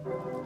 Hello?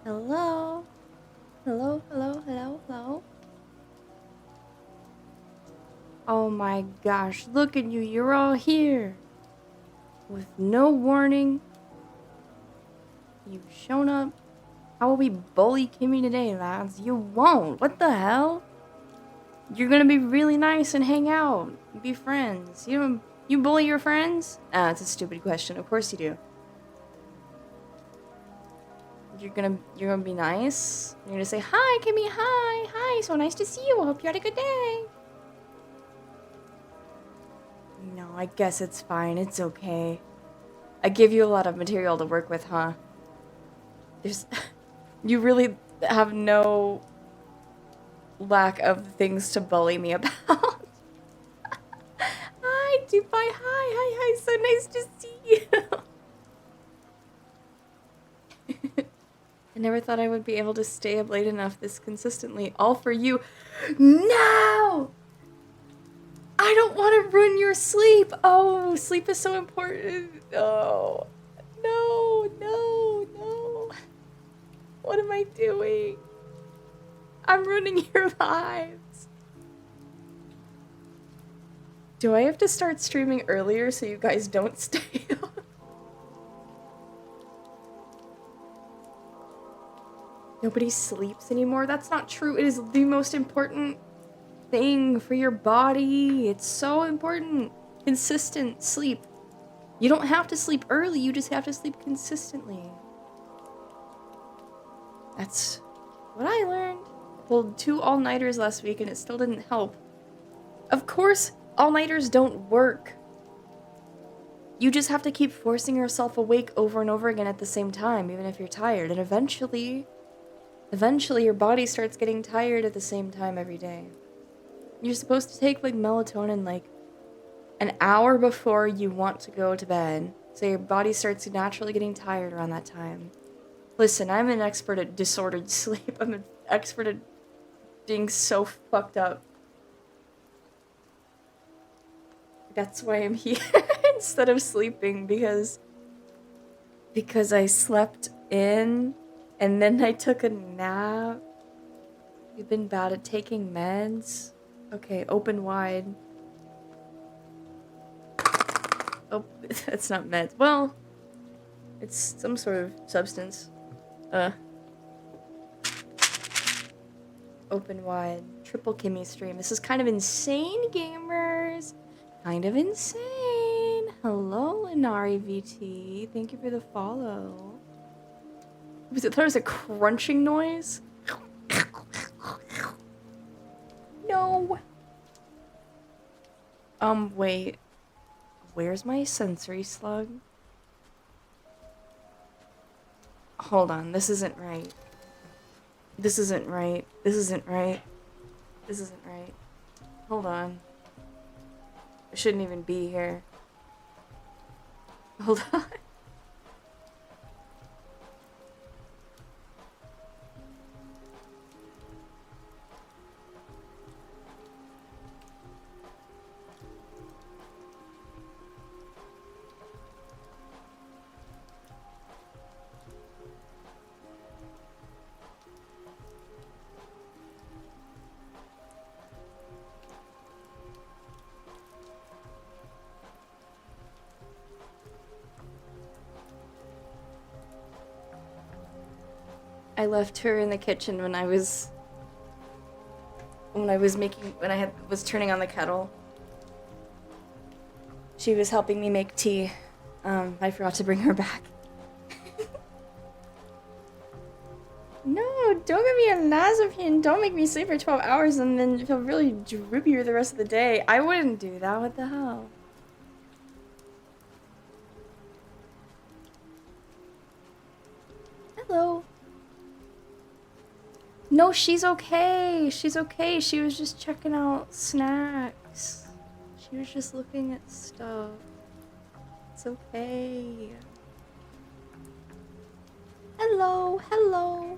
Hello? Hello, hello, hello, hello? Oh my gosh, look at you, you're all here. With no warning. You've shown up. How will we bully Kimmy today, lads? You won't. What the hell? You're gonna be really nice and hang out. Be friends. You bully your friends? Ah, it's a stupid question. Of course you do. You're gonna be nice. You're gonna say, hi, Kimmy, hi, so nice to see you. I hope you had a good day. No, I guess it's fine. It's okay. I give you a lot of material to work with, huh? You really have no lack of things to bully me about. Hi, Dubai, hi, so nice to see you. I never thought I would be able to stay up late enough this consistently, all for you. No! I don't want to ruin your sleep. Oh, sleep is so important. Oh, no. What am I doing? I'm ruining your lives. Do I have to start streaming earlier so you guys don't stay up? Nobody sleeps anymore? That's not true. It is the most important thing for your body. It's so important. Consistent sleep. You don't have to sleep early, you just have to sleep consistently. That's what I learned. I pulled 2 all-nighters last week and it still didn't help. Of course, all-nighters don't work. You just have to keep forcing yourself awake over and over again at the same time, even if you're tired. And eventually your body starts getting tired at the same time every day. You're supposed to take like melatonin like an hour before you want to go to bed, so your body starts naturally getting tired around that time. Listen, I'm an expert at disordered sleep. I'm an expert at being so fucked up. That's why I'm here instead of sleeping, because I slept in and then I took a nap. You've been bad at taking meds. Okay, open wide. Oh, that's not meds. Well, it's some sort of substance. Open wide. Triple Kimmy stream. This is kind of insane, gamers. Kind of insane. Hello, Inari VT. Thank you for the follow. Was it? There was a crunching noise. No. Wait. Where's my sensory slug? Hold on. This isn't right. This isn't right. This isn't right. This isn't right. Hold on. I shouldn't even be here. Hold on. I left her in the kitchen when I was was turning on the kettle. She was helping me make tea. I forgot to bring her back. No, don't give me a Nazepam. Don't make me sleep for 12 hours and then feel really droopy the rest of the day. I wouldn't do that. What the hell? Hello. No, she's okay. She's okay. She was just checking out snacks. She was just looking at stuff. It's okay. Hello, hello.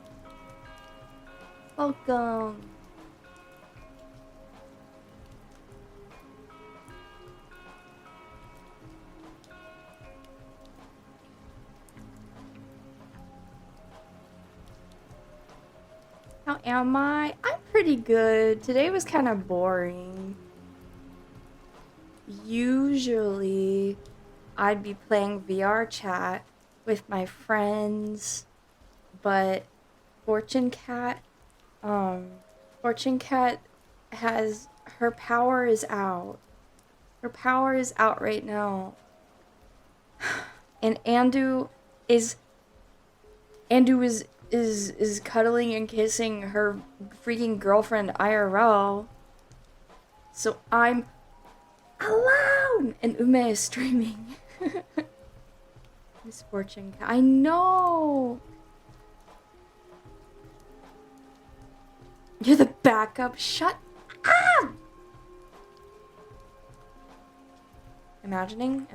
Welcome. How am I? I'm pretty good. Today was kind of boring. Usually, I'd be playing VR chat with my friends, but Fortune Cat has her power is out. Her power is out right now. And Andu is cuddling and kissing her freaking girlfriend IRL. So I'm alone and Ume is streaming. Miss Fortune Cat. I know. You're the backup. Shut up! Imagining?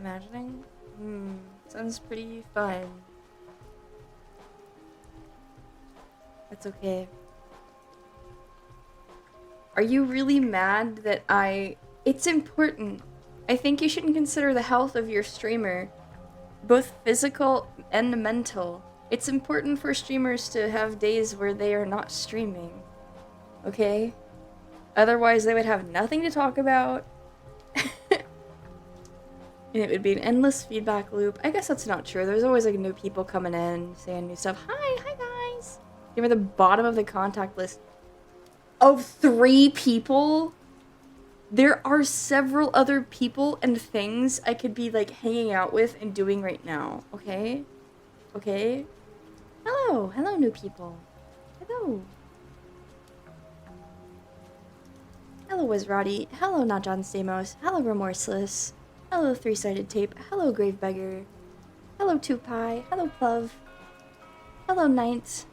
Sounds pretty fun. That's okay. Are you really mad that It's important. I think you should consider the health of your streamer. Both physical and mental. It's important for streamers to have days where they are not streaming. Okay? Otherwise, they would have nothing to talk about. And it would be an endless feedback loop. I guess that's not true. There's always like new people coming in, saying new stuff. Hi guys! You're at the bottom of the contact list of 3 people. There are several other people and things I could be like hanging out with and doing right now. Okay? Okay? Hello! Hello, new people. Hello. Hello, Wizroddy. Hello, Not John Stamos. Hello, Remorseless. Hello, Three-Sided Tape. Hello, Gravebeggar. Hello, Tupai. Hello, Plove. Hello, Knight.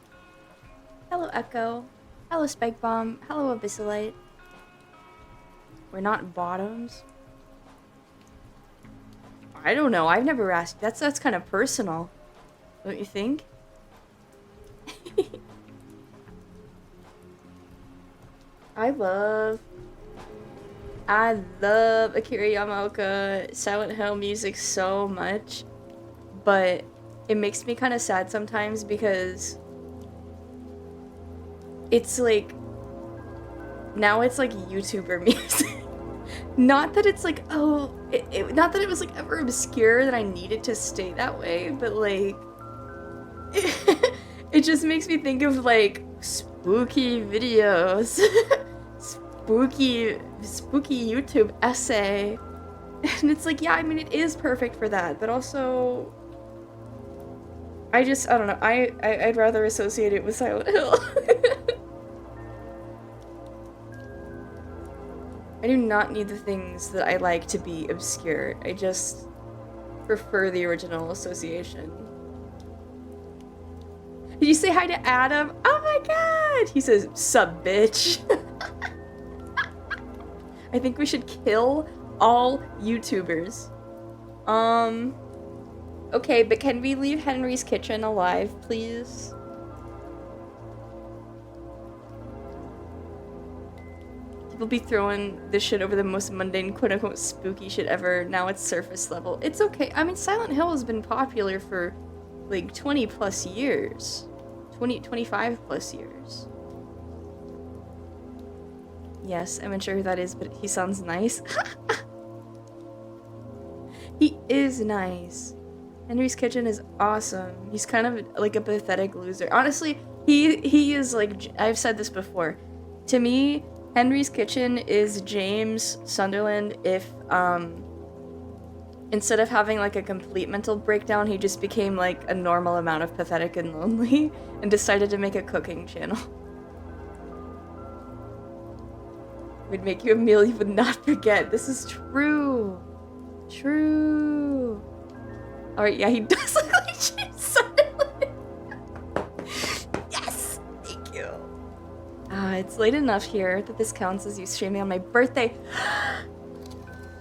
Hello, Echo. Hello, Spike Bomb. Hello, Abyssalite. We're not bottoms? I don't know. I've never asked. That's kind of personal. Don't you think? I love Akira Yamaoka Silent Hill music so much, but it makes me kind of sad sometimes because it's like, now it's like YouTuber music. Not that it's like, oh, not that it was like ever obscure that I needed to stay that way, but like, it just makes me think of like spooky videos. spooky YouTube essay. And it's like, yeah, I mean, it is perfect for that, but also, I don't know, I'd rather associate it with Silent Hill. I do not need the things that I like to be obscure. I just prefer the original association. Did you say hi to Adam? Oh my god! He says, sup, bitch. I think we should kill all YouTubers. Okay, but can we leave Henry's Kitchen alive, please? People be throwing this shit over the most mundane, quote-unquote, spooky shit ever. Now it's surface level. It's okay. I mean, Silent Hill has been popular for, like, 20 plus years. 25 plus years. Yes, I'm unsure who that is, but he sounds nice. He is nice. Henry's Kitchen is awesome. He's kind of like a pathetic loser. Honestly, He is like, I've said this before. To me, Henry's Kitchen is James Sunderland if instead of having like a complete mental breakdown, he just became like a normal amount of pathetic and lonely and decided to make a cooking channel. Would make you a meal you would not forget. This is true. True. Alright, yeah, he does look like James Sunderland. Yes! Thank you. It's late enough here that this counts as you streaming on my birthday.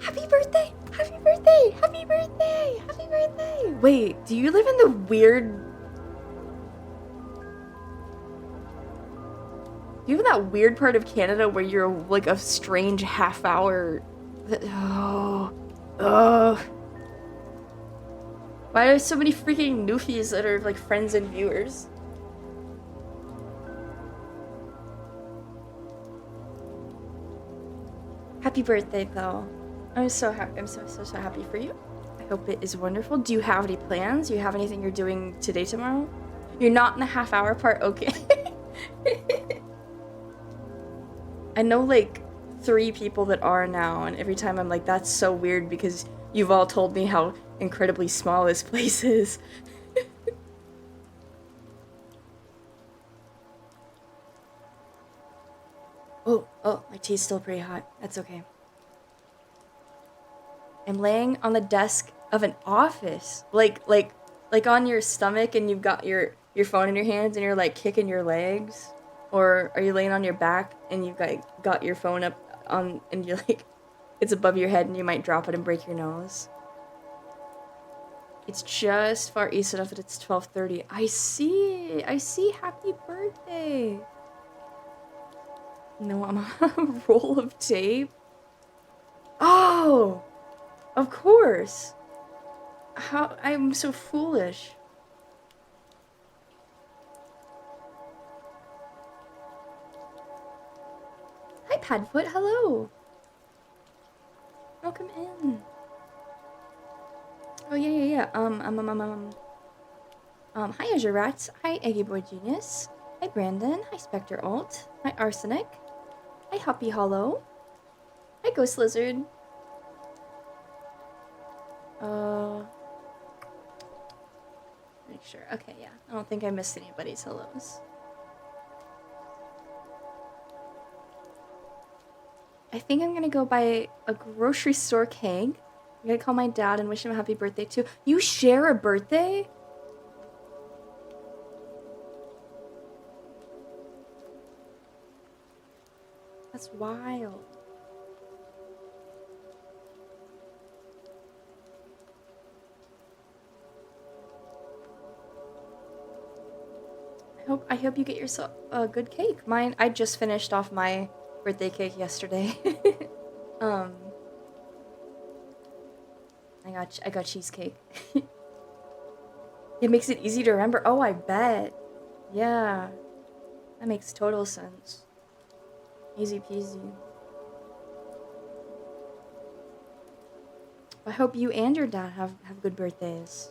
Happy birthday! Happy birthday! Happy birthday! Happy birthday! Wait, do you live in the weird... Do you live in that weird part of Canada where you're like a strange half hour... Oh. Why are there so many freaking Newfies that are like friends and viewers? Happy birthday, though. I'm so happy. I'm so happy for you. I hope it is wonderful. Do you have any plans? Do you have anything you're doing today, tomorrow? You're not in the half hour part? Okay. I know like 3 people that are now, and every time I'm like, that's so weird because you've all told me how incredibly small this place is. Oh, my tea's still pretty hot. That's okay. I'm laying on the desk of an office. Like on your stomach and you've got your phone in your hands and you're like kicking your legs? Or are you laying on your back and you've got your phone up on and you're like, it's above your head and you might drop it and break your nose? It's just far east enough that it's 12:30. I see. Happy birthday. No, I'm on a roll of tape. Oh, of course. How I'm so foolish. Hi, Padfoot. Hello. Welcome in. Oh yeah. Hi, Azure Rats. Hi, Eggy Boy Genius. Hi, Brandon. Hi, Spectre Alt. Hi, Arsenic. Hi, Hoppy Hollow. Hi, Ghost Lizard. Make sure. Okay, yeah. I don't think I missed anybody's hellos. I think I'm gonna go buy a grocery store cake. I'm gonna call my dad and wish him a happy birthday too. You share a birthday? That's wild. I hope you get yourself a good cake. I just finished off my birthday cake yesterday. I got cheesecake. It makes it easy to remember. Oh, I bet. Yeah. That makes total sense. Easy peasy. I hope you and your dad have good birthdays.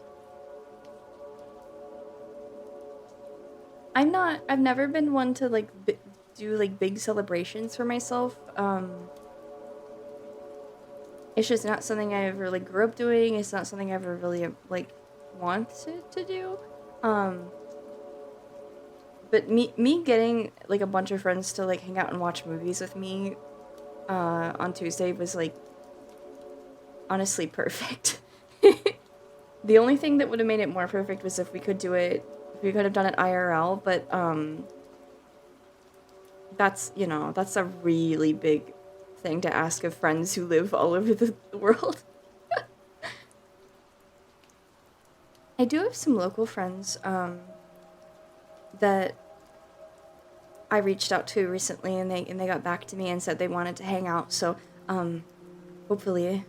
I've never been one to like do like big celebrations for myself. It's just not something I ever like grew up doing. It's not something I ever really like wanted to do. But me getting like a bunch of friends to like hang out and watch movies with me on Tuesday was like honestly perfect. The only thing that would have made it more perfect was if we could do it, if we could have done it IRL, but that's, you know, that's a really big thing to ask of friends who live all over the world. I do have some local friends that I reached out to recently, and they got back to me and said they wanted to hang out. So, hopefully.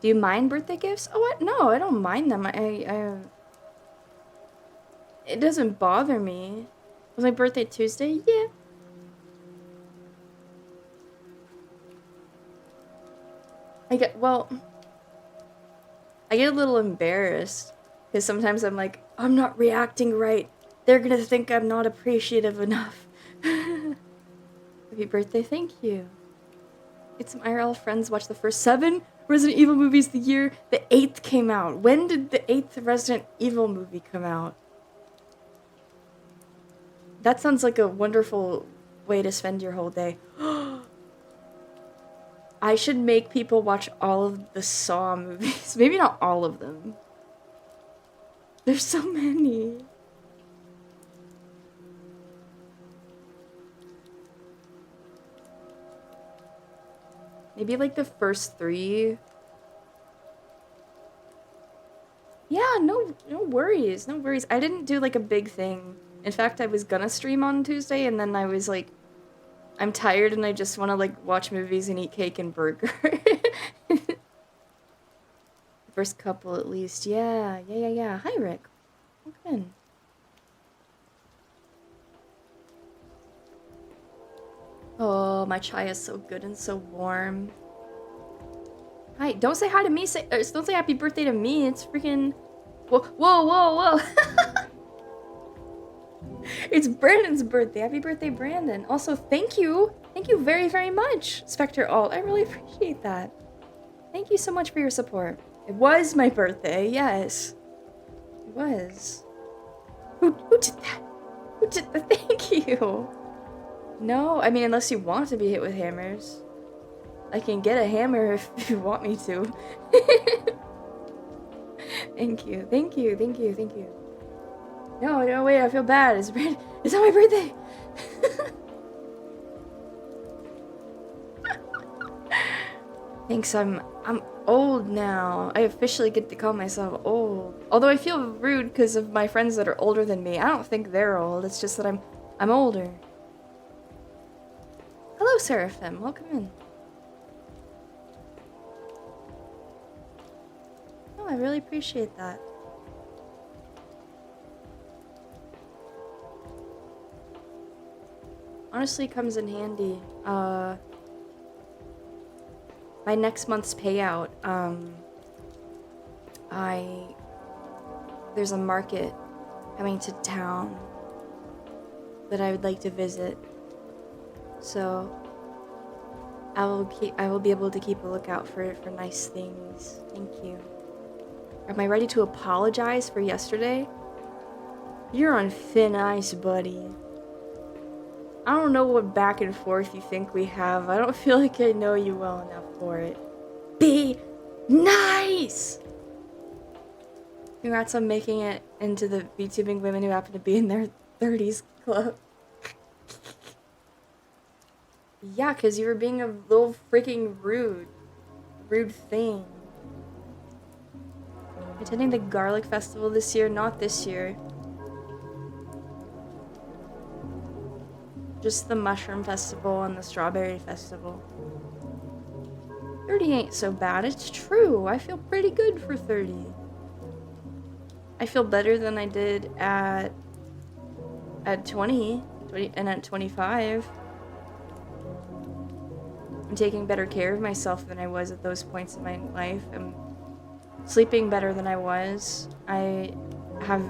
Do you mind birthday gifts? Oh, what? No, I don't mind them. It doesn't bother me. Was my birthday Tuesday? Yeah. I get a little embarrassed Because sometimes I'm like, I'm not reacting right. They're gonna think I'm not appreciative enough. Happy birthday, thank you. It's some IRL friends watched the first 7 Resident Evil movies the year the 8th came out. When did the 8th Resident Evil movie come out? That sounds like a wonderful way to spend your whole day. I should make people watch all of the Saw movies. Maybe not all of them. There's so many. Maybe like the first 3. Yeah, no worries, no worries. I didn't do like a big thing. In fact, I was gonna stream on Tuesday and then I was like, I'm tired and I just want to like watch movies and eat cake and burger. First couple at least. Yeah. Hi, Rick. Welcome in. Oh, my chai is so good and so warm. Hi, don't say hi to me. Don't say happy birthday to me. It's freaking... Whoa. It's Brandon's birthday. Happy birthday, Brandon. Also, thank you. Thank you very, very much, Spectre Alt. I really appreciate that. Thank you so much for your support. It was my birthday, yes. It was. Who did that? Who did the thank you? No, I mean, unless you want to be hit with hammers. I can get a hammer if you want me to. Thank you. No, wait, I feel bad. It's not my birthday. Thanks, I'm old now. I officially get to call myself old. Although I feel rude because of my friends that are older than me. I don't think they're old. It's just that I'm older. Hello, Seraphim. Welcome in. Oh, I really appreciate that. Honestly, comes in handy. My next month's payout, there's a market coming to town that I would like to visit. So I will be able to keep a lookout for nice things. Thank you. Am I ready to apologize for yesterday? You're on thin ice, buddy. I don't know what back and forth you think we have. I don't feel like I know you well enough for it. Be nice! Congrats on making it into the VTubing women who happen to be in their 30s club. Yeah, because you were being a little freaking rude thing. Attending the Garlic Festival this year? Not this year. Just the Mushroom Festival and the Strawberry Festival. 30 ain't so bad. It's true. I feel pretty good for 30. I feel better than I did at 20 and at 25. I'm taking better care of myself than I was at those points in my life. I'm sleeping better than I was. I have,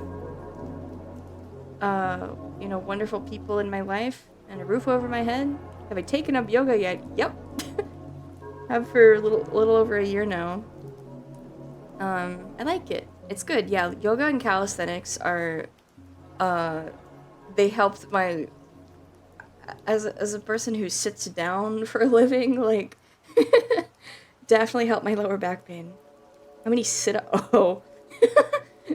wonderful people in my life and a roof over my head. Have I taken up yoga yet? Yep. Have for a little over a year now. I like it. It's good. Yeah, yoga and calisthenics are, they helped my, as a person who sits down for a living, like, definitely helped my lower back pain. How many oh,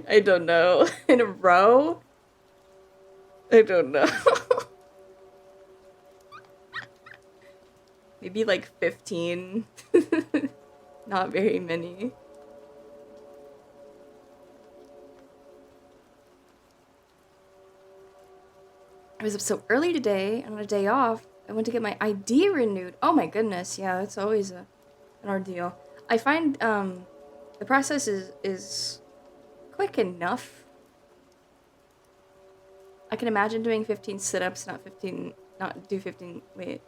I don't know. In a row? I don't know. Maybe like 15. Not very many. I was up so early today, and on a day off, I went to get my ID renewed. Oh my goodness, yeah, that's always an ordeal. I find the process is quick enough. I can imagine doing 15 sit-ups, not do 15, wait.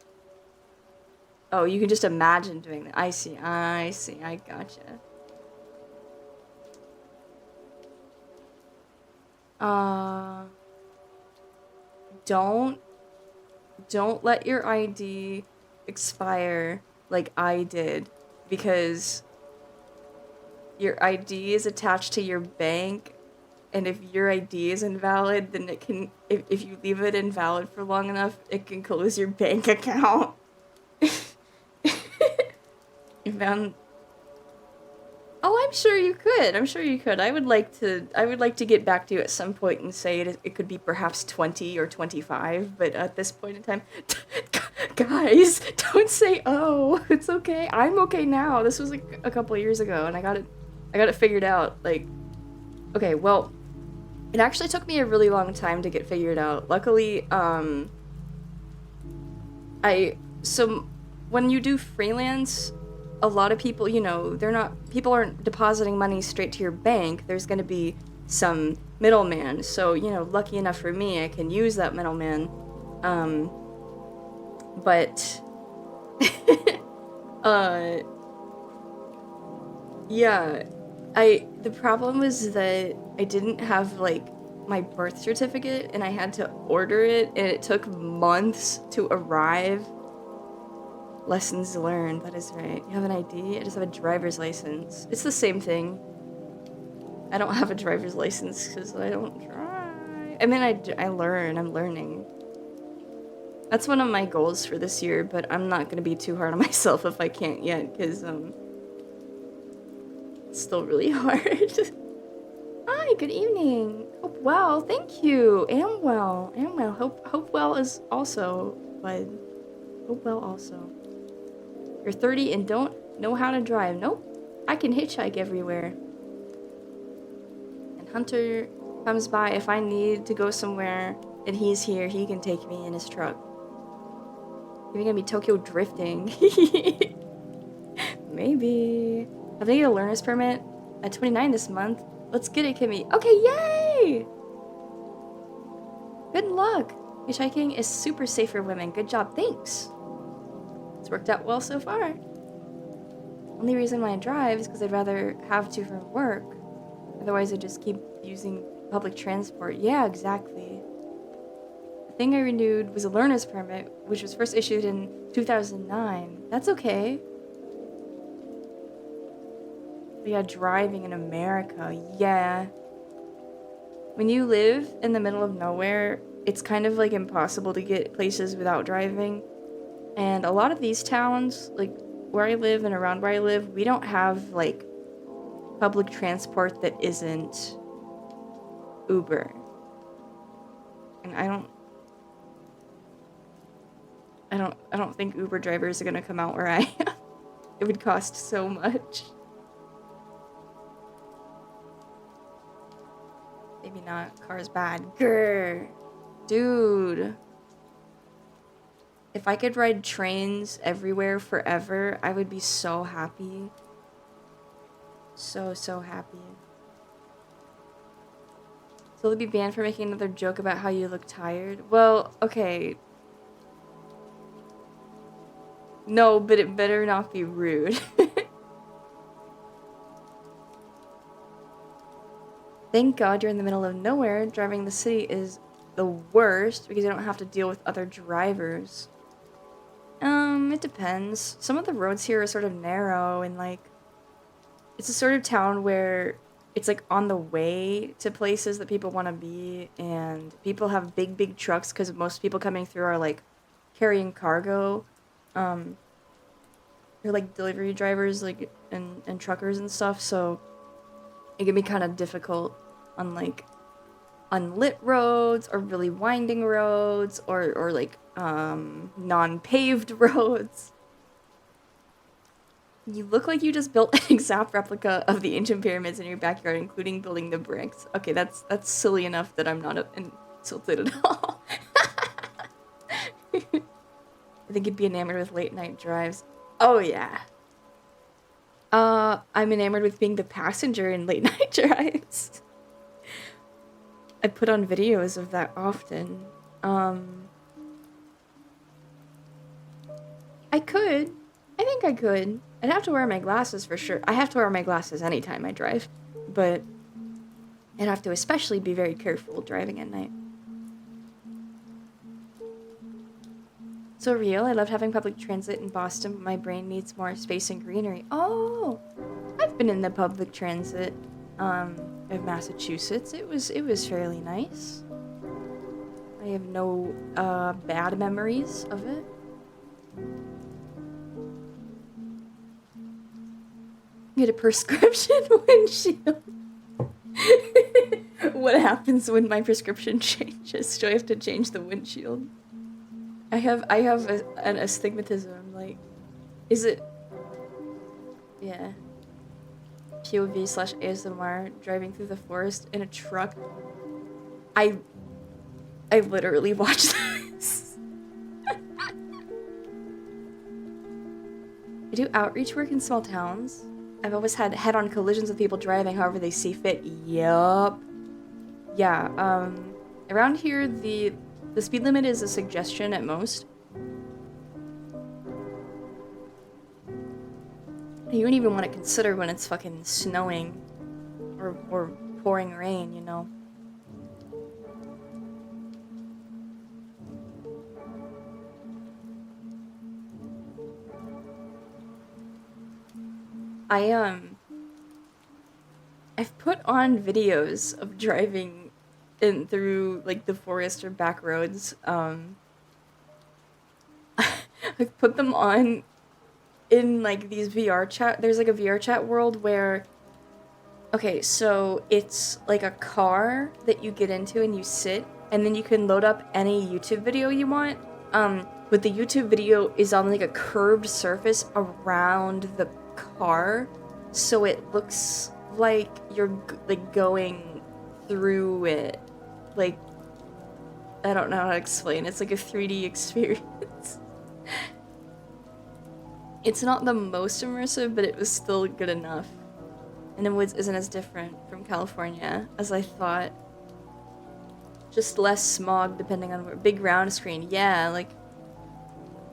Oh, you can just imagine doing that. I see, I gotcha. Uh, don't let your ID expire like I did, because your ID is attached to your bank, and if your ID is invalid, then it can, if you leave it invalid for long enough, it can close your bank account. You found... Oh, I'm sure you could. I'm sure you could. I would like to get back to you at some point and say it could be perhaps 20 or 25, but at this point in time, guys, don't say oh. It's okay. I'm okay now. This was like a couple years ago, and I got it figured out. Like, okay, well, it actually took me a really long time to get figured out. Luckily, so when you do freelance, a lot of people, you know, people aren't depositing money straight to your bank. There's going to be some middleman. So, you know, lucky enough for me, I can use that middleman. But yeah, the problem was that I didn't have like my birth certificate, and I had to order it, and it took months to arrive. Lessons learned, that is right. You have an ID? I just have a driver's license. It's the same thing. I don't have a driver's license because I don't drive. I mean, I'm learning. That's one of my goals for this year, but I'm not gonna be too hard on myself if I can't yet, because, it's still really hard. Hi, good evening. Hope well, thank you. Am well. Hope well is also, bud. Hope well also. You're 30 and don't know how to drive. Nope. I can hitchhike everywhere. And Hunter comes by if I need to go somewhere and he's here. He can take me in his truck. You're gonna be Tokyo drifting. Maybe. Have they get a learner's permit? At 29 this month. Let's get it, Kimmy. Okay, yay! Good luck. Hitchhiking is super safe for women. Good job. Thanks. It's worked out well so far. Only reason why I drive is because I'd rather have to for work. Otherwise, I'd just keep using public transport. Yeah, exactly. The thing I renewed was a learner's permit, which was first issued in 2009. That's okay. But yeah, driving in America. Yeah. When you live in the middle of nowhere, it's kind of like impossible to get places without driving. And a lot of these towns, like where I live and around where I live, we don't have like public transport that isn't Uber. And I don't think Uber drivers are gonna come out where I am. It would cost so much. Maybe not. Car's bad. Grr. Dude. If I could ride trains everywhere forever, I would be so happy. So happy. So they'll be banned for making another joke about how you look tired? Well, okay. No, but it better not be rude. Thank God you're in the middle of nowhere. Driving the city is the worst because you don't have to deal with other drivers. It depends. Some of the roads here are sort of narrow and like it's a sort of town where it's like on the way to places that people want to be, and people have big trucks because most people coming through are like carrying cargo. They're like delivery drivers, like and truckers and stuff, so it can be kind of difficult on like unlit roads or really winding roads or like non-paved roads. You look like you just built an exact replica of the ancient pyramids in your backyard, including building the bricks. Okay, that's silly enough that I'm not insulted at all. I think you'd be enamored with late night drives. Oh yeah. I'm enamored with being the passenger in late night drives. I put on videos of that often. I could. I think I could. I'd have to wear my glasses for sure. I have to wear my glasses anytime I drive. But and have to especially be very careful driving at night. So real, I loved having public transit in Boston, but my brain needs more space and greenery. Oh, I've been in the public transit of Massachusetts. It was fairly nice. I have no bad memories of it. Get a prescription windshield. What happens when my prescription changes? Do I have to change the windshield? I have an astigmatism. Like, is it? Yeah. POV/ASMR driving through the forest in a truck. I literally watched this. I do outreach work in small towns. I've always had head-on collisions with people driving however they see fit. Yup. Yeah, around here the speed limit is a suggestion at most. You wouldn't even want to consider when it's fucking snowing or pouring rain, you know. I've put on videos of driving in through like the forest or back roads. I've put them on in like these VR chat. There's like a VR chat world where, okay, so it's like a car that you get into and you sit, and then you can load up any YouTube video you want. But the YouTube video is on like a curved surface around the car, so it looks like you're like going through it. Like, I don't know how to explain. It's like a 3D experience. It's not the most immersive, but it was still good enough. And it isn't as different from California as I thought. Just less smog depending on where. Big round screen, yeah, like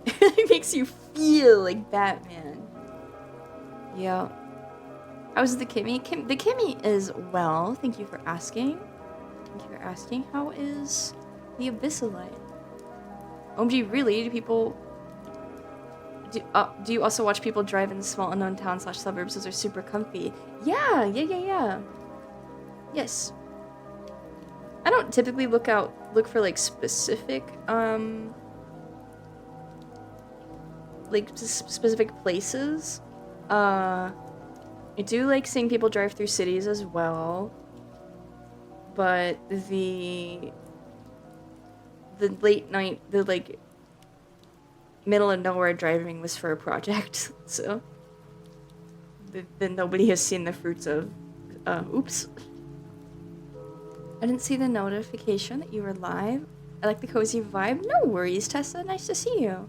it makes you feel like Batman. Yeah. How's the Kimmy? The Kimmy is well. Thank you for asking. Thank you for asking. How is the Abyssalite? OMG, really? Do people... Do you also watch people drive in small unknown towns / suburbs? Those are super comfy. Yeah. Yes. I don't typically look for like specific specific places. I do like seeing people drive through cities as well, but the late night, the like middle of nowhere driving was for a project, so then nobody has seen the fruits of. Oops. I didn't see the notification that you were live. I like the cozy vibe. No worries, Tessa. Nice to see you.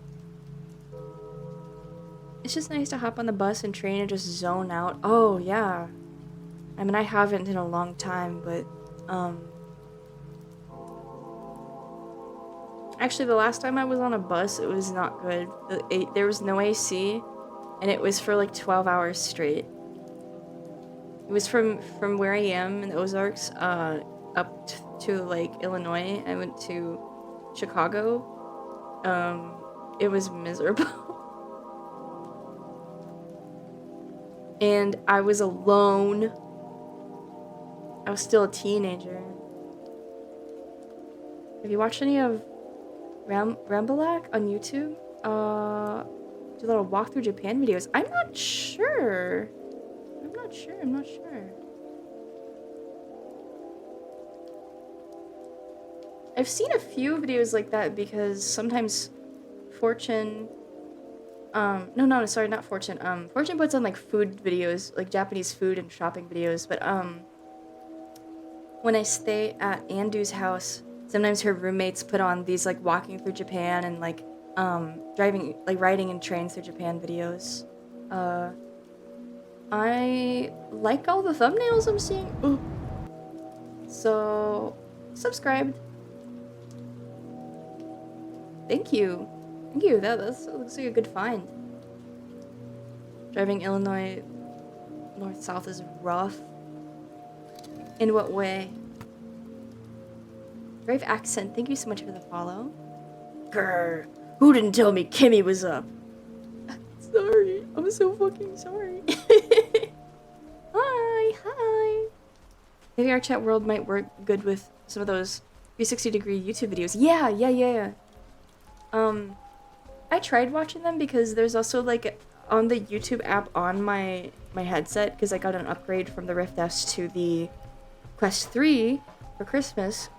It's just nice to hop on the bus and train and just zone out. Oh, yeah. I mean, I haven't in a long time, but, actually, the last time I was on a bus, it was not good. There was no AC, and it was for, like, 12 hours straight. It was from where I am in the Ozarks, up to, like, Illinois. I went to Chicago. It was miserable. And I was alone. I was still a teenager. Have you watched any of Rambalac on YouTube? Do little walkthrough Japan videos. I'm not sure. I'm not sure. I've seen a few videos like that because sometimes Fortune... no, sorry, not Fortune. Fortune puts on, like, food videos, like, Japanese food and shopping videos, but, when I stay at Andu's house, sometimes her roommates put on these, like, walking through Japan and, like, riding in trains through Japan videos. I like all the thumbnails I'm seeing. Ooh. So, subscribed. Thank you. That looks like a good find. Driving Illinois north-south is rough. In what way? Brave accent, thank you so much for the follow. Grr, who didn't tell me Kimmy was up? Sorry, I'm so fucking sorry. Hi. Maybe our chat world might work good with some of those 360-degree YouTube videos. Yeah. I tried watching them because there's also like on the YouTube app on my headset, because I got an upgrade from the Rift S to the Quest 3 for Christmas.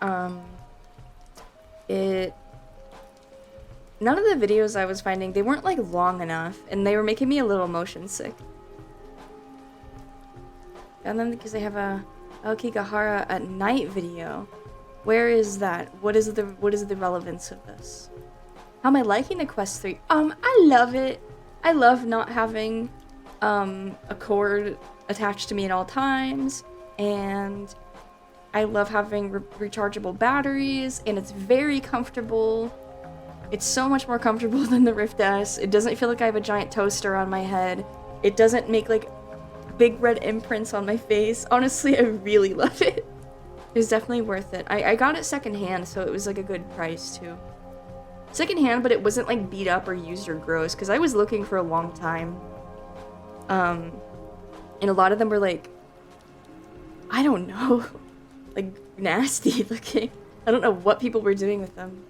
None of the videos I was finding, they weren't like long enough, and they were making me a little motion sick. Found them because they have a Aokigahara at night video. Where is that? What is the relevance of this? How am I liking the Quest 3? I love it. I love not having a cord attached to me at all times, and I love having rechargeable batteries, and it's very comfortable. It's so much more comfortable than the Rift S. It doesn't feel like I have a giant toaster on my head. It doesn't make like big red imprints on my face. Honestly, I really love it. It was definitely worth it. I got it secondhand, so it was like a good price too. Secondhand, but it wasn't like beat up or used or gross, because I was looking for a long time. And a lot of them were like, I don't know, like nasty looking. I don't know what people were doing with them.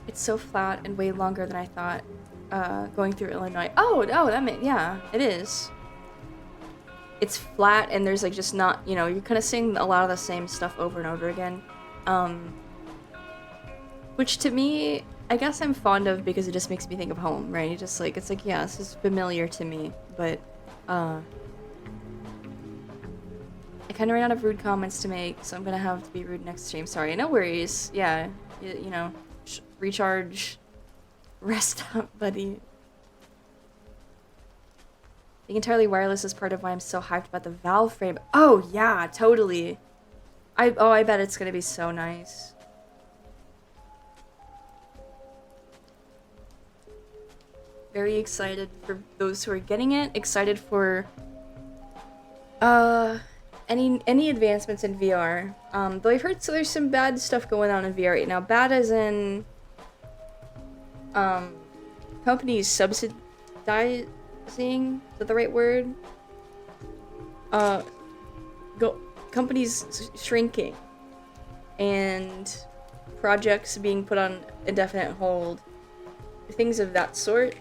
It's so flat and way longer than I thought, going through Illinois. Oh, yeah, it is. It's flat and there's like just not, you know, you're kind of seeing a lot of the same stuff over and over again. Which to me, I guess I'm fond of because it just makes me think of home, right? It's like, yeah, this is familiar to me, but, I kind of ran out of rude comments to make, so I'm gonna have to be rude next stream. Sorry, no worries. Yeah, you know. Recharge, rest up, buddy. Being entirely wireless is part of why I'm so hyped about the Valve frame. Oh yeah, totally. I bet it's gonna be so nice. Very excited for those who are getting it. Excited for any advancements in VR. Though I've heard so there's some bad stuff going on in VR right now. Bad as in companies subsidizing, is that the right word? Companies shrinking and projects being put on indefinite hold. Things of that sort.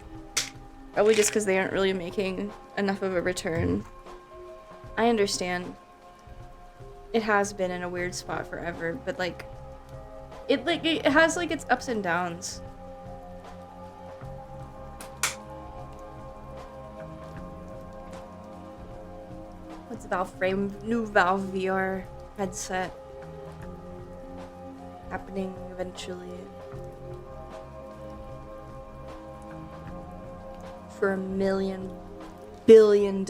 Probably just because they aren't really making enough of a return. I understand. It has been in a weird spot forever, but like it has like its ups and downs. What's Valve frame? New Valve VR headset happening eventually for $1 billion.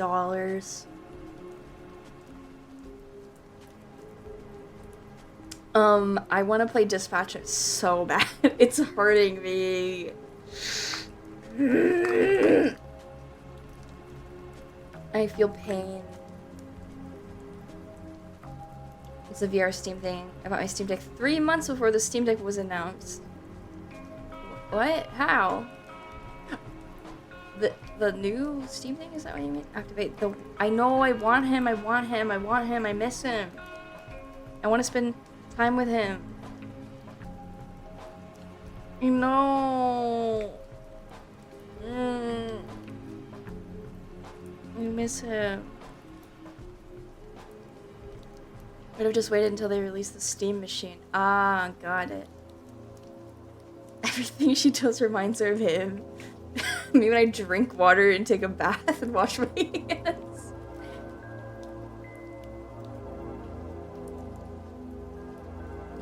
I want to play Dispatcher so bad. It's hurting me. I feel pain. It's a VR Steam thing. I bought my Steam Deck 3 months before the Steam Deck was announced. What? How? The new Steam thing? Is that what you mean? Activate the... I know, I want him, I miss him. I want to spend time with him. You know. I miss him. Could have just waited until they released the Steam machine. Ah, got it. Everything she does reminds her of him. Me when I drink water and take a bath and wash my hands.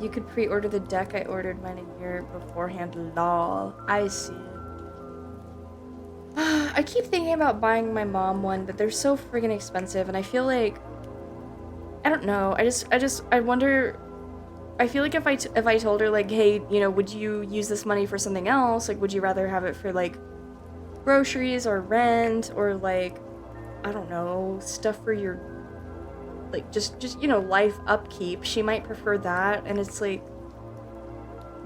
You could pre-order the deck. I ordered mine a year beforehand. Lol. I see. I keep thinking about buying my mom one, but they're so friggin' expensive, and I feel like... I don't know. I wonder I feel like if I told her like, hey, you know, would you use this money for something else? Like, would you rather have it for like groceries or rent or like, I don't know, stuff for your like just you know, life upkeep? She might prefer that, and it's like,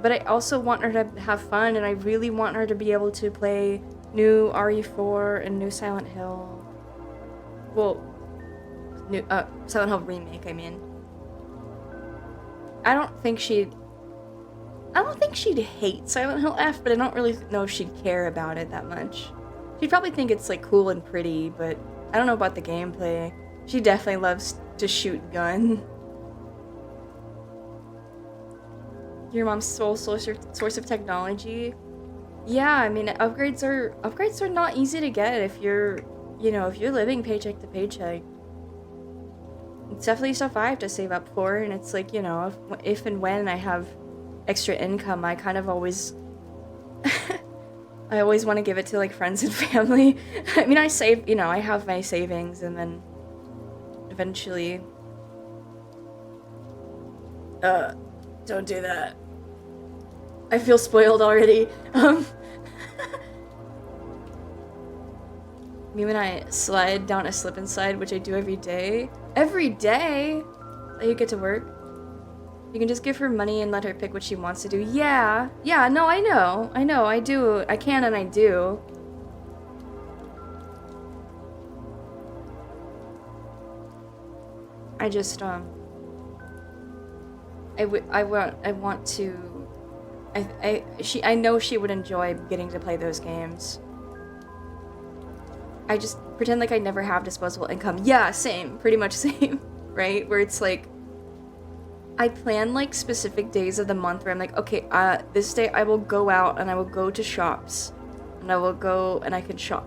but I also want her to have fun, and I really want her to be able to play new RE4 and new Silent Hill. Well, new Silent Hill remake, I mean. I don't think she'd hate Silent Hill F, but I don't really know if she'd care about it that much. She'd probably think it's like cool and pretty, but I don't know about the gameplay. She definitely loves to shoot gun. Your mom's sole source of technology. Yeah, I mean upgrades are not easy to get if you're, you know, if you're living paycheck to paycheck. It's definitely stuff I have to save up for, and it's like, you know, if and when I have extra income, I kind of always I always want to give it to like friends and family. I mean, I save, you know, I have my savings, and then eventually don't do that. I feel spoiled already. Me when I slide down a slip and slide, which I do every day. Every day that you get to work. You can just give her money and let her pick what she wants to do. Yeah. Yeah, no, I know. I do. I can and I do. I just, I want to, I know she would enjoy getting to play those games. I just pretend like I never have disposable income. Yeah, same. Pretty much same. Right? Where it's like, I plan like specific days of the month where I'm like, okay, this day I will go out and I will go to shops. And I will go and I can shop.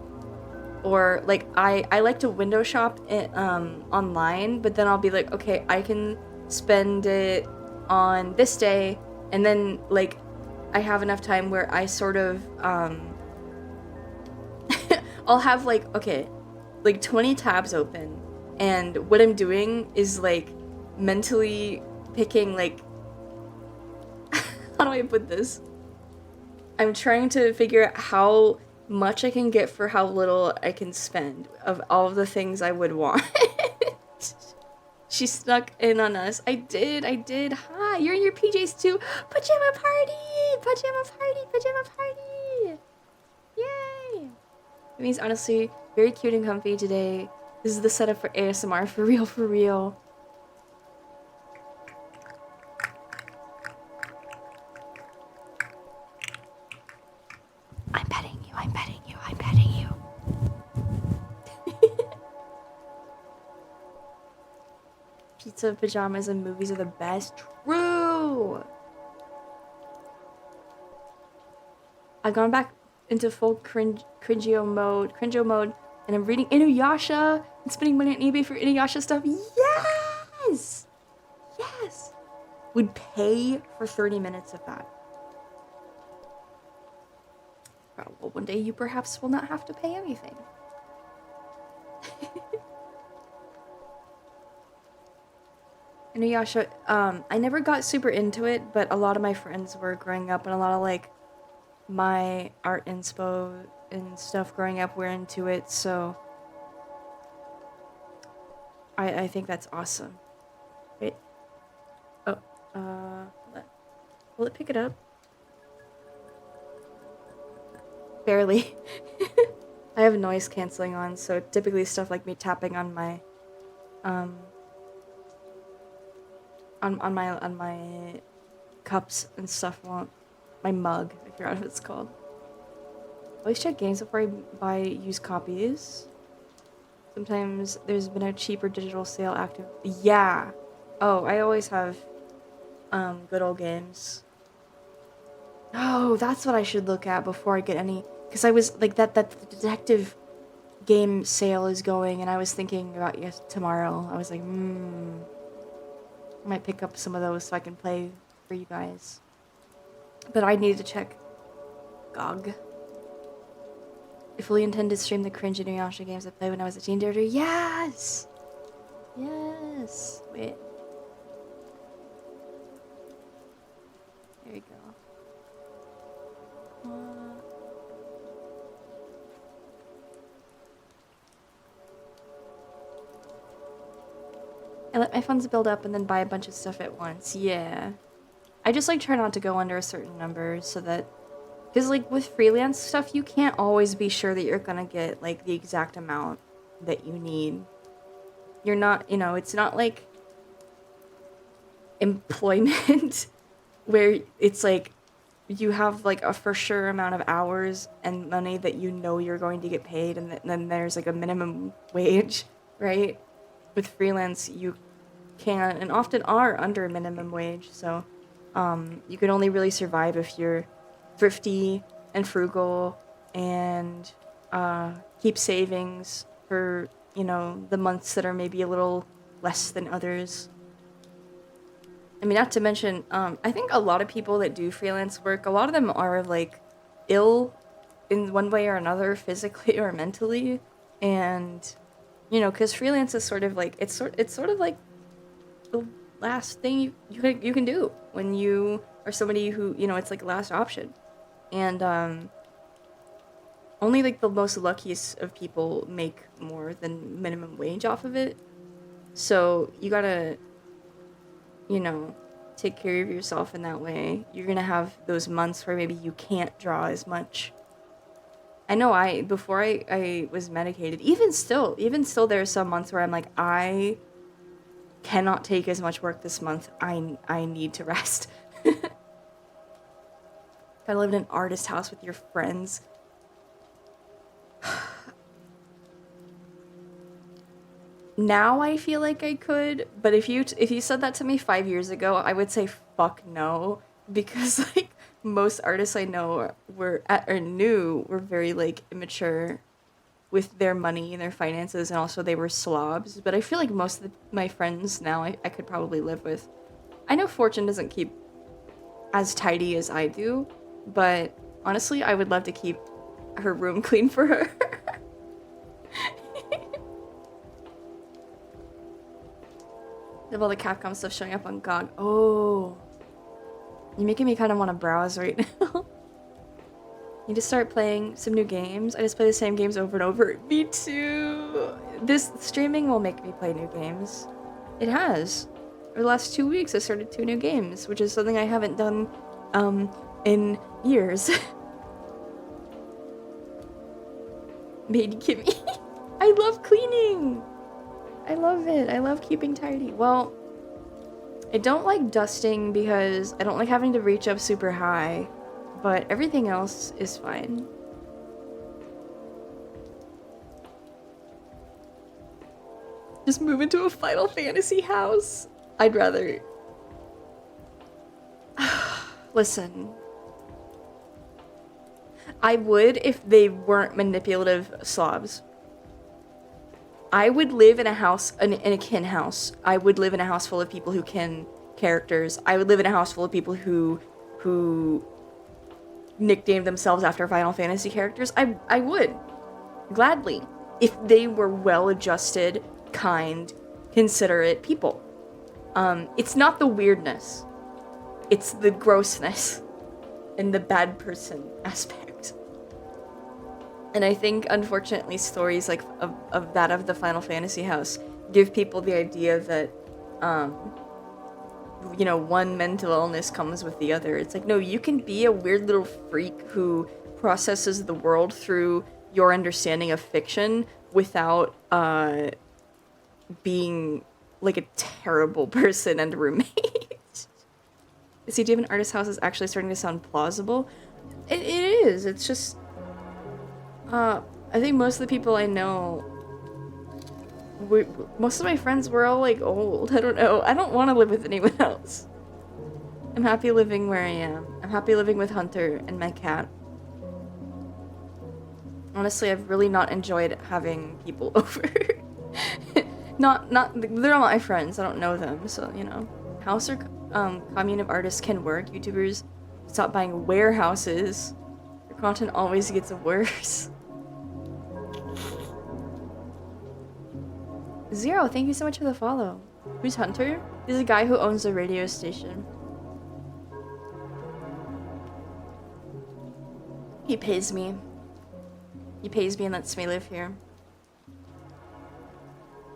Or like, I like to window shop online, but then I'll be like, okay, I can spend it on this day. And then like, I have enough time where I sort of, I'll have like, okay, like 20 tabs open, and what I'm doing is like mentally picking like, how do I put this? I'm trying to figure out how much I can get for how little I can spend of all of the things I would want. She snuck in on us. I did. Hi, you're in your PJs too. Pajama party. Yay. It means honestly, very cute and comfy today. This is the setup for ASMR, for real. I'm petting you. Pizza, pajamas, and movies are the best. True! I've gone back into full cringio mode, and I'm reading Inuyasha and spending money on eBay for Inuyasha stuff. Yes! Would pay for 30 minutes of that. Well, one day you perhaps will not have to pay anything. Inuyasha, I never got super into it, but a lot of my friends were growing up, and a lot of like my art inspo and stuff growing up were into it, so I think that's awesome. Wait. Oh, will it pick it up? Barely. I have noise canceling on, so typically stuff like me tapping on my on my cups and stuff won't. My mug, I forgot what it's called. Always check games before I buy used copies. Sometimes there's been a cheaper digital sale active. Yeah. Oh, I always have good old games. Oh, that's what I should look at before I get any, because I was like that detective game sale is going, and I was thinking about tomorrow. I was like, I might pick up some of those so I can play for you guys. But I needed to check GOG. I fully intend to stream the cringe Inuyasha games I played when I was a teenager. Yes! Wait. I let my funds build up and then buy a bunch of stuff at once. Yeah. I just like try not to go under a certain number so that, because like with freelance stuff, you can't always be sure that you're gonna get like the exact amount that you need. You're not, you know, it's not like employment where it's like you have like a for sure amount of hours and money that you know you're going to get paid, and then there's like a minimum wage, right? With freelance, you can and often are under minimum wage, so you can only really survive if you're thrifty and frugal and keep savings for, you know, the months that are maybe a little less than others. I mean, not to mention, I think a lot of people that do freelance work, a lot of them are like ill in one way or another, physically or mentally, and you know, because freelance is sort of like it's sort of like the last thing you can do when you are somebody who, you know, it's like last option, and only like the most luckiest of people make more than minimum wage off of it. So you gotta, you know, take care of yourself in that way. You're gonna have those months where maybe you can't draw as much. I know before I was medicated, even still there are some months where I'm like, I cannot take as much work this month. I need to rest. Gotta live in an artist house with your friends. Now I feel like I could, but if you said that to me 5 years ago, I would say fuck no, because like most artists I know were very like immature with their money and their finances, and also they were slobs. But I feel like most of my friends now I could probably live with. I know Fortune doesn't keep as tidy as I do, but honestly, I would love to keep her room clean for her. Of all the Capcom stuff showing up on GOG. Oh. You're making me kind of want to browse right now. Need to start playing some new games. I just play the same games over and over. Me too. This streaming will make me play new games. It has. For the last 2 weeks, I started 2 new games, which is something I haven't done, in years. Baby Kimmy. I love cleaning. I love it. I love keeping tidy. Well, I don't like dusting because I don't like having to reach up super high, but everything else is fine. Just move into a Final Fantasy house. I'd rather... Listen. I would if they weren't manipulative slobs. I would live in a house, in a kin house. I would live in a house full of people who kin characters. I would live in a house full of people who nicknamed themselves after Final Fantasy characters. I would. Gladly. If they were well-adjusted, kind, considerate people. It's not the weirdness. It's the grossness and the bad person aspect. And I think, unfortunately, stories like of the Final Fantasy house give people the idea that, you know, one mental illness comes with the other. It's like, no, you can be a weird little freak who processes the world through your understanding of fiction without being like a terrible person and roommate. See, do you have an artist house is actually starting to sound plausible? It is. It's just... I think most of the people I know, most of my friends were all like old. I don't know. I don't want to live with anyone else. I'm happy living where I am. I'm happy living with Hunter and my cat. Honestly, I've really not enjoyed having people over. they're not my friends. I don't know them, so you know. House or commune of artists can work. YouTubers stop buying warehouses. Your content always gets worse. Zero, thank you so much for the follow. Who's Hunter? He's a guy who owns a radio station. He pays me. He pays me and lets me live here.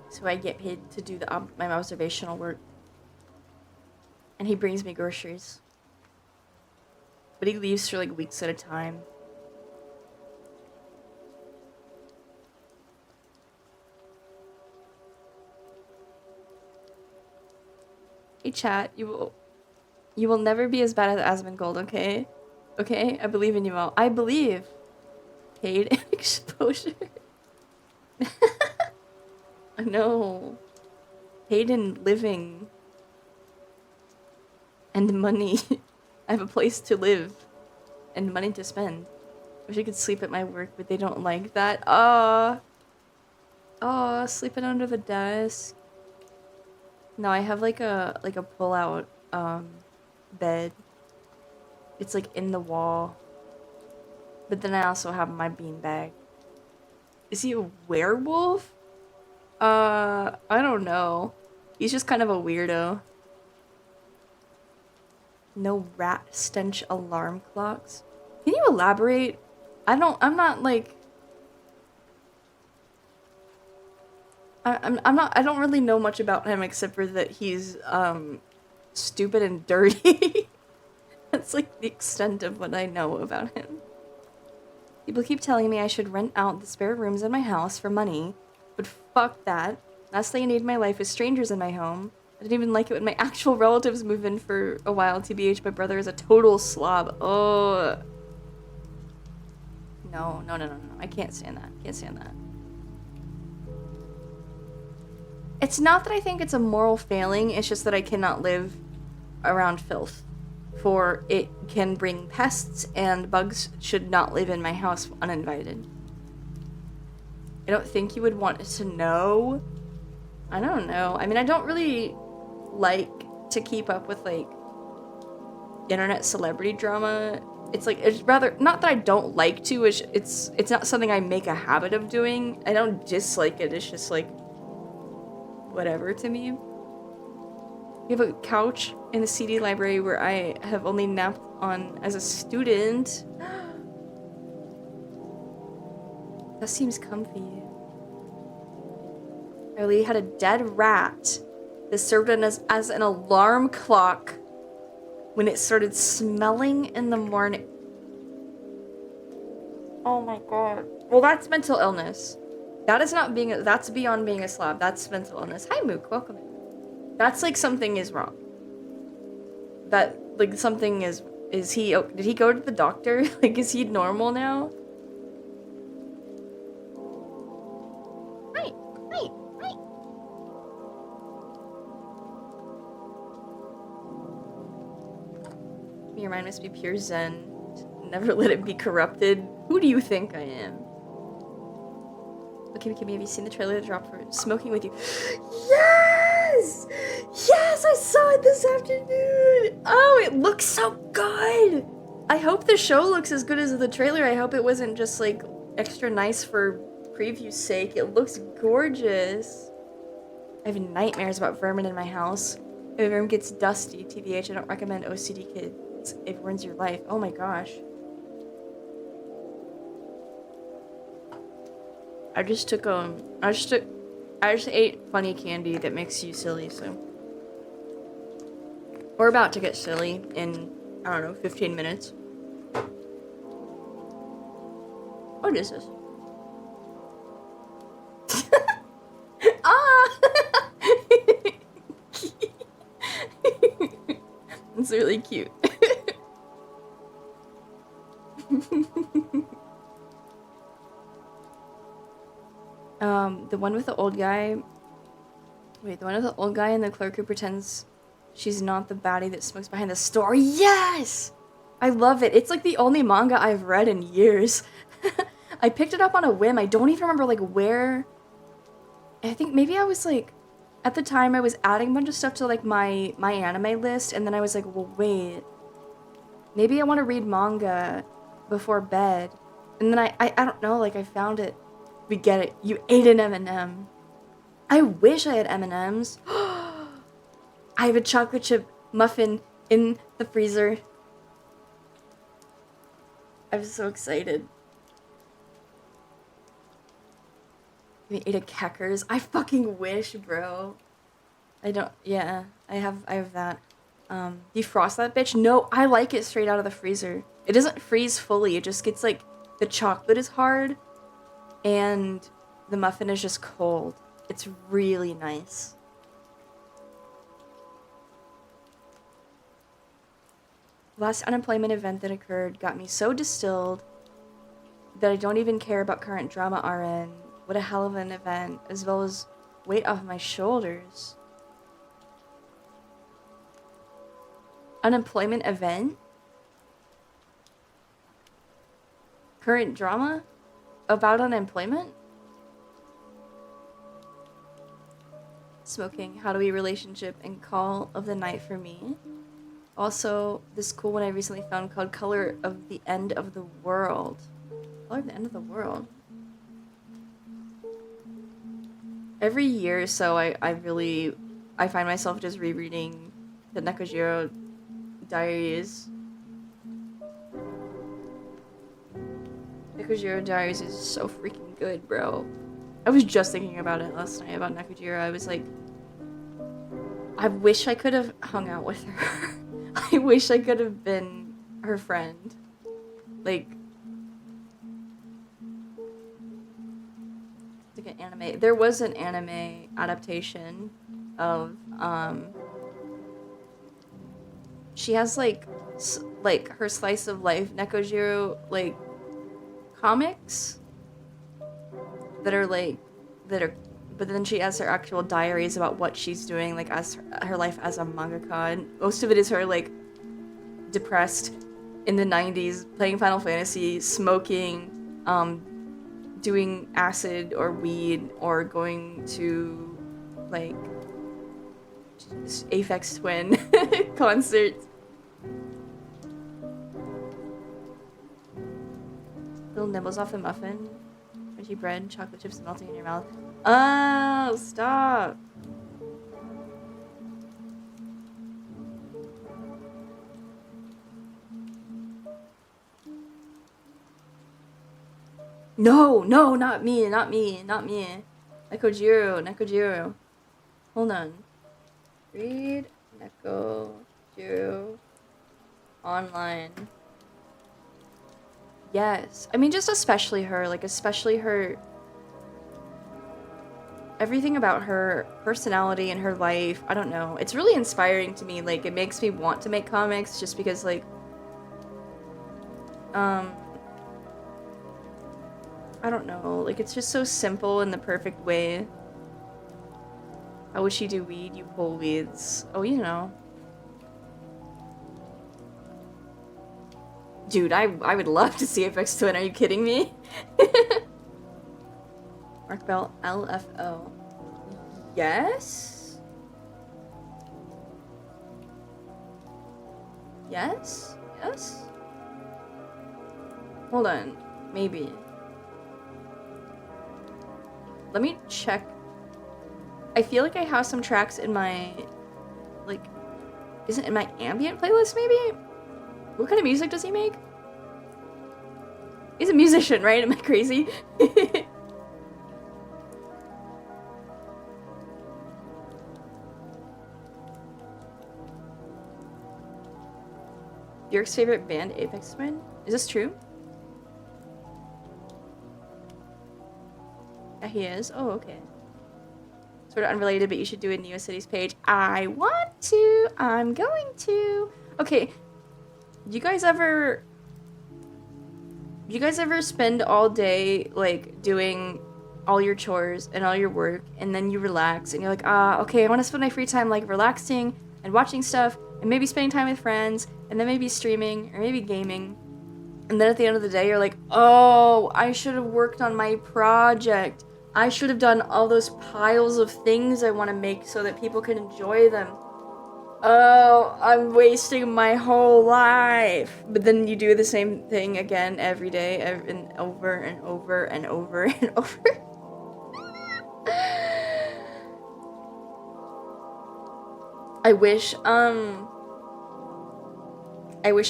So I get paid to do my observational work. And he brings me groceries. But he leaves for like weeks at a time. Hey chat, you will never be as bad as Asmongold, okay? Okay? I believe in you all. I believe. Paid exposure. No. Paid in living. And money. I have a place to live. And money to spend. Wish I could sleep at my work, but they don't like that. Sleeping under the desk. No, I have like a pull-out bed. It's like in the wall. But then I also have my beanbag. Is he a werewolf? I don't know. He's just kind of a weirdo. No rat stench alarm clocks. Can you elaborate? I'm not like... I don't really know much about him except for that he's, stupid and dirty. That's like the extent of what I know about him. People keep telling me I should rent out the spare rooms in my house for money, but fuck that. Last thing I need in my life is strangers in my home. I didn't even like it when my actual relatives move in for a while. TBH, my brother is a total slob. Oh. No. I can't stand that. Can't stand that. It's not that I think it's a moral failing, it's just that I cannot live around filth. For it can bring pests, and bugs should not live in my house uninvited. I don't think you would want to know. I don't know. I mean, I don't really like to keep up with, like, internet celebrity drama. It's like, it's rather, not that I don't like to, it's not something I make a habit of doing. I don't dislike it, it's just like, whatever to me. We have a couch in the CD library where I have only napped on as a student. That seems comfy. Early had a dead rat that served as an alarm clock when it started smelling in the morning. Oh my god. Well, that's mental illness. That is not being, that's beyond being a slob. That's mental illness. Hi, Mook. Welcome in. That's like something is wrong. That, like, something is he, oh, did he go to the doctor? Like, is he normal now? Hi. Your mind must be pure zen. Never let it be corrupted. Who do you think I am? Okay, have you seen the trailer that dropped for Smoking With You? Yes! Yes, I saw it this afternoon! Oh, it looks so good! I hope the show looks as good as the trailer. I hope it wasn't just, like, extra nice for preview's sake. It looks gorgeous. I have nightmares about vermin in my house. If a room gets dusty, TBH, I don't recommend OCD kids. It ruins your life. Oh my gosh. I just ate funny candy that makes you silly, so. We're about to get silly in, I don't know, 15 minutes. What is this? Ah! It's really cute. The one with the old guy. Wait, the one with the old guy and the clerk who pretends she's not the baddie that smokes behind the store. Yes! I love it. It's like the only manga I've read in years. I picked it up on a whim. I don't even remember like where. I think maybe I was like, at the time I was adding a bunch of stuff to like my anime list, and then I was like, well, wait. Maybe I want to read manga before bed. And then I don't know, like I found it. We get it. You ate an M&M. I wish I had M&Ms. I have a chocolate chip muffin in the freezer. I'm so excited. Give me 8 of Keckers. I fucking wish, bro. I don't, yeah. I have that. Defrost that bitch? No, I like it straight out of the freezer. It doesn't freeze fully, it just gets like, the chocolate is hard, and the muffin is just cold. It's really nice. The last unemployment event that occurred got me so distilled that I don't even care about current drama RN. What a hell of an event, as well as weight off my shoulders. Unemployment event? Current drama? About unemployment? Smoking, how do we relationship, and call of the night for me. Also, this cool one I recently found called Color of the End of the World. Color of the End of the World? Every year or so, I find myself just rereading the Nekojiro Diaries. Nekojiro Diaries is so freaking good, bro. I was just thinking about it last night, about Nekojiro. I was like, I wish I could have hung out with her. I wish I could have been her friend. Like an anime. There was an anime adaptation of, she has like her slice of life Nekojiro, like, comics that are but then she has her actual diaries about what she's doing, like, as her life as a mangaka, and most of it is her, like, depressed in the 90s, playing Final Fantasy, smoking, doing acid or weed, or going to, like, Aphex Twin concerts. Little nibbles off the muffin, crunchy bread, chocolate chips melting in your mouth. Oh, stop. No, not me. Nekojiro. Hold on. Read Nekojiro online. Yes. I mean, just especially her. Like, especially her... Everything about her personality and her life. I don't know. It's really inspiring to me. Like, it makes me want to make comics just because, like... I don't know. Like, it's just so simple in the perfect way. How would she do weed? You pull weeds. Oh, you know. Dude, I would love to see Aphex Twin. Are you kidding me? Mark Bell, LFO. Yes? Yes? Yes? Hold on. Maybe. Let me check. I feel like I have some tracks in my, like, is it in my ambient playlist, maybe? What kind of music does he make? He's a musician, right? Am I crazy? Bjork's favorite band, Aphex Twin? Is this true? Yeah, he is. Oh, okay. Sort of unrelated, but you should do a Neo Cities page. I want to. I'm going to. Okay. You guys ever spend all day, like, doing all your chores and all your work, and then you relax, and you're like, okay, I want to spend my free time, like, relaxing and watching stuff, and maybe spending time with friends, and then maybe streaming, or maybe gaming, and then at the end of the day, you're like, oh, I should have worked on my project. I should have done all those piles of things I want to make so that people can enjoy them. Oh, I'm wasting my whole life. But then you do the same thing again every day, and over and over and over and over. I wish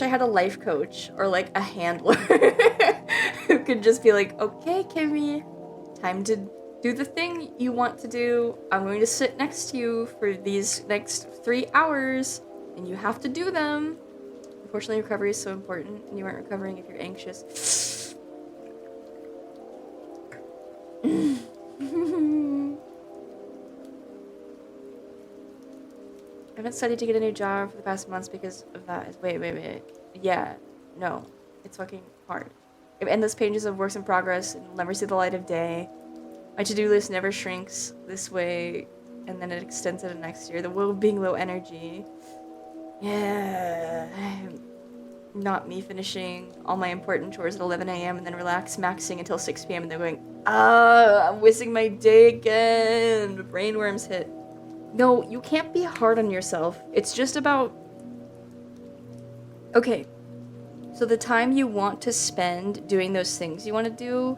I had a life coach or, like, a handler who could just be like, okay, Kimmy, time to Do the thing you want to do. I'm going to sit next to you for these next 3 hours, and you have to do them. Unfortunately, recovery is so important, and you aren't recovering if you're anxious. I haven't studied to get a new job for the past months because of that. Wait. Yeah, no. It's fucking hard. I have endless pages of works in progress and will never see the light of day. My to-do list never shrinks this way, and then it extends to the next year. The will being low energy. Yeah. Not me finishing all my important chores at 11 a.m. and then maxing until 6 p.m. and then going, I'm wasting my day again. The brainworms hit. No, you can't be hard on yourself. It's just about... Okay. So the time you want to spend doing those things you want to do,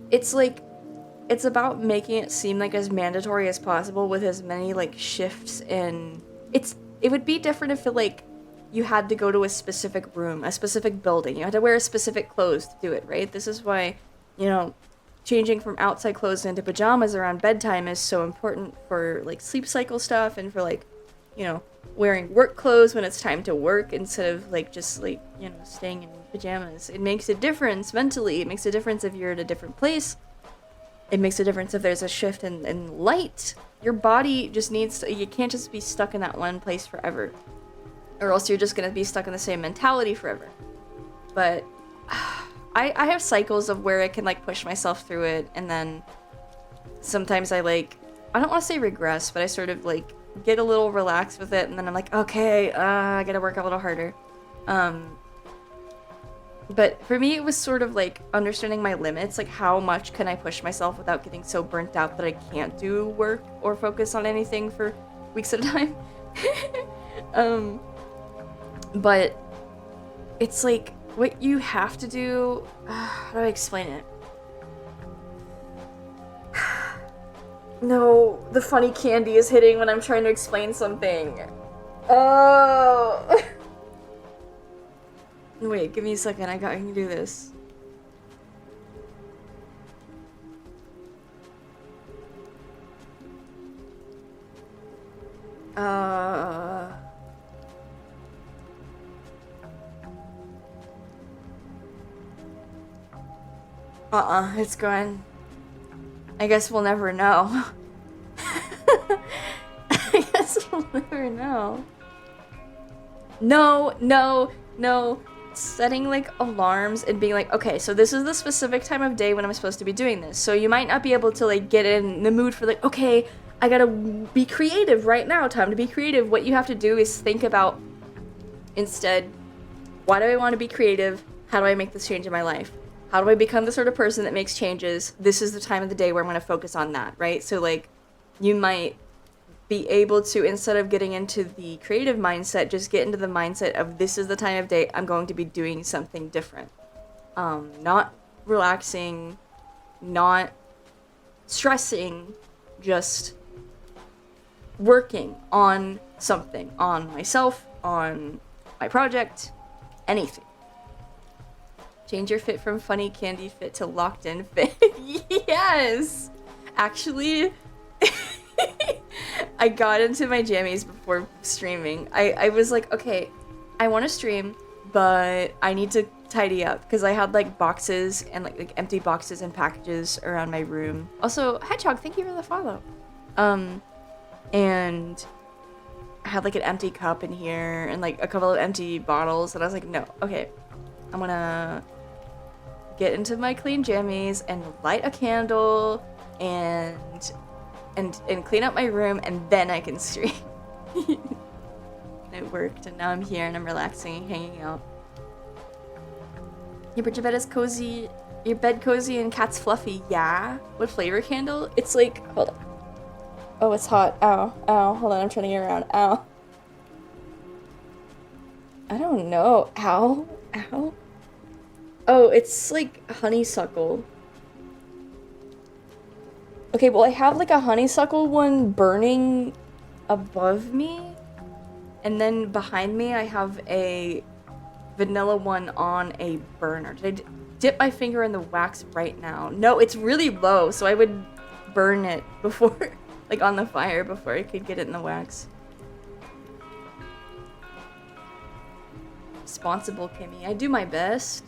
it's like, it's about making it seem like as mandatory as possible with as many like shifts and it would be different if you had to go to a specific room, a specific building. You had to wear a specific clothes to do it, right? This is why, changing from outside clothes into pajamas around bedtime is so important for like sleep cycle stuff and for wearing work clothes when it's time to work instead of staying in pajamas. It makes a difference mentally. It makes a difference if you're at a different place. It makes a difference if there's a shift in light. Your body just needs to, you can't just be stuck in that one place forever. Or else you're just going to be stuck in the same mentality forever. But I have cycles of where I can push myself through it, and then sometimes I don't want to say regress, but I sort of get a little relaxed with it, and then I'm like, okay, I gotta work a little harder. But for me, it was sort of understanding my limits, how much can I push myself without getting so burnt out that I can't do work or focus on anything for weeks at a time. But it's what you have to do. How do I explain it? No, the funny candy is hitting when I'm trying to explain something. Oh. Wait, give me a second. I can do this. It's gone. I guess we'll never know. I guess we'll never know. No. Setting alarms and being okay, so this is the specific time of day when I'm supposed to be doing this. So you might not be able to get in the mood for okay, I gotta be creative right now, time to be creative. What you have to do is think about instead, why do I want to be creative? How do I make this change in my life? How do I become the sort of person that makes changes? This is the time of the day where I'm going to focus on that, right? So you might be able to, instead of getting into the creative mindset, just get into the mindset of this is the time of day I'm going to be doing something different. Not relaxing, not stressing, just working on something, on myself, on my project, anything. Change your fit from funny candy fit to locked in fit. Yes! Actually, I got into my jammies before streaming. I was okay, I want to stream, but I need to tidy up because I had boxes and empty boxes and packages around my room. Also, Hedgehog, thank you for the follow. And I had an empty cup in here and a couple of empty bottles, and I was no, okay, I'm gonna get into my clean jammies and light a candle and clean up my room, and then I can stream. It worked, and now I'm here and I'm relaxing and hanging out. You put your bed as cozy, your bed cozy and cat's fluffy. Yeah. What flavor candle? It's hold on. Oh, it's hot. Ow. Hold on, I'm trying to get around. Ow. I don't know. Ow. Oh, it's honeysuckle. Okay, well I have a honeysuckle one burning above me, and then behind me I have a vanilla one on a burner. dip my finger in the wax right now. No, it's really low, so I would burn it before, like on the fire before I could get it in the wax. Responsible Kimmy. I do my best.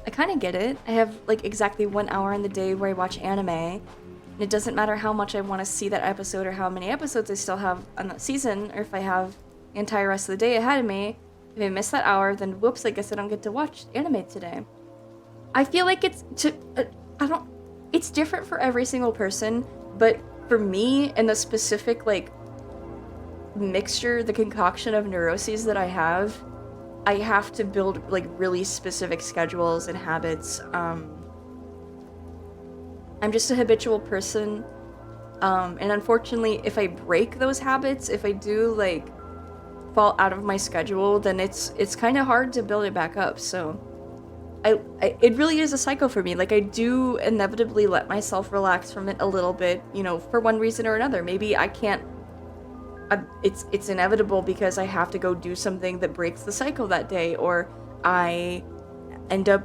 I kind of get it. I have like exactly 1 hour in the day where I watch anime. And it doesn't matter how much I want to see that episode or how many episodes I still have on that season, or if I have the entire rest of the day ahead of me. If I miss that hour, then whoops, I guess I don't get to watch anime today. I feel like it's it's different for every single person, but for me, and the specific like mixture, the concoction of neuroses that I have to build like really specific schedules and habits. I'm just a habitual person, and unfortunately, if I break those habits, if I do like fall out of my schedule, then it's kind of hard to build it back up. So it really is a cycle for me. Like, I do inevitably let myself relax from it a little bit, you know, for one reason or another. Maybe I can't. It's inevitable because I have to go do something that breaks the cycle that day, or I end up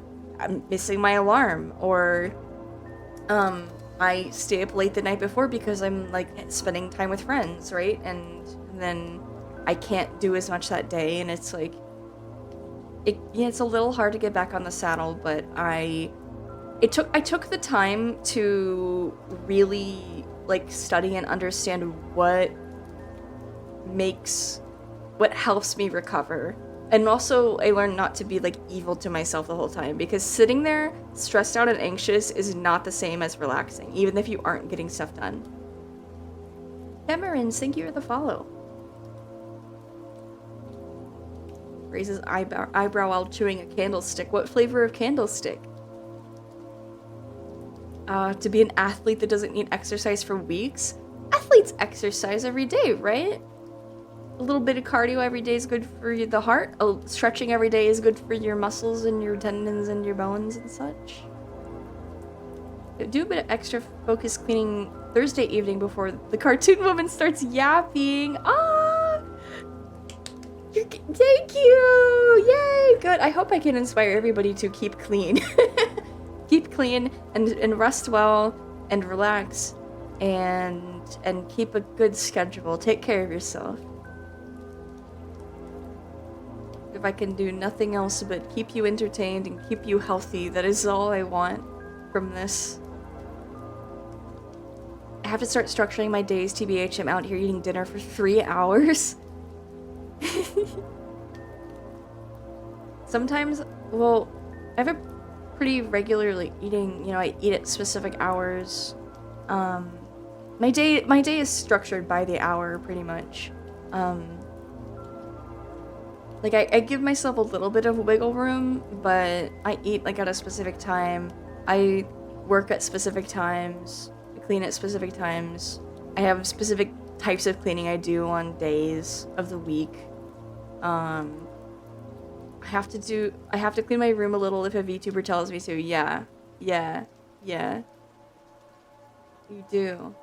missing my alarm, or I stay up late the night before because I'm like spending time with friends, right? And then I can't do as much that day, and it's like it's a little hard to get back on the saddle, but I took the time to really like study and understand what helps me recover. And also I learned not to be like evil to myself the whole time, because sitting there stressed out and anxious is not the same as relaxing, even if you aren't getting stuff done. Cameron, thank you for the follow. Raises eyebrow while chewing a candlestick. What flavor of candlestick? To be an athlete that doesn't need exercise for weeks? Athletes exercise every day, right? A little bit of cardio every day is good for the heart. Stretching every day is good for your muscles and your tendons and your bones and such. Do a bit of extra focus cleaning Thursday evening before the cartoon woman starts yapping. Thank you! Yay! Good. I hope I can inspire everybody to keep clean. Keep clean and rest well and relax and keep a good schedule. Take care of yourself. If I can do nothing else but keep you entertained and keep you healthy, that is all I want from this. I have to start structuring my days, TBH. I'm out here eating dinner for 3 hours. Sometimes, well, I have a pretty regularly eating, you know, I eat at specific hours. My day is structured by the hour, pretty much. Like, I give myself a little bit of wiggle room, but I eat, like, at a specific time. I work at specific times. I clean at specific times. I have specific types of cleaning I do on days of the week. I have to clean my room a little if a VTuber tells me to. Yeah. You do.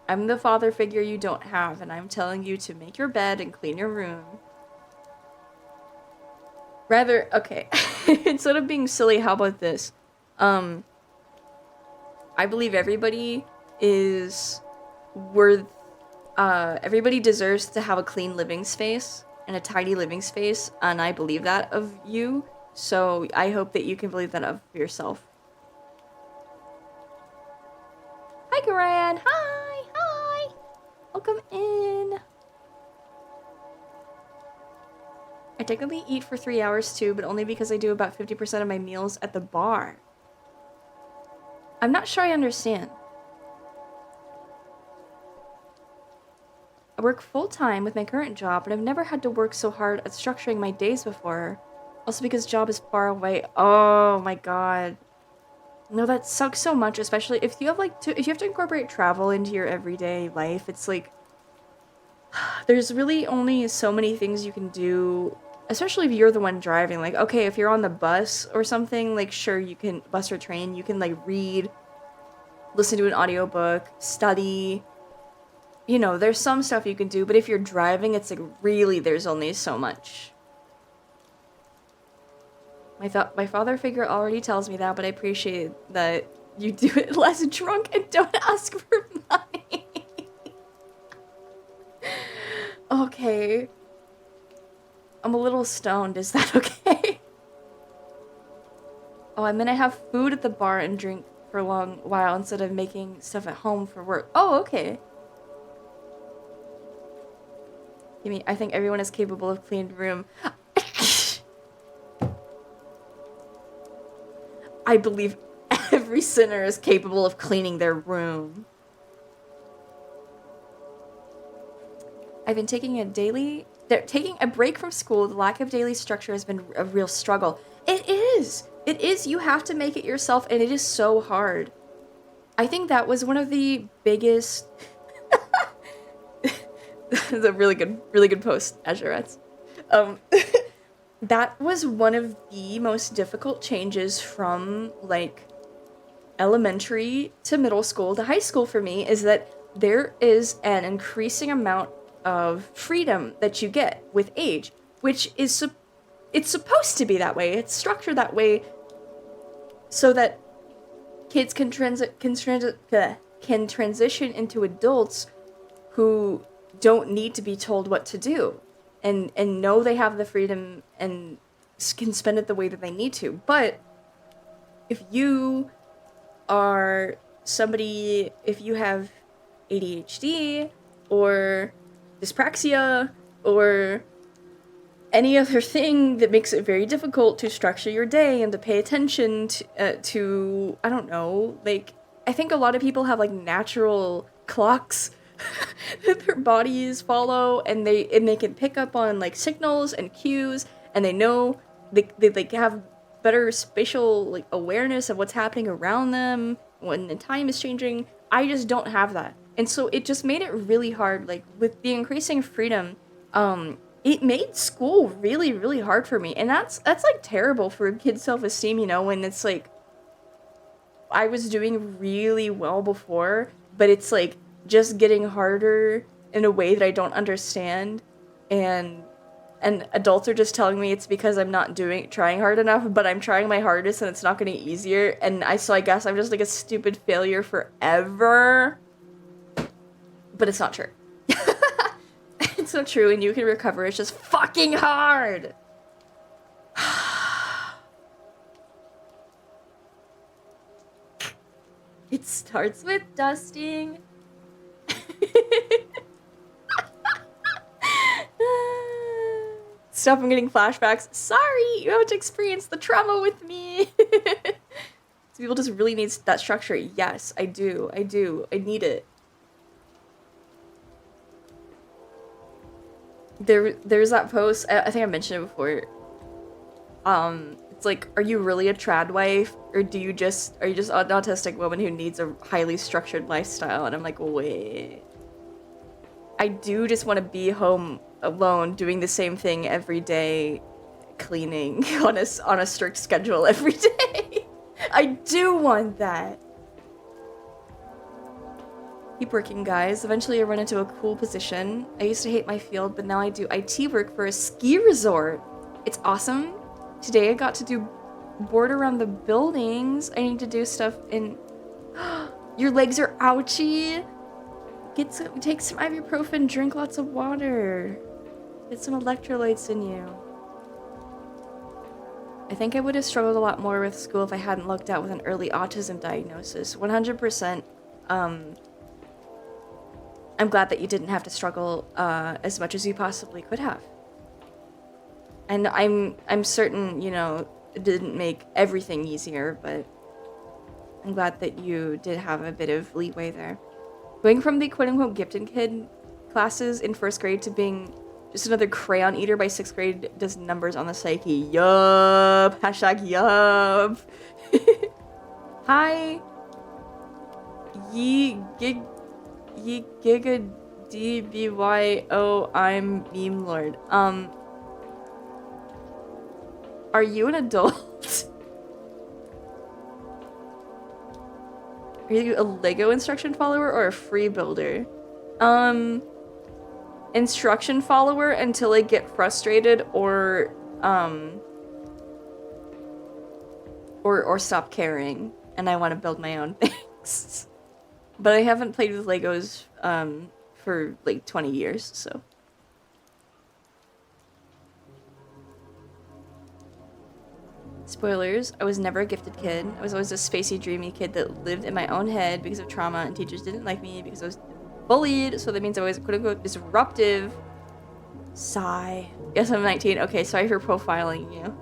I'm the father figure you don't have, and I'm telling you to make your bed and clean your room. Rather, okay, instead of being silly, how about this? I believe everybody is everybody deserves to have a clean living space and a tidy living space, and I believe that of you, so I hope that you can believe that of yourself. Hi, Garan! Hi! Welcome in! I technically eat for 3 hours too, but only because I do about 50% of my meals at the bar. I'm not sure I understand. I work full-time with my current job, but I've never had to work so hard at structuring my days before. Also because job is far away. Oh my god. No, that sucks so much, especially if you have if you have to incorporate travel into your everyday life. It's like there's really only so many things you can do, especially if you're the one driving. Like, okay, if you're on the bus or something, like, sure, you can, bus or train, you can, like, read, listen to an audiobook, study, you know, there's some stuff you can do, but if you're driving, it's, like, really, there's only so much My father figure already tells me that, but I appreciate that you do it less drunk and don't ask for money. Okay. I'm a little stoned. Is that okay? Oh, I'm gonna have food at the bar and drink for a long while instead of making stuff at home for work. Oh, okay. I think everyone is capable of cleaning room. I believe every sinner is capable of cleaning their room. I've been taking a break from school. The lack of daily structure has been a real struggle. It is. It is. You have to make it yourself, and it is so hard. I think that was one of the biggest. It's a really good post, Azurets. That was one of the most difficult changes from like elementary to middle school to high school for me, is that there is an increasing amount of freedom that you get with age, which is it's supposed to be that way. It's structured that way so that kids can transition into adults who don't need to be told what to do, and know they have the freedom and can spend it the way that they need to. But if you are somebody, if you have ADHD or dyspraxia or any other thing that makes it very difficult to structure your day and to pay attention to I don't know, like, I think a lot of people have like natural clocks that their bodies follow, and they can pick up on like signals and cues, and they know they like have better spatial like awareness of what's happening around them when the time is changing. I just don't have that, and so it just made it really hard. Like with the increasing freedom, it made school really, really hard for me, and that's like terrible for a kid's self-esteem, you know, when it's like I was doing really well before, but it's like just getting harder in a way that I don't understand, and adults are just telling me it's because I'm not trying hard enough, but I'm trying my hardest and it's not getting easier, and I guess I'm just like a stupid failure forever. But it's not true. It's not true, and you can recover. It's just fucking hard. It starts with dusting. Stop, I'm getting flashbacks. Sorry, you haven't experienced the trauma with me. So people just really need that structure. Yes, I do. I need it. There's that post, I think I mentioned it before. It's like, are you really a trad wife, or are you just an autistic woman who needs a highly structured lifestyle? And I'm like, wait. I do just want to be home alone doing the same thing every day, cleaning on a strict schedule every day. I do want that. Keep working, guys. Eventually I run into a cool position. I used to hate my field, but now I do IT work for a ski resort. It's awesome. Today I got to do board around the buildings. I need to do stuff in... Your legs are ouchy. Take some ibuprofen, drink lots of water. Get some electrolytes in you. I think I would have struggled a lot more with school if I hadn't lucked out with an early autism diagnosis. 100%. I'm glad that you didn't have to struggle as much as you possibly could have. And I'm certain, you know, it didn't make everything easier, but I'm glad that you did have a bit of leeway there. Going from the quote-unquote gifted kid classes in 1st grade to being just another crayon eater by 6th grade does numbers on the psyche. Yup. Hashtag yup. Hi. Ye giga DBYO, I'm meme lord. Are you an adult? Are you a Lego instruction follower or a free builder? Instruction follower until I get frustrated or or stop caring, and I want to build my own things. But I haven't played with Legos for like 20 years, so. Spoilers, I was never a gifted kid. I was always a spacey, dreamy kid that lived in my own head because of trauma, and teachers didn't like me because I was bullied, so that means I was quote-unquote disruptive. Sigh. Yes, I'm 19. Okay, sorry for profiling you.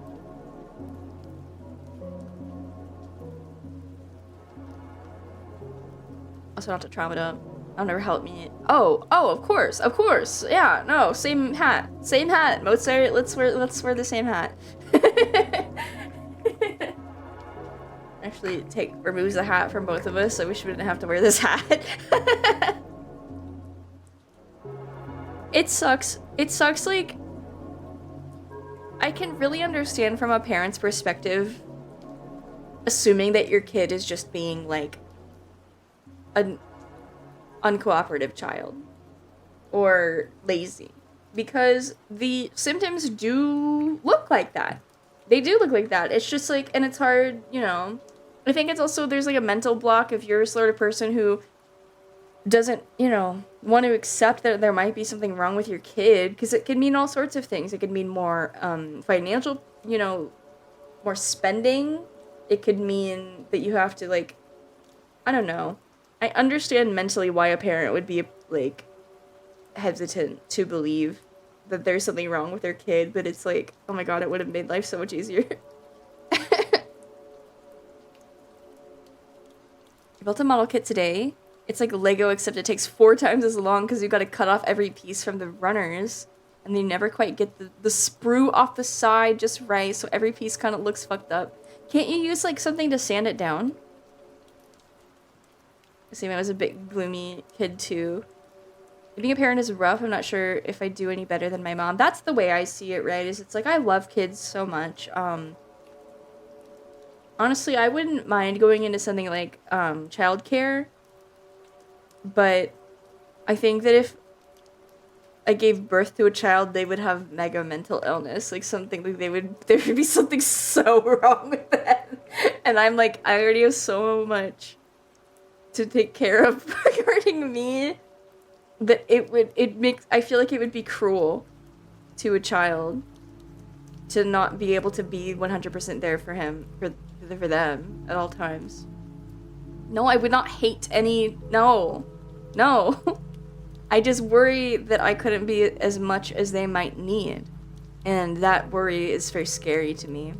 Also not to trauma dump. That'll never help me. Oh, of course. Yeah, no, same hat. Mozart, let's wear the same hat. Actually removes the hat from both of us, so we shouldn't have to wear this hat. It sucks, like, I can really understand from a parent's perspective assuming that your kid is just being, like, an uncooperative child or lazy, because the symptoms do look like that. They do look like that. It's just like, and it's hard, you know. I think it's also, there's like a mental block if you're a sort of person who doesn't, you know, want to accept that there might be something wrong with your kid, because it can mean all sorts of things. It could mean more financial, you know, more spending. It could mean that you have to, like, I don't know. I understand mentally why a parent would be, like, hesitant to believe that there's something wrong with their kid, but it's like, oh my god, it would have made life so much easier. I built a model kit today. It's like Lego, except it takes 4 times as long because you gotta cut off every piece from the runners, and you never quite get the sprue off the side just right, so every piece kind of looks fucked up. Can't you use, like, something to sand it down? See, I was a bit gloomy kid too. Being a parent is rough. I'm not sure if I do any better than my mom. That's the way I see it, right? Is it's like, I love kids so much. Honestly, I wouldn't mind going into something like childcare, but I think that if I gave birth to a child, they would have mega mental illness, like something like there would be something so wrong with them. And I'm like, I already have so much to take care of regarding me that I feel like it would be cruel to a child to not be able to be 100% there for him, for them at all times. No, I would not hate any, no. I just worry that I couldn't be as much as they might need. And that worry is very scary to me.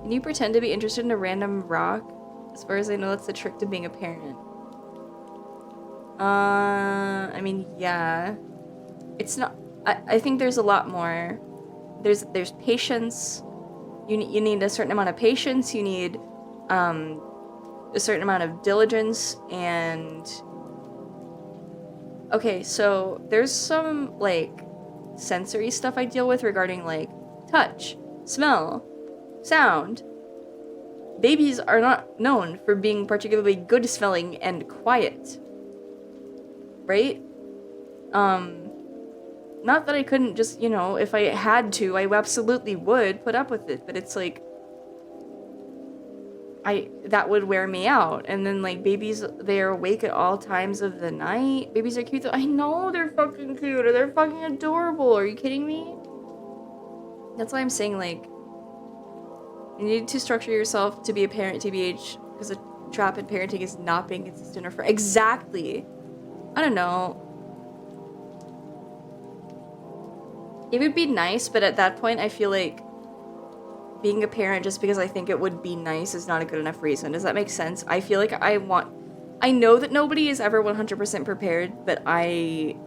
Can you pretend to be interested in a random rock? As far as I know, that's the trick to being a parent. I mean, yeah. It's not... I think there's a lot more. There's patience. You need a certain amount of patience. You need a certain amount of diligence. And... Okay, so there's some, like, sensory stuff I deal with regarding, like, touch, smell, sound. Babies are not known for being particularly good smelling and quiet. Right? Not that I couldn't just, you know, if I had to, I absolutely would put up with it, but it's like, that would wear me out. And then, like, babies, they're awake at all times of the night. Babies are cute though. I know they're fucking cute, or they're fucking adorable. Are you kidding me? That's why I'm saying, like, you need to structure yourself to be a parent, TBH, because a trap in parenting is not being consistent or exactly. I don't know. It would be nice, but at that point, I feel like being a parent just because I think it would be nice is not a good enough reason. Does that make sense? I feel like I know that nobody is ever 100% prepared, but I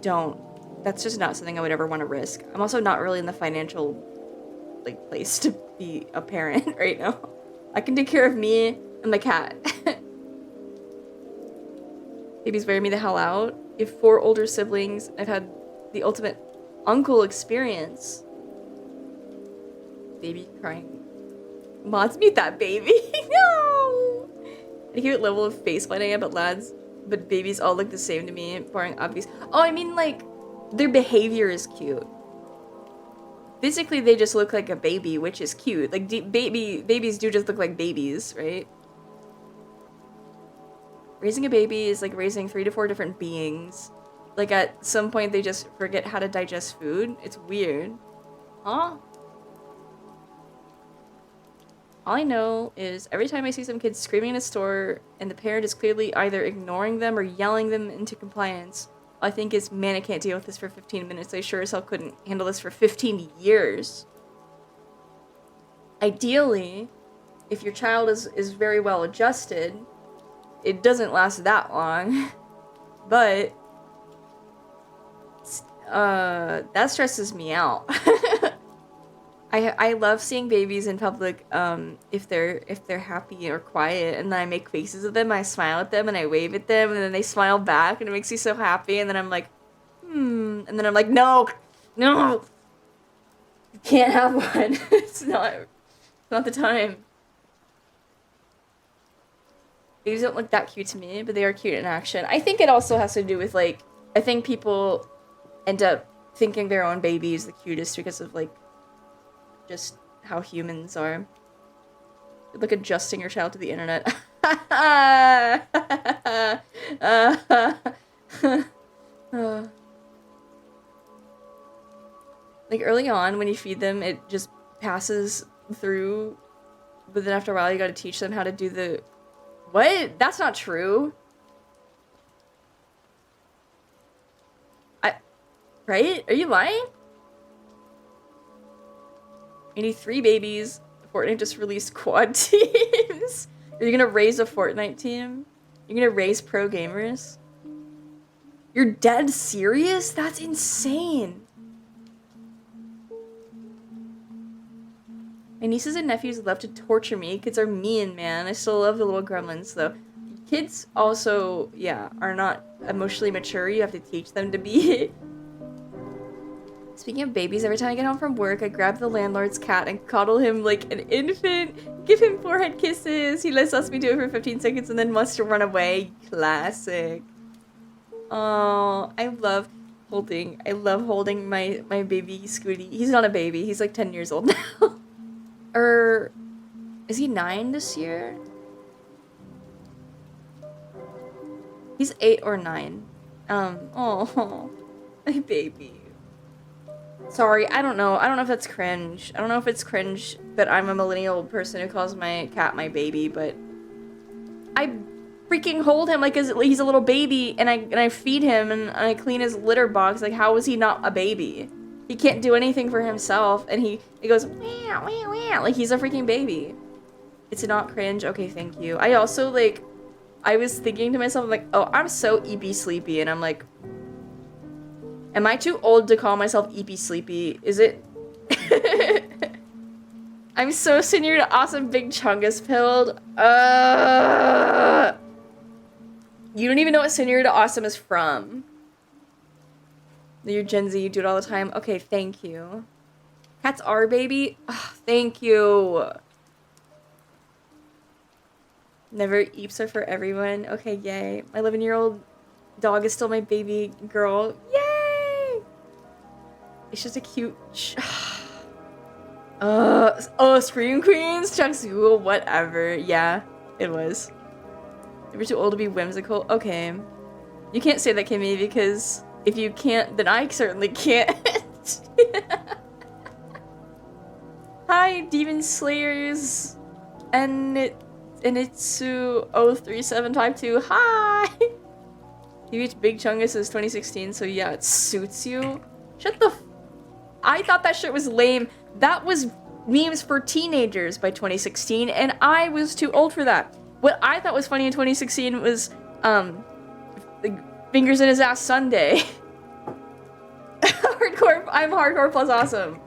don't. That's just not something I would ever want to risk. I'm also not really in the financial, like, place to be a parent right now. I can take care of me and my cat. Babies wear me the hell out. You have 4 older siblings. I've had the ultimate uncle experience. Baby crying. Mods, mute that baby. No! I hear what level of faceplant I am, but lads, but babies all look the same to me, barring obvious. Oh, I mean, like, their behavior is cute. Physically, they just look like a baby, which is cute. Like, babies do just look like babies, right? Raising a baby is like raising 3 to 4 different beings. Like, at some point, they just forget how to digest food. It's weird. Huh? All I know is every time I see some kids screaming in a store and the parent is clearly either ignoring them or yelling them into compliance, all I think is, man, I can't deal with this for 15 minutes. I sure as hell couldn't handle this for 15 years. Ideally, if your child is very well adjusted, it doesn't last that long. But that stresses me out. I love seeing babies in public if they're happy or quiet, and then I make faces at them, I smile at them, and I wave at them, and then they smile back, and it makes me so happy, and then I'm like, and then I'm like, no, you can't have one. It's not the time. Babies don't look that cute to me, but they are cute in action. I think it also has to do with, like, I think people end up thinking their own baby is the cutest because of, like, just how humans are. Like adjusting your child to the internet. Like early on when you feed them, it just passes through, but then after a while you gotta teach them how to do the... What? That's not true. Right? Are you lying? You need 3 babies. Fortnite just released quad teams. Are you gonna raise a Fortnite team? You're gonna raise pro gamers? You're dead serious? That's insane. My nieces and nephews love to torture me. Kids are mean, man. I still love the little gremlins, though. Kids also, yeah, are not emotionally mature. You have to teach them to be. Speaking of babies, every time I get home from work, I grab the landlord's cat and coddle him like an infant, give him forehead kisses. He lets me do it for 15 seconds and then wants to run away. Classic. Oh, I love holding my baby Scooty. He's not a baby. He's like 10 years old now. Is he 9 this year? He's 8 or 9. Oh, my baby. Sorry, I don't know. I don't know if that's cringe. I don't know if it's cringe that I'm a millennial person who calls my cat my baby, but I freaking hold him like he's a little baby, and I feed him and I clean his litter box. Like, how is he not a baby? He can't do anything for himself, and he goes meow, meow, meow, like he's a freaking baby. It's not cringe. Okay, thank you. I also, like, I was thinking to myself, like, oh, I'm so EP sleepy, and I'm like, am I too old to call myself EP sleepy? Is it? I'm so senior to awesome big chungus pilled. You don't even know what senior to awesome is from. You're Gen Z, you do it all the time. Okay, thank you. Cats are baby? Oh, thank you. Never eeps are for everyone. Okay, yay. My 11-year-old dog is still my baby girl. Yay! It's just a cute... Scream Queens? Chuck's Google, whatever. Yeah, it was. You're too old to be whimsical. Okay. You can't say that, Kimmy, because if you can't, then I certainly can't. Hi, Demon Slayers. And it's 03752. Hi! You reached Big Chungus since 2016, so yeah, it suits you. Shut the I thought that shit was lame. That was memes for teenagers by 2016, and I was too old for that. What I thought was funny in 2016 was, the fingers in his ass Sunday. I'm hardcore plus awesome.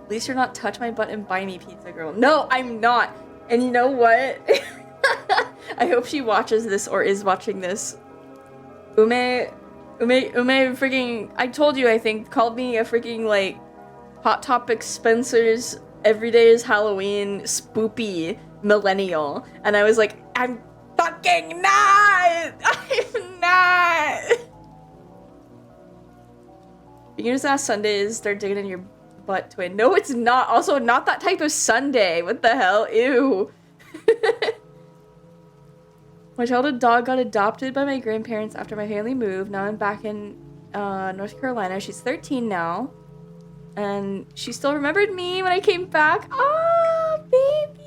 At least you're not touch my butt and buy me pizza girl. No, I'm not. And you know what? I hope she watches this or is watching this. Ume freaking, I told you, I think, called me a freaking, like, Hot Topic Spencer's Every Day is Halloween spoopy millennial. And I was like, I'm fucking not! I'm not! You can just ask Sundays, start digging in your butt, twin. No, it's not. Also, not that type of Sunday. What the hell? Ew. My childhood dog got adopted by my grandparents after my family moved. Now I'm back in North Carolina. She's 13 now. And she still remembered me when I came back. Oh, baby!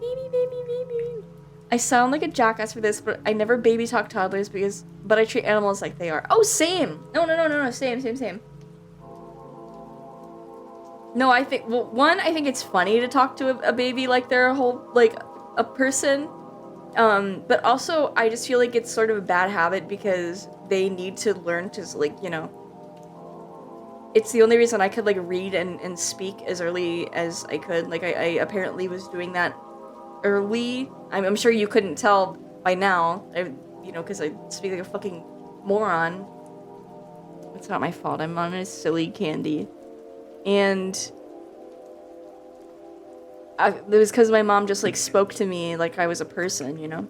Baby, baby, baby. I sound like a jackass for this, but I never baby talk toddlers but I treat animals like they are. Oh, same! No, same. No, I think, well, one, I think it's funny to talk to a baby like they're a person. But also, I just feel like it's sort of a bad habit because they need to learn to, like, you know, it's the only reason I could, like, read and speak as early as I could. Like, I apparently was doing that early. I'm sure you couldn't tell by now, you know, because I speak like a fucking moron. It's not my fault. I'm on a silly candy. And it was because my mom just, like, spoke to me like I was a person, you know?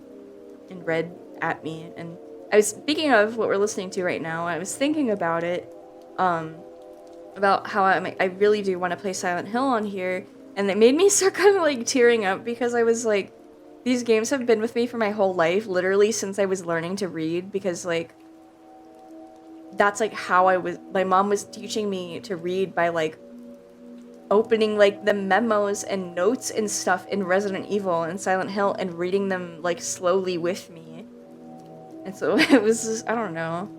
And read at me. And I was, speaking of what we're listening to right now, I was thinking about it, about how I really do want to play Silent Hill on here, and it made me start kind of, like, tearing up because I was like, these games have been with me for my whole life, literally since I was learning to read, because, like, that's, like, how my mom was teaching me to read by, like, opening, like, the memos and notes and stuff in Resident Evil and Silent Hill and reading them, like, slowly with me. And so it was just, I don't know.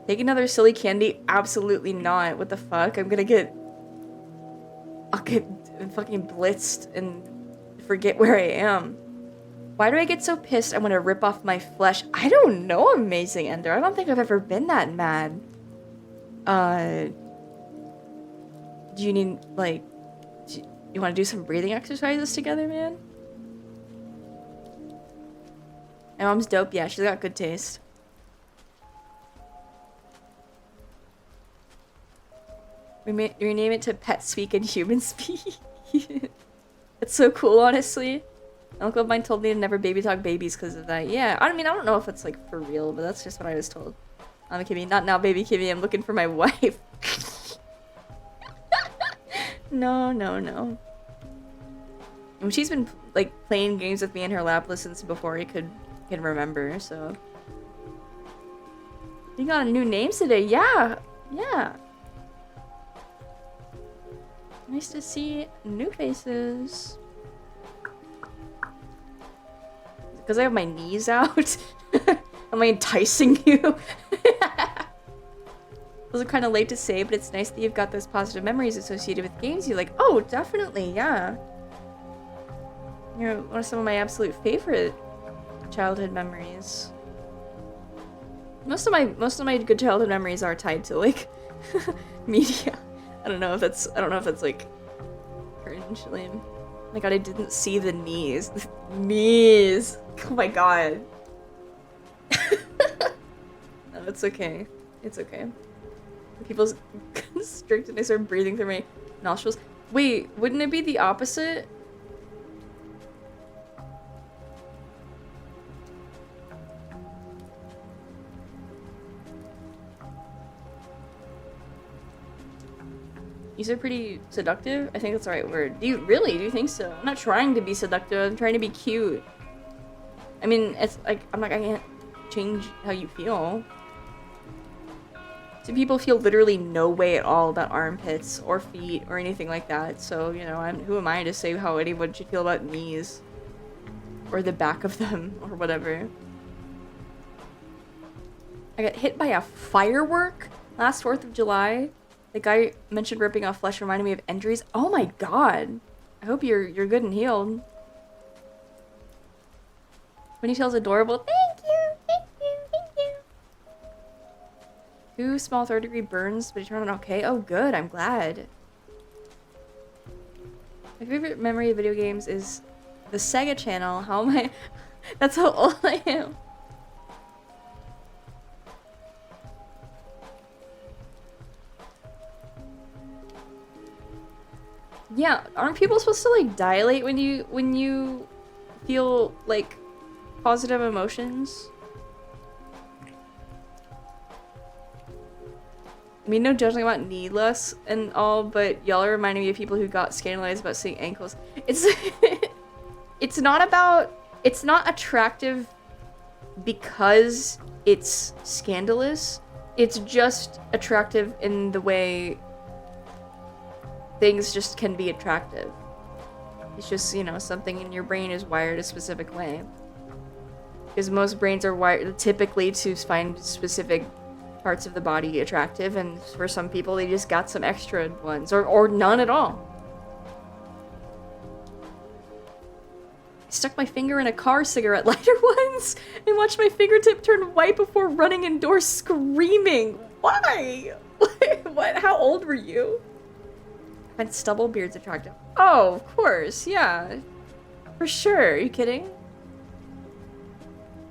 Take another silly candy? Absolutely not. What the fuck? I'll get fucking blitzed and forget where I am. Why do I get so pissed I want to rip off my flesh? I don't know, Amazing Ender. I don't think I've ever been that mad. Do you need, like, you want to do some breathing exercises together, man? My mom's dope. Yeah, she's got good taste. Rename it to Pet Speak and Human Speak. It's so cool, honestly. An uncle of mine told me to never baby talk babies because of that. Yeah, I mean, I don't know if it's, like, for real, but that's just what I was told. I'm a Kimmy. Not now, baby Kimmy. I'm looking for my wife. No. And she's been, like, playing games with me in her lap since before I can remember, so. You got a new name today. Yeah. Nice to see new faces. Because I have my knees out? Am I enticing you? Those are kind of late to say, but it's nice that you've got those positive memories associated with games you like. Oh, definitely, yeah. You're one of some of my absolute favorite childhood memories. Most of my good childhood memories are tied to, like, media. I don't know if that's like cringe lame. Oh my god, I didn't see the knees. Knees. Oh my god. No, it's okay. It's okay. People's constrict and I start breathing through my nostrils. Wait, wouldn't it be the opposite? These are pretty seductive? I think that's the right word. Do you think so? I'm not trying to be seductive, I'm trying to be cute. I mean, it's like, I can't change how you feel. Some people feel literally no way at all about armpits or feet or anything like that. So, you know, who am I to say how anyone should feel about knees? Or the back of them, or whatever. I got hit by a firework last 4th of July. The guy mentioned ripping off flesh reminded me of injuries. Oh my god. I hope you're good and healed. Ponytail's adorable. Thank you. 2 small 3rd-degree burns, but he turned out okay. Oh, good. I'm glad. My favorite memory of video games is the Sega Channel. How am I? That's how old I am. Yeah, aren't people supposed to, like, dilate when you feel, like, positive emotions. I mean, no judging about needless and all, but y'all are reminding me of people who got scandalized about seeing ankles. It's it's not attractive because it's scandalous. It's just attractive in the way things just can be attractive. It's just, you know, something in your brain is wired a specific way. Because most brains are wired typically to find specific parts of the body attractive, and for some people they just got some extra ones, or none at all. I stuck my finger in a car cigarette lighter once and watched my fingertip turn white before running indoors screaming. Why? What? How old were you? I find stubble beards attractive. Oh, of course, yeah. For sure. Are you kidding?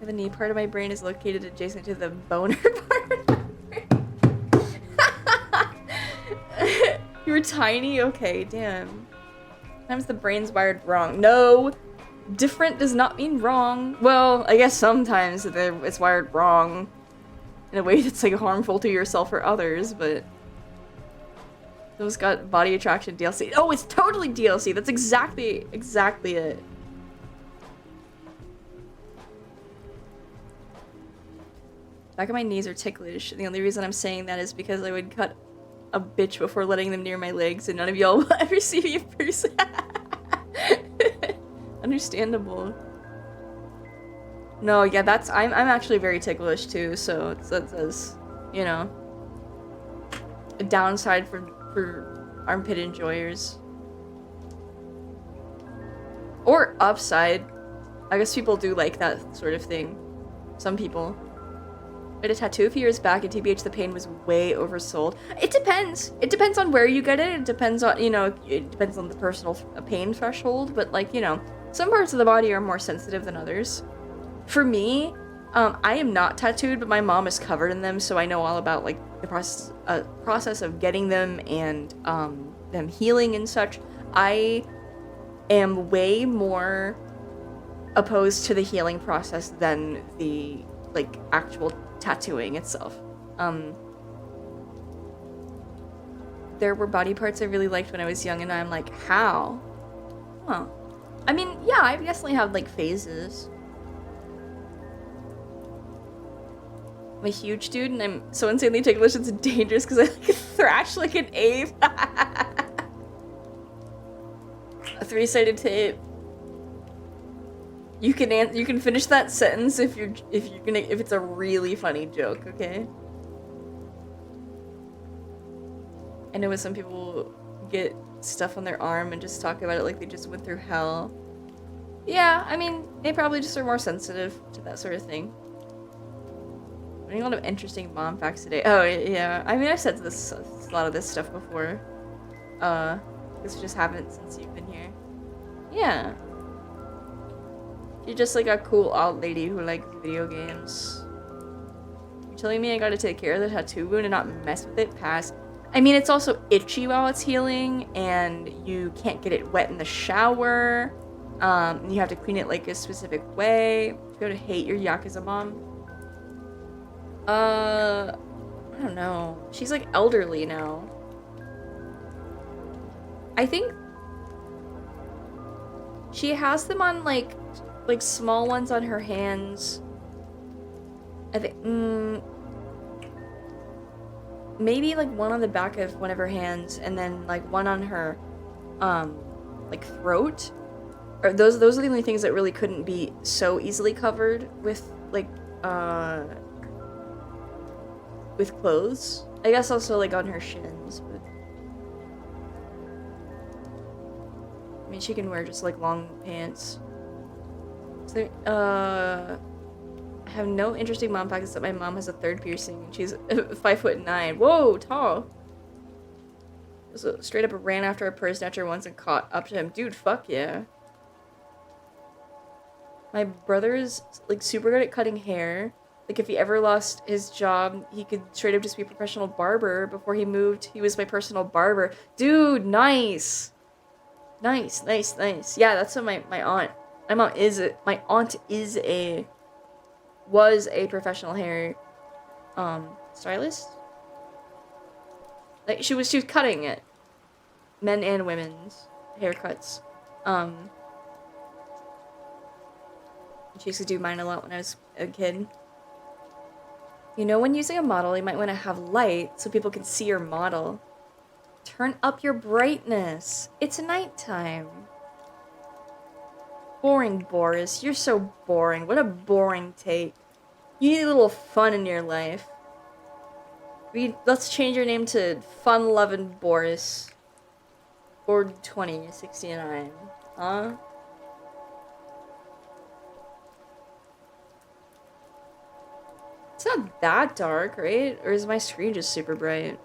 The knee part of my brain is located adjacent to the boner part. You were tiny? Okay, damn. Sometimes the brain's wired wrong. No! Different does not mean wrong. Well, I guess sometimes it's wired wrong in a way that's like harmful to yourself or others, but those got body attraction DLC. Oh, it's totally DLC. That's exactly it. Back of my knees are ticklish. The only reason I'm saying that is because I would cut a bitch before letting them near my legs, and none of y'all will ever see me in person. Understandable. No, yeah, I'm actually very ticklish too, so that's you know, a downside for armpit enjoyers. Or upside. I guess people do like that sort of thing. Some people. I had a tattoo a few years back, and TBH, the pain was way oversold. It depends. It depends on where you get it. It depends on, you know, it depends on the personal pain threshold. But, like, you know, some parts of the body are more sensitive than others. For me, I am not tattooed, but my mom is covered in them, so I know all about, like, the process of getting them and them healing and such. I am way more opposed to the healing process than the, like, actual tattooing itself. There were body parts I really liked when I was young, and I'm like, how? Huh. I mean, yeah, I definitely have, like, phases. I'm a huge dude, and I'm so insanely ticklish it's dangerous because I like thrash like an ape. A three-sided tape. You can finish that sentence if it's a really funny joke, okay? I know when some people get stuff on their arm and just talk about it like they just went through hell. Yeah, I mean, they probably just are more sensitive to that sort of thing. Learning a lot of interesting mom facts today. Oh, yeah. I mean, I've said this a lot of this stuff before. This just haven't since you've been here. Yeah. You're just like a cool old lady who likes video games. You're telling me I gotta take care of the tattoo wound and not mess with it past. I mean, it's also itchy while it's healing, and you can't get it wet in the shower. You have to clean it like a specific way. You go to hate your Yakuza mom. I don't know. She's like elderly now. I think she has them on like small ones on her hands. I think maybe like one on the back of one of her hands, and then like one on her like throat. Or those are the only things that really couldn't be so easily covered with like with clothes. I guess also like on her shins, but I mean she can wear just like long pants. So, I have no interesting mom facts except my mom has a third piercing and she's 5'9". Whoa, tall. So straight up ran after a purse snatcher once and caught up to him. Dude, fuck yeah. My brother is like super good at cutting hair. Like if he ever lost his job, he could straight up just be a professional barber. Before he moved, he was my personal barber. Dude, nice. Nice. Yeah, that's what my aunt My aunt was a professional hair stylist. Like she was cutting it, men and women's haircuts. She used to do mine a lot when I was a kid. You know, when using a model, you might want to have light so people can see your model. Turn up your brightness. It's nighttime. Boring, Boris. You're so boring. What a boring take. You need a little fun in your life. Let's change your name to Fun-Lovin' Boris. Or 2069. Huh? It's not that dark, right? Or is my screen just super bright?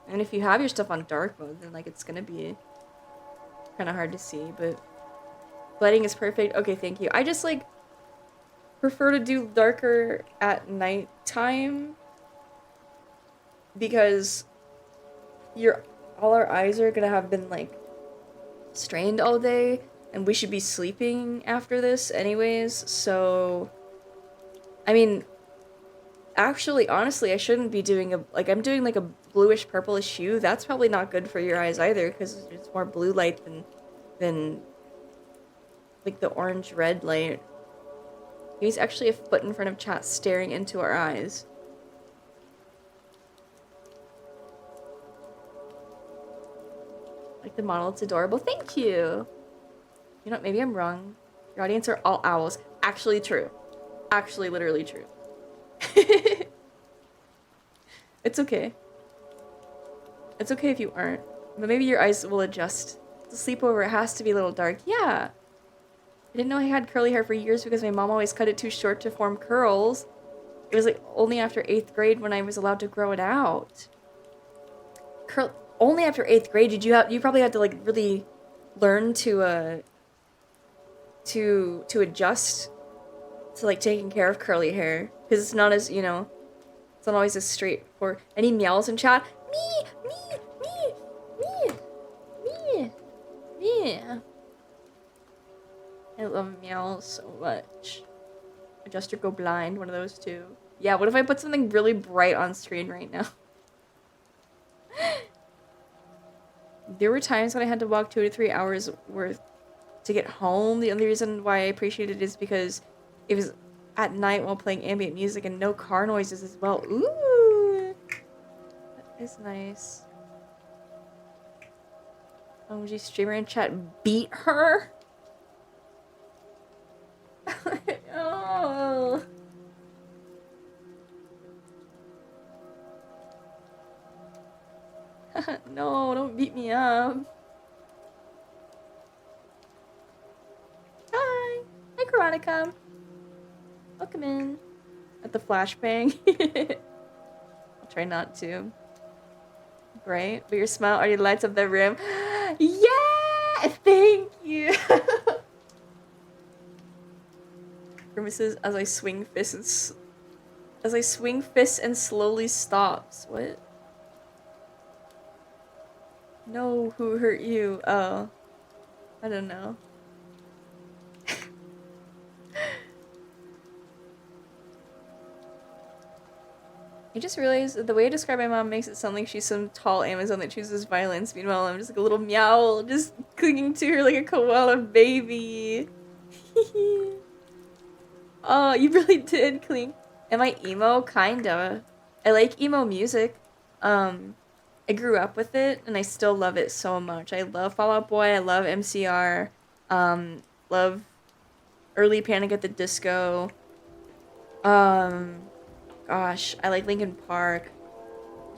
And if you have your stuff on dark mode, then like it's gonna be kind of hard to see, but lighting is perfect. Okay, thank you. I just like prefer to do darker at nighttime because all our eyes are gonna have been like strained all day, and we should be sleeping after this anyways. So, I mean, actually, honestly, I shouldn't be doing I'm doing like a bluish purplish hue. That's probably not good for your eyes either, because it's more blue light than like the orange red light. He's actually a foot in front of chat staring into our eyes. Like the model, it's adorable. Thank you! You know what, maybe I'm wrong. Your audience are all owls. Actually true. Actually literally true. It's okay. It's okay if you aren't. But maybe your eyes will adjust. The sleepover, it has to be a little dark. Yeah! I didn't know I had curly hair for years because my mom always cut it too short to form curls. It was like only after 8th grade when I was allowed to grow it out. Only after 8th grade did you probably had to like really learn to adjust to like taking care of curly hair, because it's not as, you know, it's not always as straightforward. Any meows in chat? Me. I love meows so much. Adjust or go blind, one of those two. Yeah, what if I put something really bright on screen right now? There were times when I had to walk 2 to 3 hours worth to get home. The only reason why I appreciated it is because it was at night while playing ambient music and no car noises as well. Ooh! That is nice. OMG streamer in chat beat her? Oh. No, don't beat me up. Hi! Hi, Veronica. Welcome in. At the flashbang. I'll try not to. Right? But your smile already lights up the room. Yeah! Thank you! Grimaces as I swing fists and slowly stops. What? No, who hurt you? Oh. I don't know. I just realized that the way I describe my mom makes it sound like she's some tall Amazon that chooses violence. Meanwhile, I'm just like a little meow, just clinging to her like a koala baby. Oh, you really did cling. Am I emo? Kinda. I like emo music. I grew up with it, and I still love it so much. I love Fall Out Boy, I love MCR, love early Panic at the Disco. Gosh, I like Linkin Park.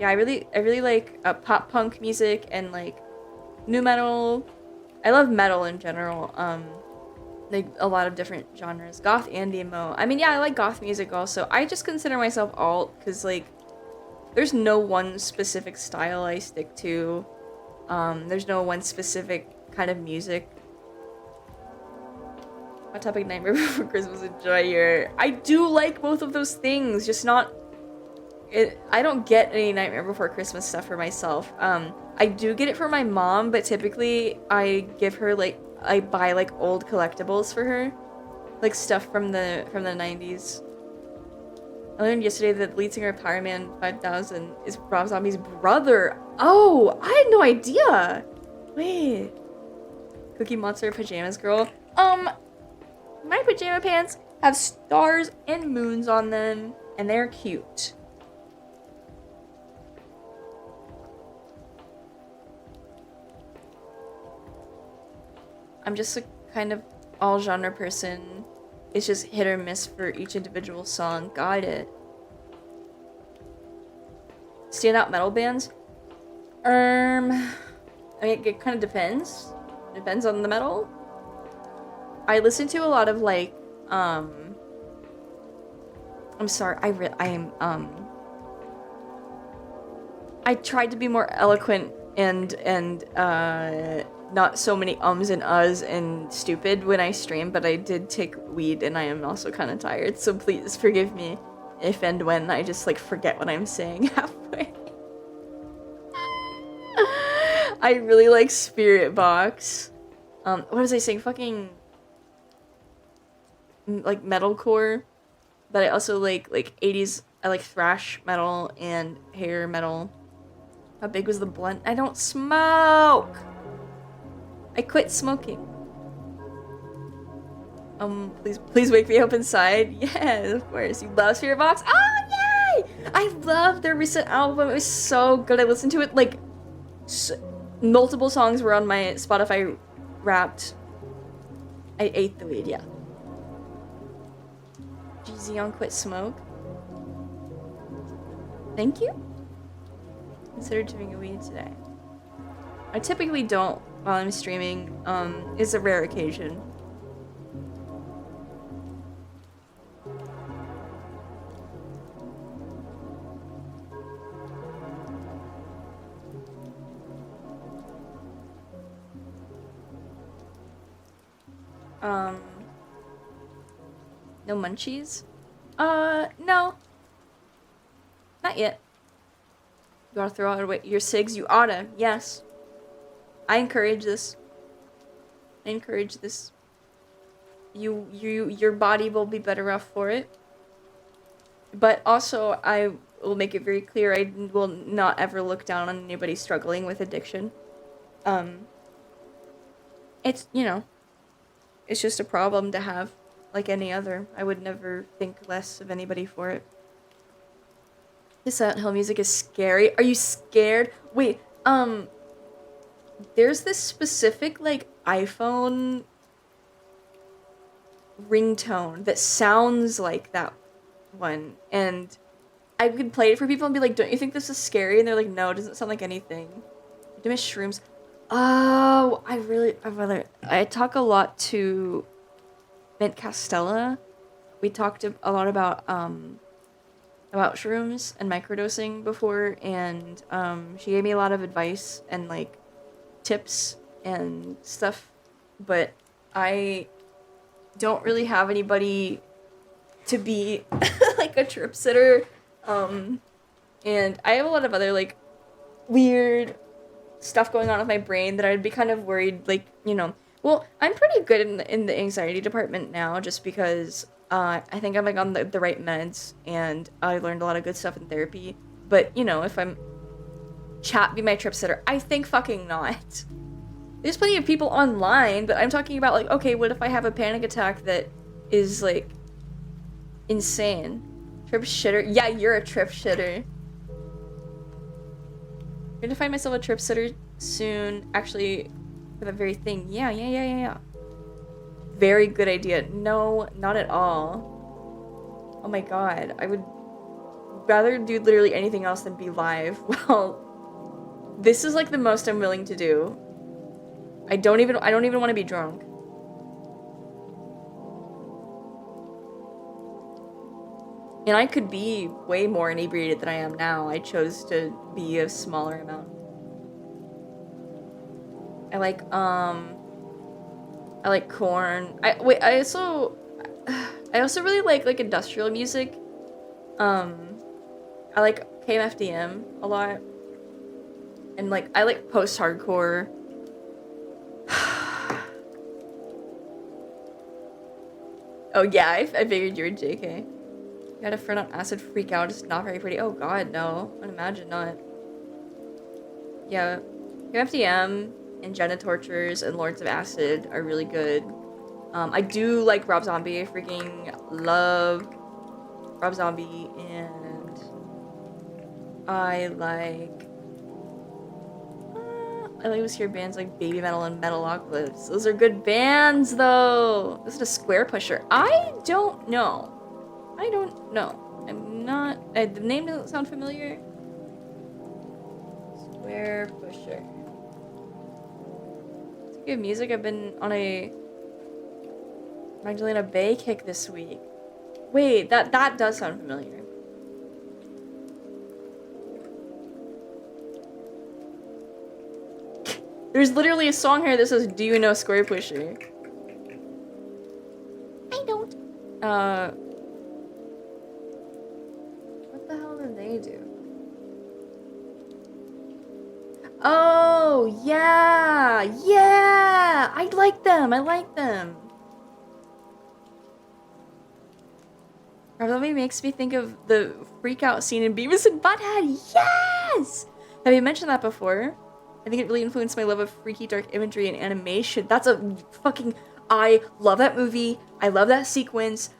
Yeah, I really like pop punk music and like nu metal. I love metal in general. Like a lot of different genres, goth and emo. I mean, yeah, I like goth music also. I just consider myself alt because like there's no one specific style I stick to. There's no one specific kind of music. Hot Topic, Nightmare Before Christmas, Enjoy Your... I do like both of those things, just not... I don't get any Nightmare Before Christmas stuff for myself. I do get it for my mom, but typically I give her like I buy like old collectibles for her, like stuff from the 90s. I learned yesterday that the lead singer of Power Man 5000 is Rob Zombie's brother. Oh, I had no idea. Wait. Cookie Monster Pajamas Girl. My pajama pants have stars and moons on them, and they're cute. I'm just a kind of all genre person. It's just hit or miss for each individual song. Got it. Standout metal bands? I mean, it kind of depends. Depends on the metal. I listen to a lot of like, I'm sorry, I tried to be more eloquent and not so many ums and uhs and stupid when I stream, but I did take weed and I am also kind of tired, so please forgive me if and when I just like forget what I'm saying halfway. I really like Spirit Box. What was I saying? Fucking like metalcore, but I also like 80s. I like thrash metal and hair metal. How big was the blunt? I don't smoke. I quit smoking. Please wake me up inside. Yeah, of course. You love Spirit Box? Oh, yay! I love their recent album. It was so good. I listened to it like multiple songs were on my Spotify Wrapped. I ate the weed, yeah. GZ on quit smoke. Thank you. Considered doing a weed today. I typically don't while I'm streaming. It's a rare occasion. No munchies? No. Not yet. You oughta throw out your cigs? You oughta, yes. I encourage this. I encourage this. Your body will be better off for it. But also, I will make it very clear I will not ever look down on anybody struggling with addiction. It's, you know, it's just a problem to have, like any other. I would never think less of anybody for it. The Silent Hill music is scary. Are you scared? Wait, there's this specific, like, iPhone ringtone that sounds like that one, and I could play it for people and be like, don't you think this is scary? And they're like, no, it doesn't sound like anything. Do my shrooms. Oh, I talk a lot to Mint Castella. We talked a lot about shrooms and microdosing before, and she gave me a lot of advice and like tips and stuff, but I don't really have anybody to be like a trip sitter, and I have a lot of other like weird stuff going on with my brain that I'd be kind of worried, like, you know, well, I'm pretty good in the anxiety department now, just because I think I'm like on the right meds, and I learned a lot of good stuff in therapy. But, you know, if I'm chat be my trip sitter, I think fucking not. There's plenty of people online, but I'm talking about like, okay, what if I have a panic attack that is like insane? Trip shitter? Yeah, you're a trip shitter. I'm gonna find myself a trip sitter soon, actually, for that very thing. Yeah. Very good idea. No, not at all. Oh my god, I would rather do literally anything else than be live. Well, this is like the most I'm willing to do. I don't even want to be drunk. And I could be way more inebriated than I am now. I chose to be a smaller amount. I like corn. I also really like industrial music. I like KMFDM a lot. And like I like post-hardcore. Oh yeah, I figured you were JK. You had a friend on acid freak out, just not very pretty. Oh god, no. I'd imagine not. Yeah. MFDM and Jenna Tortures and Lords of Acid are really good. I do like Rob Zombie. I freaking love Rob Zombie, and I like obscure bands like Baby Metal and Metalocalypse. Those are good bands, though. This is a Square Pusher. I don't know. I'm not. The name doesn't sound familiar. Square Pusher. It's good music. I've been on a Magdalena Bay kick this week. Wait, that does sound familiar. There's literally a song here that says, "Do you know Square Pusher?" I don't. What the hell did they do? Oh, yeah! Yeah! I like them! Probably makes me think of the freak out scene in Beavis and Butthead. Yes! Have you mentioned that before? I think it really influenced my love of freaky dark imagery and animation. That's a fucking... I love that movie. I love that sequence.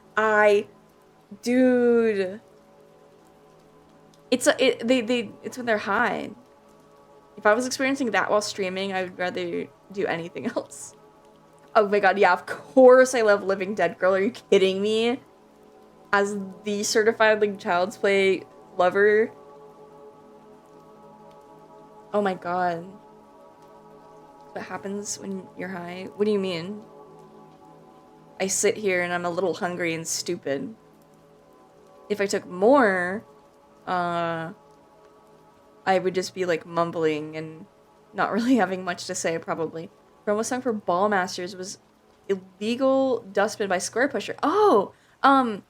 Dude. It's when they're high. If I was experiencing that while streaming, I would rather do anything else. Oh my god, yeah, of course I love Living Dead Girl. Are you kidding me? As the certified like Child's Play lover. Oh my god. What happens when you're high? What do you mean? I sit here and I'm a little hungry and stupid. If I took more, I would just be like mumbling and not really having much to say probably. Promo song for Ballmasters was Illegal Dustbin by Square Pusher. Oh, I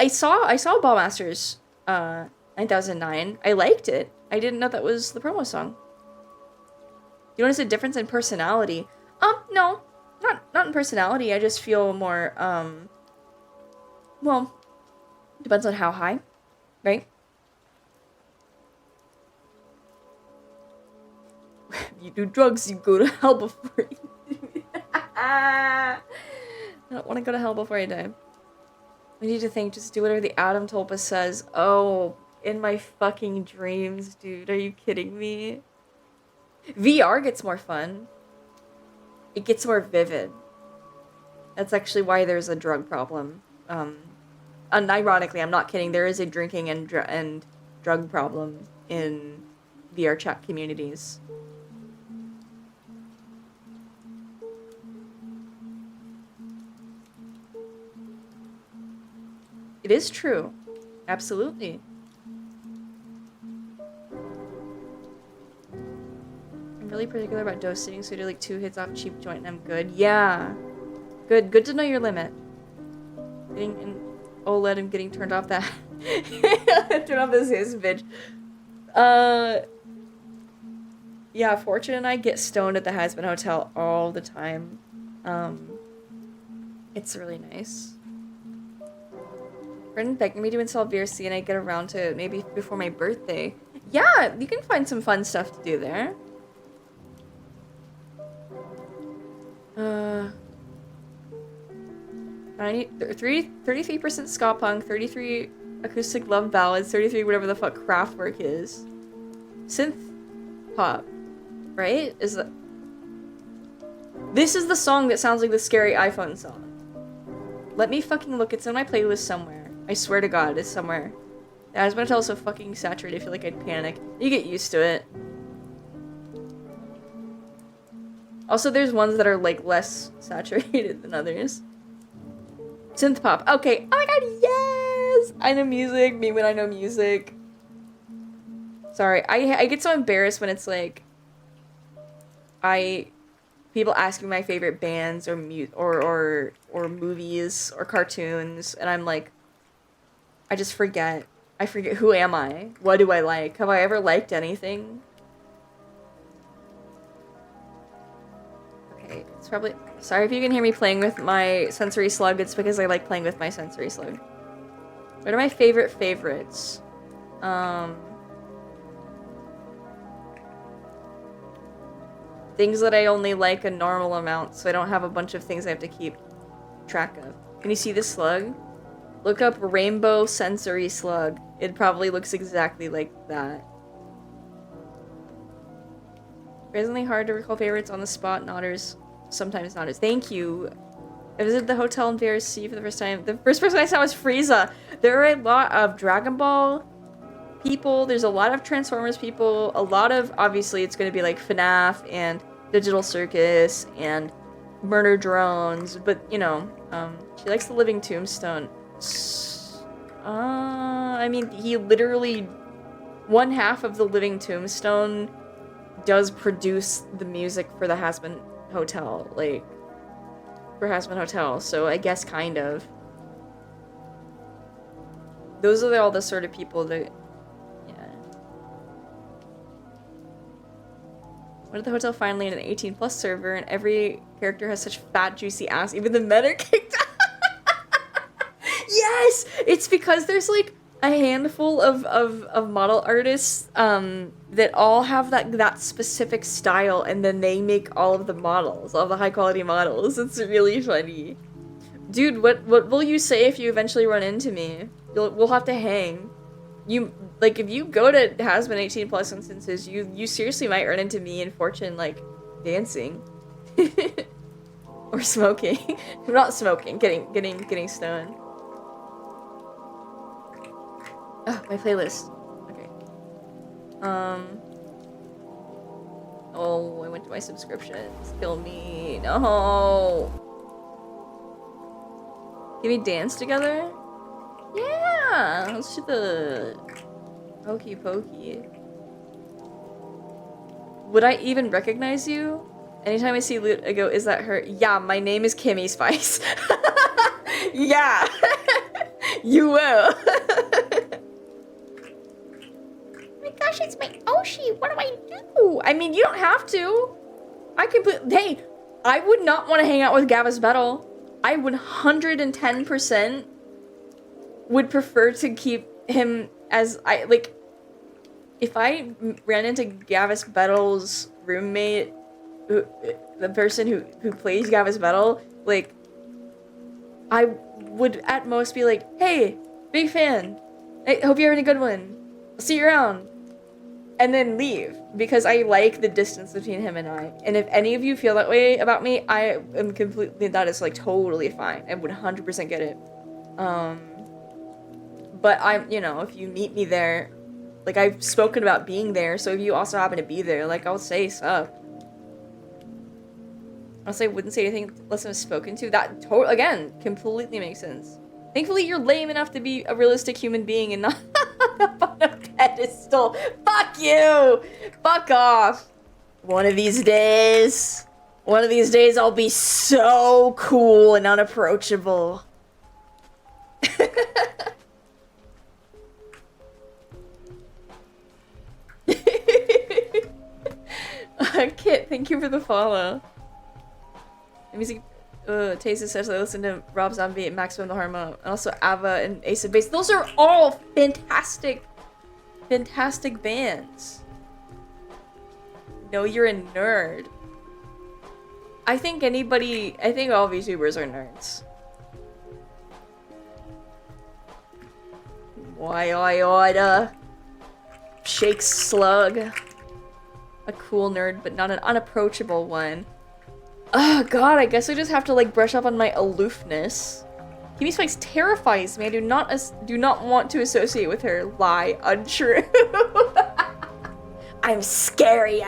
saw Ballmasters 9009. I liked it. I didn't know that was the promo song. You notice a difference in personality? No. Not in personality. I just feel more well, depends on how high, right? You do drugs, you go to hell before you I don't want to go to hell before I die. We need to think, just do whatever the Atom Tulpa says. Oh, in my fucking dreams, dude. Are you kidding me? VR gets more fun. It gets more vivid. That's actually why there's a drug problem. Unironically, I'm not kidding. There is a drinking and drug problem in VR chat communities. It is true. Absolutely. I'm really particular about dosing, so I do like 2 hits off cheap joint and I'm good. Yeah. Good to know your limit. Getting in OLED and getting turned off that turn off this his bitch. Yeah, Fortune and I get stoned at the Hasbin Hotel all the time. It's really nice. Friend begged me to install VRC and I get around to it maybe before my birthday. Yeah, you can find some fun stuff to do there. 33% ska punk, 33 acoustic love ballads, 33 whatever the fuck Kraftwerk is. Synth pop, right? This is the song that sounds like the scary iPhone song. Let me fucking look. It's in my playlist somewhere. I swear to God, it's somewhere. I was gonna tell so fucking saturated. I feel like I'd panic. You get used to it. Also, there's ones that are like less saturated than others. Synth pop. Okay. Oh my god, yes! I know music. Me when I know music. Sorry, I get so embarrassed when it's like people ask me my favorite bands or movies or cartoons, and I'm like, I just forget. I forget who am I? What do I like? Have I ever liked anything? Okay, it's probably Sorry if you can hear me playing with my sensory slug. It's because I like playing with my sensory slug. What are my favorite favorites? Things that I only like a normal amount, so I don't have a bunch of things I have to keep track of. Can you see this slug? Look up rainbow sensory slug. It probably looks exactly like that. Surprisingly hard to recall favorites on the spot. Nodders, sometimes nodders. Thank you. I visited the hotel in VRC for the first time. The first person I saw was Frieza. There are a lot of Dragon Ball people. There's a lot of Transformers people. A lot of, obviously, it's going to be like FNAF and Digital Circus and Murder Drones. But, you know, she likes the Living Tombstone. I mean, he literally... One half of the Living Tombstone does produce the music for the Hasbin Hotel, like, for Hasbin Hotel, so I guess kind of. Those are all the sort of people that, yeah. Went to the hotel finally in an 18+ server, and every character has such fat, juicy ass, even the men are kicked out. Yes! It's because there's, like, a handful of model artists that all have that specific style, and then they make all of the models, all the high quality models. It's really funny. Dude, what will you say if you eventually run into me? We'll have to hang. You, like, if you go to Hasbin 18+ instances, you seriously might run into me and Fortune, like, dancing. Or smoking. Not smoking, getting stoned. Oh, my playlist. Okay. Oh, I went to my subscriptions. Kill me. No. Can we dance together? Yeah. Let's do the hokey pokey. Would I even recognize you? Anytime I see Loot, I go, is that her? Yeah, my name is Kimmy Spice. Yeah. You will. Gosh, it's my Oshi. What do I do? I mean, you don't have to. I could put. Hey, I would not want to hang out with Gavis Battle. I would 110% would prefer to keep him as I like. If I ran into Gavis Battle's roommate, the person who plays Gavis Battle, like, I would at most be like, "Hey, big fan. I hope you're having a good one. I'll see you around." And then leave, because I like the distance between him and I. And if any of you feel that way about me, I am completely, that is, like, totally fine. I would 100% get it. But I'm, you know, if you meet me there, like, I've spoken about being there, so if you also happen to be there, like, I'll say sup. Honestly, I wouldn't say anything unless I'm spoken to. That, again, completely makes sense. Thankfully, you're lame enough to be a realistic human being and not up on a pedestal. Fuck you! Fuck off! One of these days, I'll be so cool and unapproachable. Kit, thank you for the follow. The music... Taste especially. I listen to Rob Zombie and Maximum the Hormone, and also Ava and Ace of Base. Those are all fantastic bands. No, you're a nerd. I think all VTubers are nerds. Why, Shake Slug. A cool nerd, but not an unapproachable one. Oh god, I guess I just have to, like, brush up on my aloofness. Kimmy Spice terrifies me. I do not want to associate with her. Lie. Untrue. I'm scary.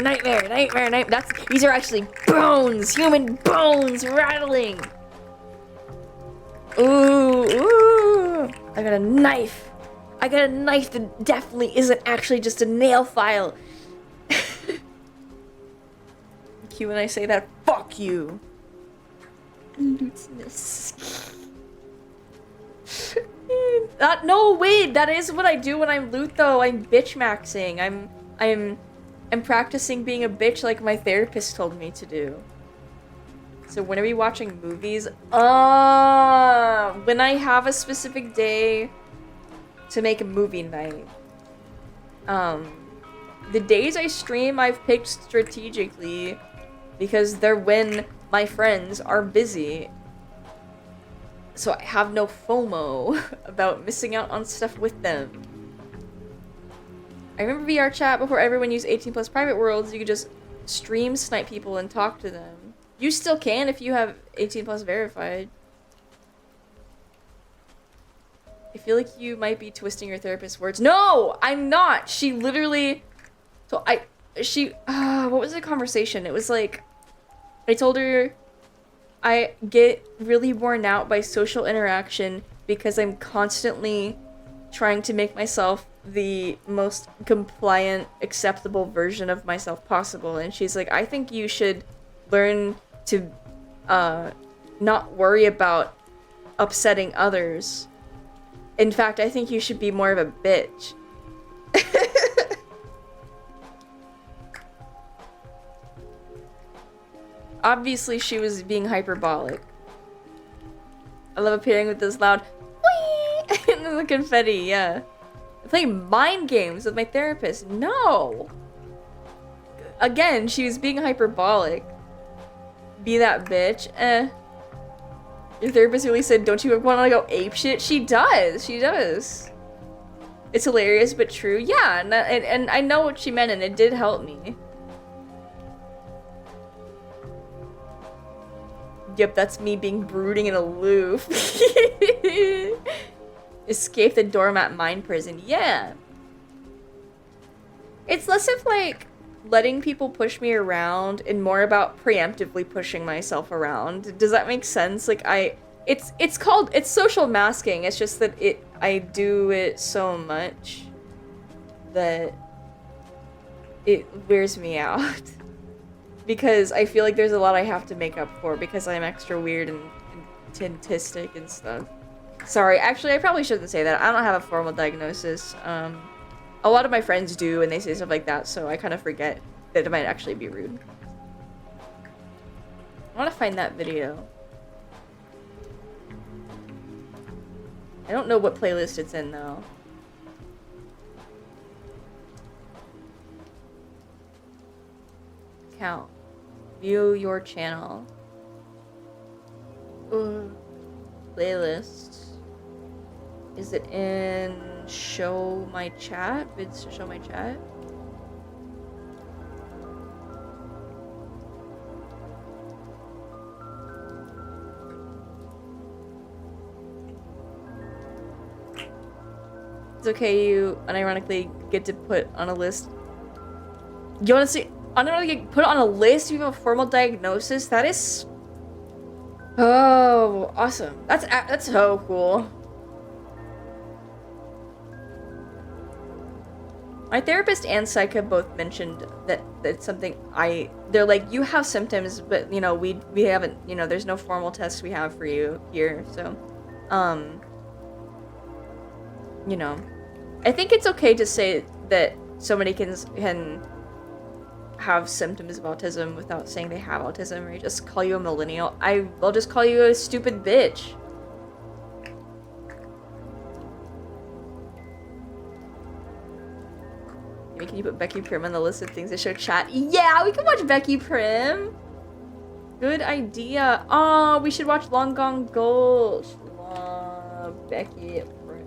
Nightmare. These are actually bones. Human bones rattling. Ooh. I got a knife. That definitely isn't actually just a nail file. When I say that, fuck you. Lootness. No, wait, that is what I do when I'm loot though. I'm bitch maxing. I'm I'm practicing being a bitch like my therapist told me to do. So when are we watching movies? When I have a specific day to make a movie night. The days I stream I've picked strategically because they're when my friends are busy. So I have no FOMO about missing out on stuff with them. I remember VR chat before everyone used 18+ private worlds. You could just stream snipe people and talk to them. You still can if you have 18+ verified. I feel like you might be twisting your therapist's words. No, I'm not. She literally... So what was the conversation? It was like, I told her I get really worn out by social interaction because I'm constantly trying to make myself the most compliant, acceptable version of myself possible. And she's like, I think you should learn to not worry about upsetting others. In fact, I think you should be more of a bitch. Obviously, she was being hyperbolic. I love appearing with this loud whee! And then the confetti, yeah. I'm playing mind games with my therapist. No! Again, she was being hyperbolic. Be that bitch. Your therapist really said, don't you want to go apeshit? She does. She does. It's hilarious, but true. Yeah, and I know what she meant, and it did help me. Yep, that's me being brooding and aloof. Escape the doormat mind prison. Yeah. It's less of like letting people push me around and more about preemptively pushing myself around. Does that make sense? Like it's social masking. It's just that I do it so much that it wears me out. Because I feel like there's a lot I have to make up for because I'm extra weird and autistic and stuff. Sorry, actually, I probably shouldn't say that. I don't have a formal diagnosis. A lot of my friends do, and they say stuff like that, so I kind of forget that it might actually be rude. I want to find that video. I don't know what playlist it's in, though. Count. View your channel. Playlist. Is it in show my chat? Vids to show my chat? It's okay you unironically get to put on a list. You wanna see? Unironically get put on a list? You have a formal diagnosis? That is... Oh, awesome. That's so cool. My therapist and Psycha both mentioned that it's something they're like, you have symptoms, but you know, we haven't, you know, there's no formal tests we have for you here, so you know, I think it's okay to say that somebody can have symptoms of autism without saying they have autism, or just call you a millennial. I'll just call you a stupid bitch. Can you put Becky Prim on the list of things to show chat? Yeah, we can watch Becky Prim. Good idea. Oh, we should watch Long Gone Gold. Becky Prim.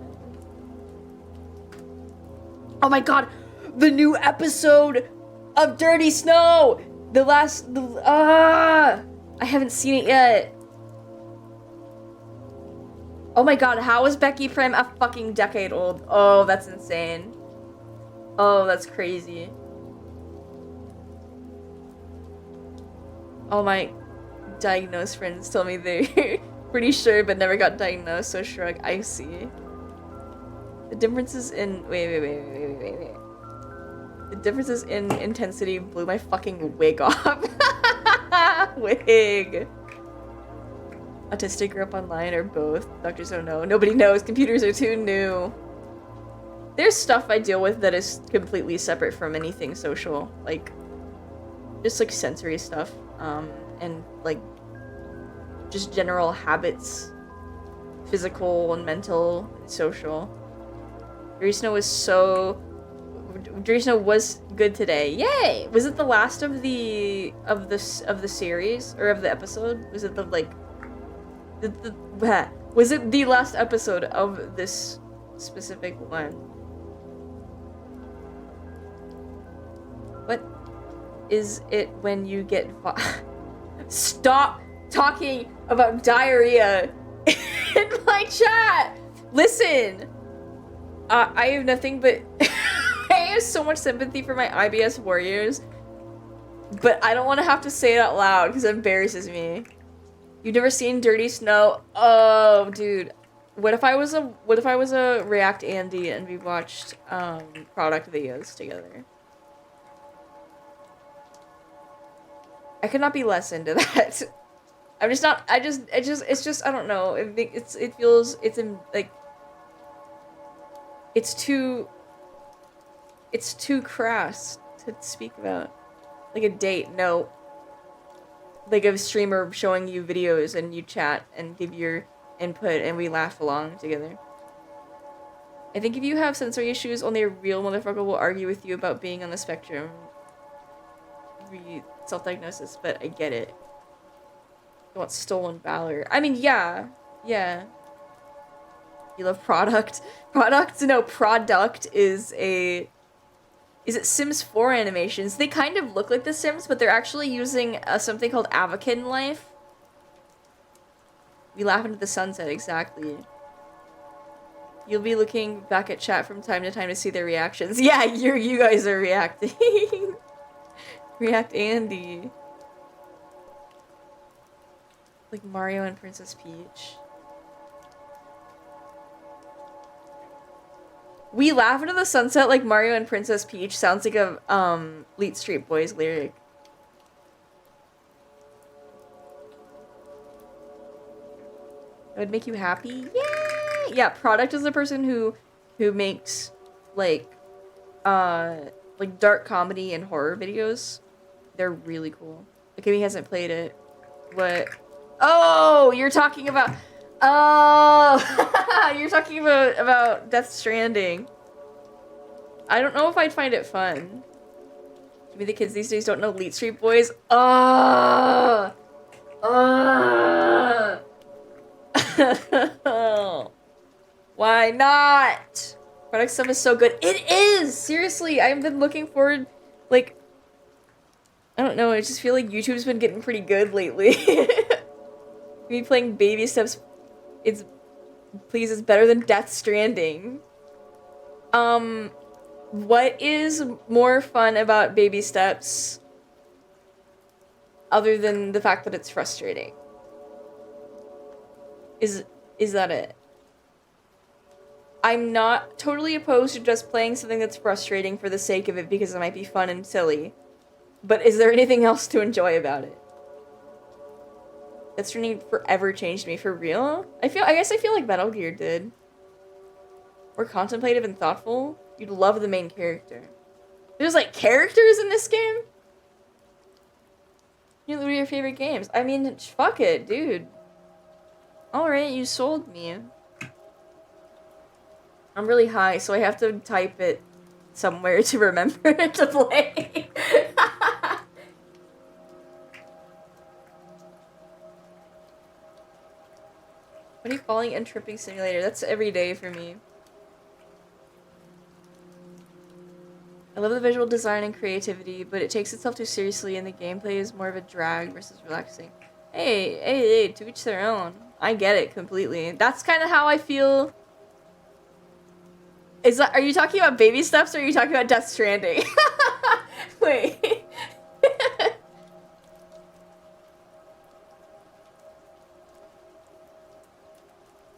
Oh my god, the new episode of Dirty Snow. I haven't seen it yet. Oh my god, how is Becky Prim a fucking decade old? Oh, that's insane. Oh, that's crazy. All my diagnosed friends told me they're pretty sure but never got diagnosed, so shrug. I see. The differences in... Wait. The differences in intensity blew my fucking wig off. Wig. Autistic, grew up online, or both? Doctors don't know. Nobody knows. Computers are too new. there's stuff I deal with that is completely separate from anything social, like just like sensory stuff, and like just general habits, physical and mental and social. Dreesno was good today. Yay! Was it the last of the series or of the episode? Was it the like was it the last episode of this specific one? What is it when you get Stop talking about diarrhea in my chat! Listen! I have nothing but I have so much sympathy for my IBS warriors, but I don't want to have to say it out loud because it embarrasses me. You've never seen Dirty Snow? Oh, dude. What if I was a React Andy and we watched product videos together? I could not be less into that. I'm just not. It's just. I don't know. It feels. It's in like. It's too crass to speak about. Like a date, no. Like a streamer showing you videos and you chat and give your input and we laugh along together. I think if you have sensory issues, only a real motherfucker will argue with you about being on the spectrum. Self-diagnosis, but I get it. You want stolen valor. I mean, yeah. Yeah. You love product. Product is a... Is it Sims 4 animations? They kind of look like The Sims, but they're actually using something called Avakin Life. We laugh into the sunset, exactly. You'll be looking back at chat from time to time to see their reactions. Yeah, you guys are reacting. React Andy. Like Mario and Princess Peach. We laugh into the sunset like Mario and Princess Peach sounds like a Fleet Street Boys lyric. That would make you happy? Yay! Yeah, Product is the person who makes like dark comedy and horror videos. They're really cool. Okay, he hasn't played it. What? Oh, you're talking about... Oh! You're talking about Death Stranding. I don't know if I'd find it fun. Maybe the kids these days don't know Fleet Street Boys. Oh! Oh! Why not? Product stuff is so good. It is! Seriously, I've been looking forward, like... I don't know, I just feel like YouTube's been getting pretty good lately. Me playing Baby Steps, it's better than Death Stranding. What is more fun about Baby Steps other than the fact that it's frustrating? Is that it? I'm not totally opposed to just playing something that's frustrating for the sake of it because it might be fun and silly. But is there anything else to enjoy about it? Death Stranding forever changed me, for real? I guess I feel like Metal Gear did. More contemplative and thoughtful. You'd love the main character. There's like characters in this game? What are your favorite games? I mean, fuck it, dude. Alright, you sold me. I'm really high, so I have to type it somewhere to remember to play. What are you calling and tripping simulator? That's every day for me. I love the visual design and creativity, but it takes itself too seriously and the gameplay is more of a drag versus relaxing. Hey, to each their own. I get it completely. That's kind of how I feel. Are you talking about Baby Steps or are you talking about Death Stranding? Wait.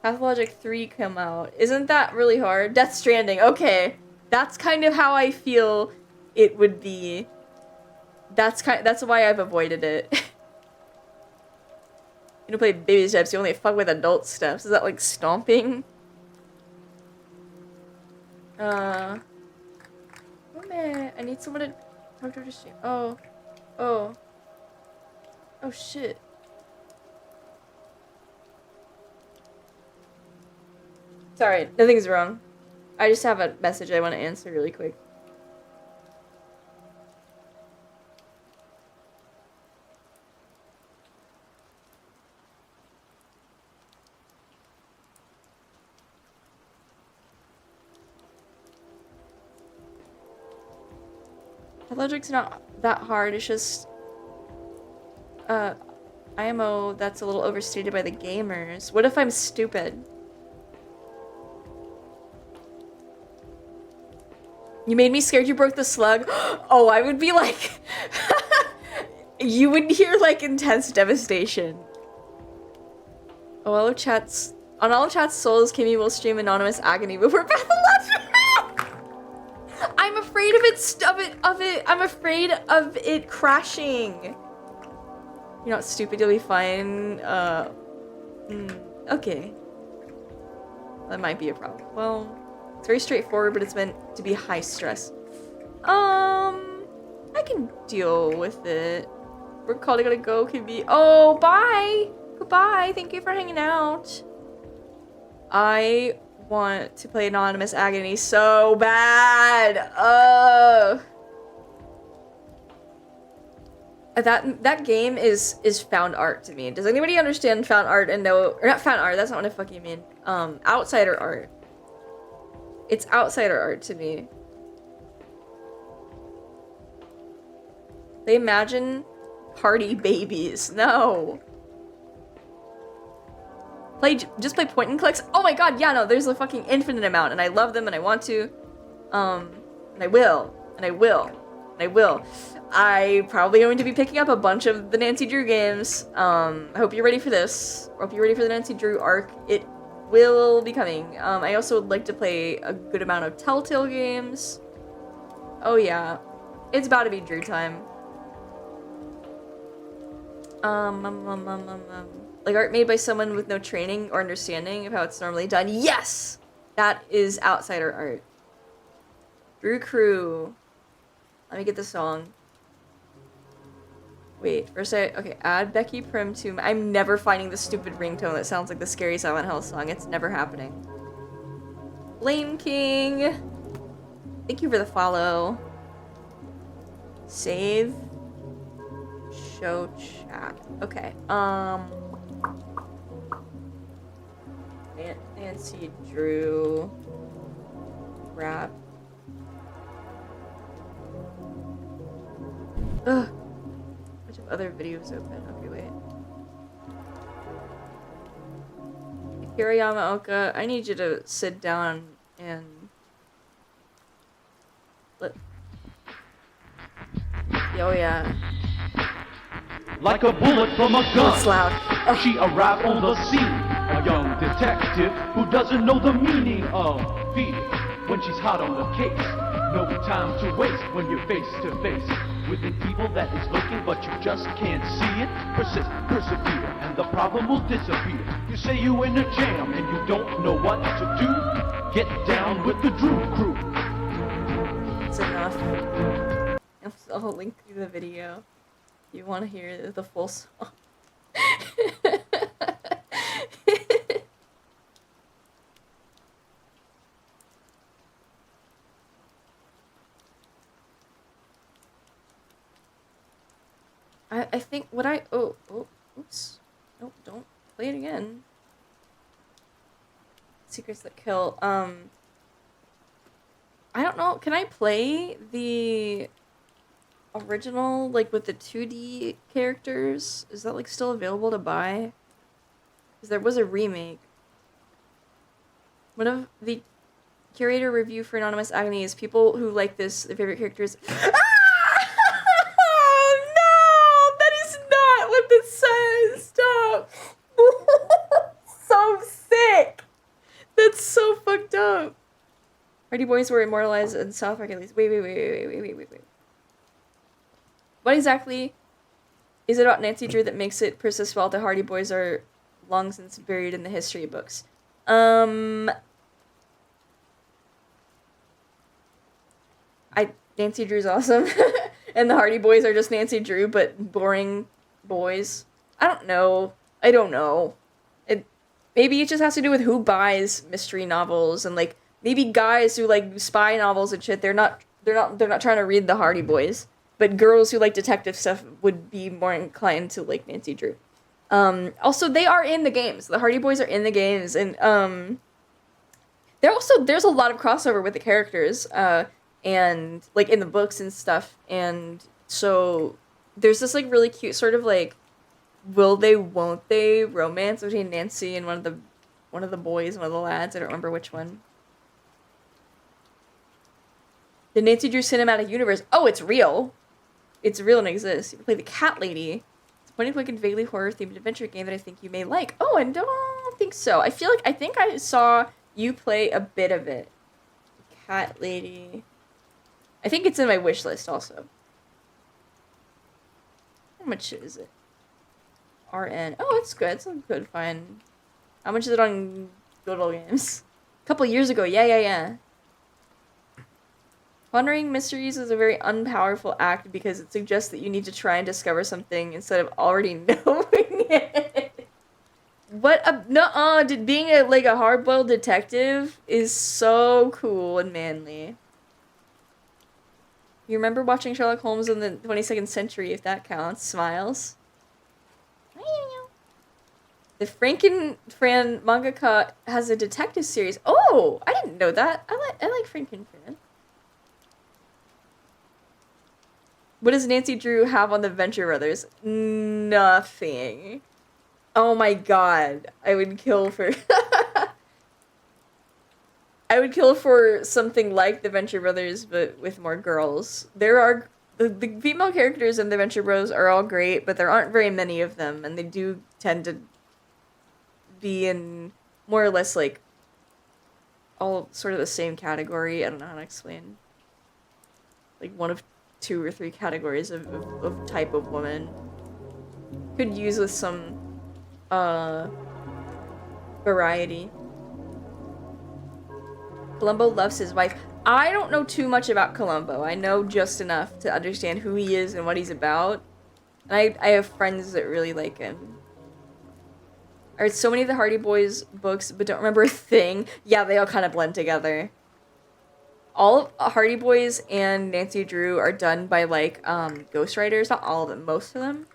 Pathologic 3 come out. Isn't that really hard? Death Stranding, okay. That's kind of how I feel it would be. That's why I've avoided it. You don't play Baby Steps, you only fuck with adult steps. Is that like stomping? Oh man, I need someone to talk to her to stream. Oh. Oh. Oh shit. Sorry, nothing's wrong. I just have a message I want to answer really quick. Logic's not that hard, it's just IMO that's a little overstated by the gamers. What if I'm stupid? You made me scared you broke the slug? Oh, I would be like... You would hear like intense devastation. Oh, all of chat's... On all of chat's souls, Kimmy will stream Anonymous Agony before Pathological. I'm afraid of it. I'm afraid of it crashing. You're not stupid, you'll be fine. Okay. That might be a problem. Well, it's very straightforward, but it's meant to be high stress. I can deal with it. We're calling it a go, Kimmy. Oh, bye! Goodbye, thank you for hanging out. I want to play Anonymous Agony so bad. That game is found art to me. Does anybody understand found art and know, or not found art, that's not what I fucking mean. Outsider art. It's outsider art to me. They imagine party babies. No. Just play point and clicks. Oh my god, yeah, no, there's a fucking infinite amount, and I love them, and I want to. And I will. And I will. And I will. I'm probably going to be picking up a bunch of the Nancy Drew games. I hope you're ready for this. I hope you're ready for the Nancy Drew arc. It will be coming. I also would like to play a good amount of Telltale games. Oh yeah. It's about to be Drew time. Like art made by someone with no training or understanding of how it's normally done. Yes! That is outsider art. Drew Crew. Let me get the song. Wait, first okay, add Becky Prim to I'm never finding the stupid ringtone that sounds like the Scary Silent Hill song. It's never happening. Blame King. Thank you for the follow. Save. Show chat. Okay, Nancy Drew rap. Ugh. Bunch of other videos open. Okay, wait. Akira Yamaoka, I need you to sit down and oh yeah. Like a bullet from a gun. It's loud. Oh. She arrived on the scene, a young detective who doesn't know the meaning of fear when she's hot on the case. No time to waste when you're face to face with an evil that is lurking, but you just can't see it. Persist, persevere, and the problem will disappear. You say you're in a jam and you don't know what to do. Get down with the Drew Crew. It's enough. I'll link you the video. You want to hear the full song? I think what oops. Nope, don't play it again. Secrets that kill. I don't know. Can I play the original, like, with the 2D characters? Is that, like, still available to buy? Because there was a remake. One of the curator review for Anonymous Agony is people who like this, their favorite characters. Oh, no! That is not what this says! Stop! So sick! That's so fucked up. Hardy Boys were immortalized in South Park at least. Wait. What exactly is it about Nancy Drew that makes it persist while the Hardy Boys are long since buried in the history books? Nancy Drew's awesome. And the Hardy Boys are just Nancy Drew, but boring boys. I don't know. Maybe it just has to do with who buys mystery novels, and like maybe guys who like spy novels and shit, they're not trying to read the Hardy Boys. But girls who like detective stuff would be more inclined to like Nancy Drew. Also, they are in the games. The Hardy Boys are in the games, and there's a lot of crossover with the characters, and like in the books and stuff. And so there's this like really cute sort of like will they won't they romance between Nancy and one of the boys, one of the lads. I don't remember which one. The Nancy Drew cinematic universe. Oh, it's real. It's real and exists. You can play the cat lady. It's a point-and-click and vaguely horror-themed adventure game that I think you may like. Oh, I don't think so. I think I saw you play a bit of it. Cat lady. I think it's in my wish list also. How much is it? RN. Oh, it's good. It's a good find. How much is it on Good Old Games? A couple years ago. Yeah. Pondering mysteries is a very unpowerful act because it suggests that you need to try and discover something instead of already knowing it. Being a hard-boiled detective is so cool and manly. You remember watching Sherlock Holmes in the 22nd century, if that counts. Smiles. The Frankenfran mangaka has a detective series. Oh, I didn't know that. I like Frankenfran. What does Nancy Drew have on the Venture Brothers? Nothing. Oh my god. I would kill for... I would kill for something like the Venture Brothers, but with more girls. There are... The female characters in the Venture Bros are all great, but there aren't very many of them, and they do tend to be in more or less, like, all sort of the same category. I don't know how to explain. Like, one of 2 or 3 categories of type of woman. Could use with some variety. Columbo loves his wife. I don't know too much about Columbo. I know just enough to understand who he is and what he's about. And I have friends that really like him. I read so many of the Hardy Boys books, but don't remember a thing. Yeah, they all kind of blend together. All of Hardy Boys and Nancy Drew are done by, like, ghostwriters. Not all of them, most of them.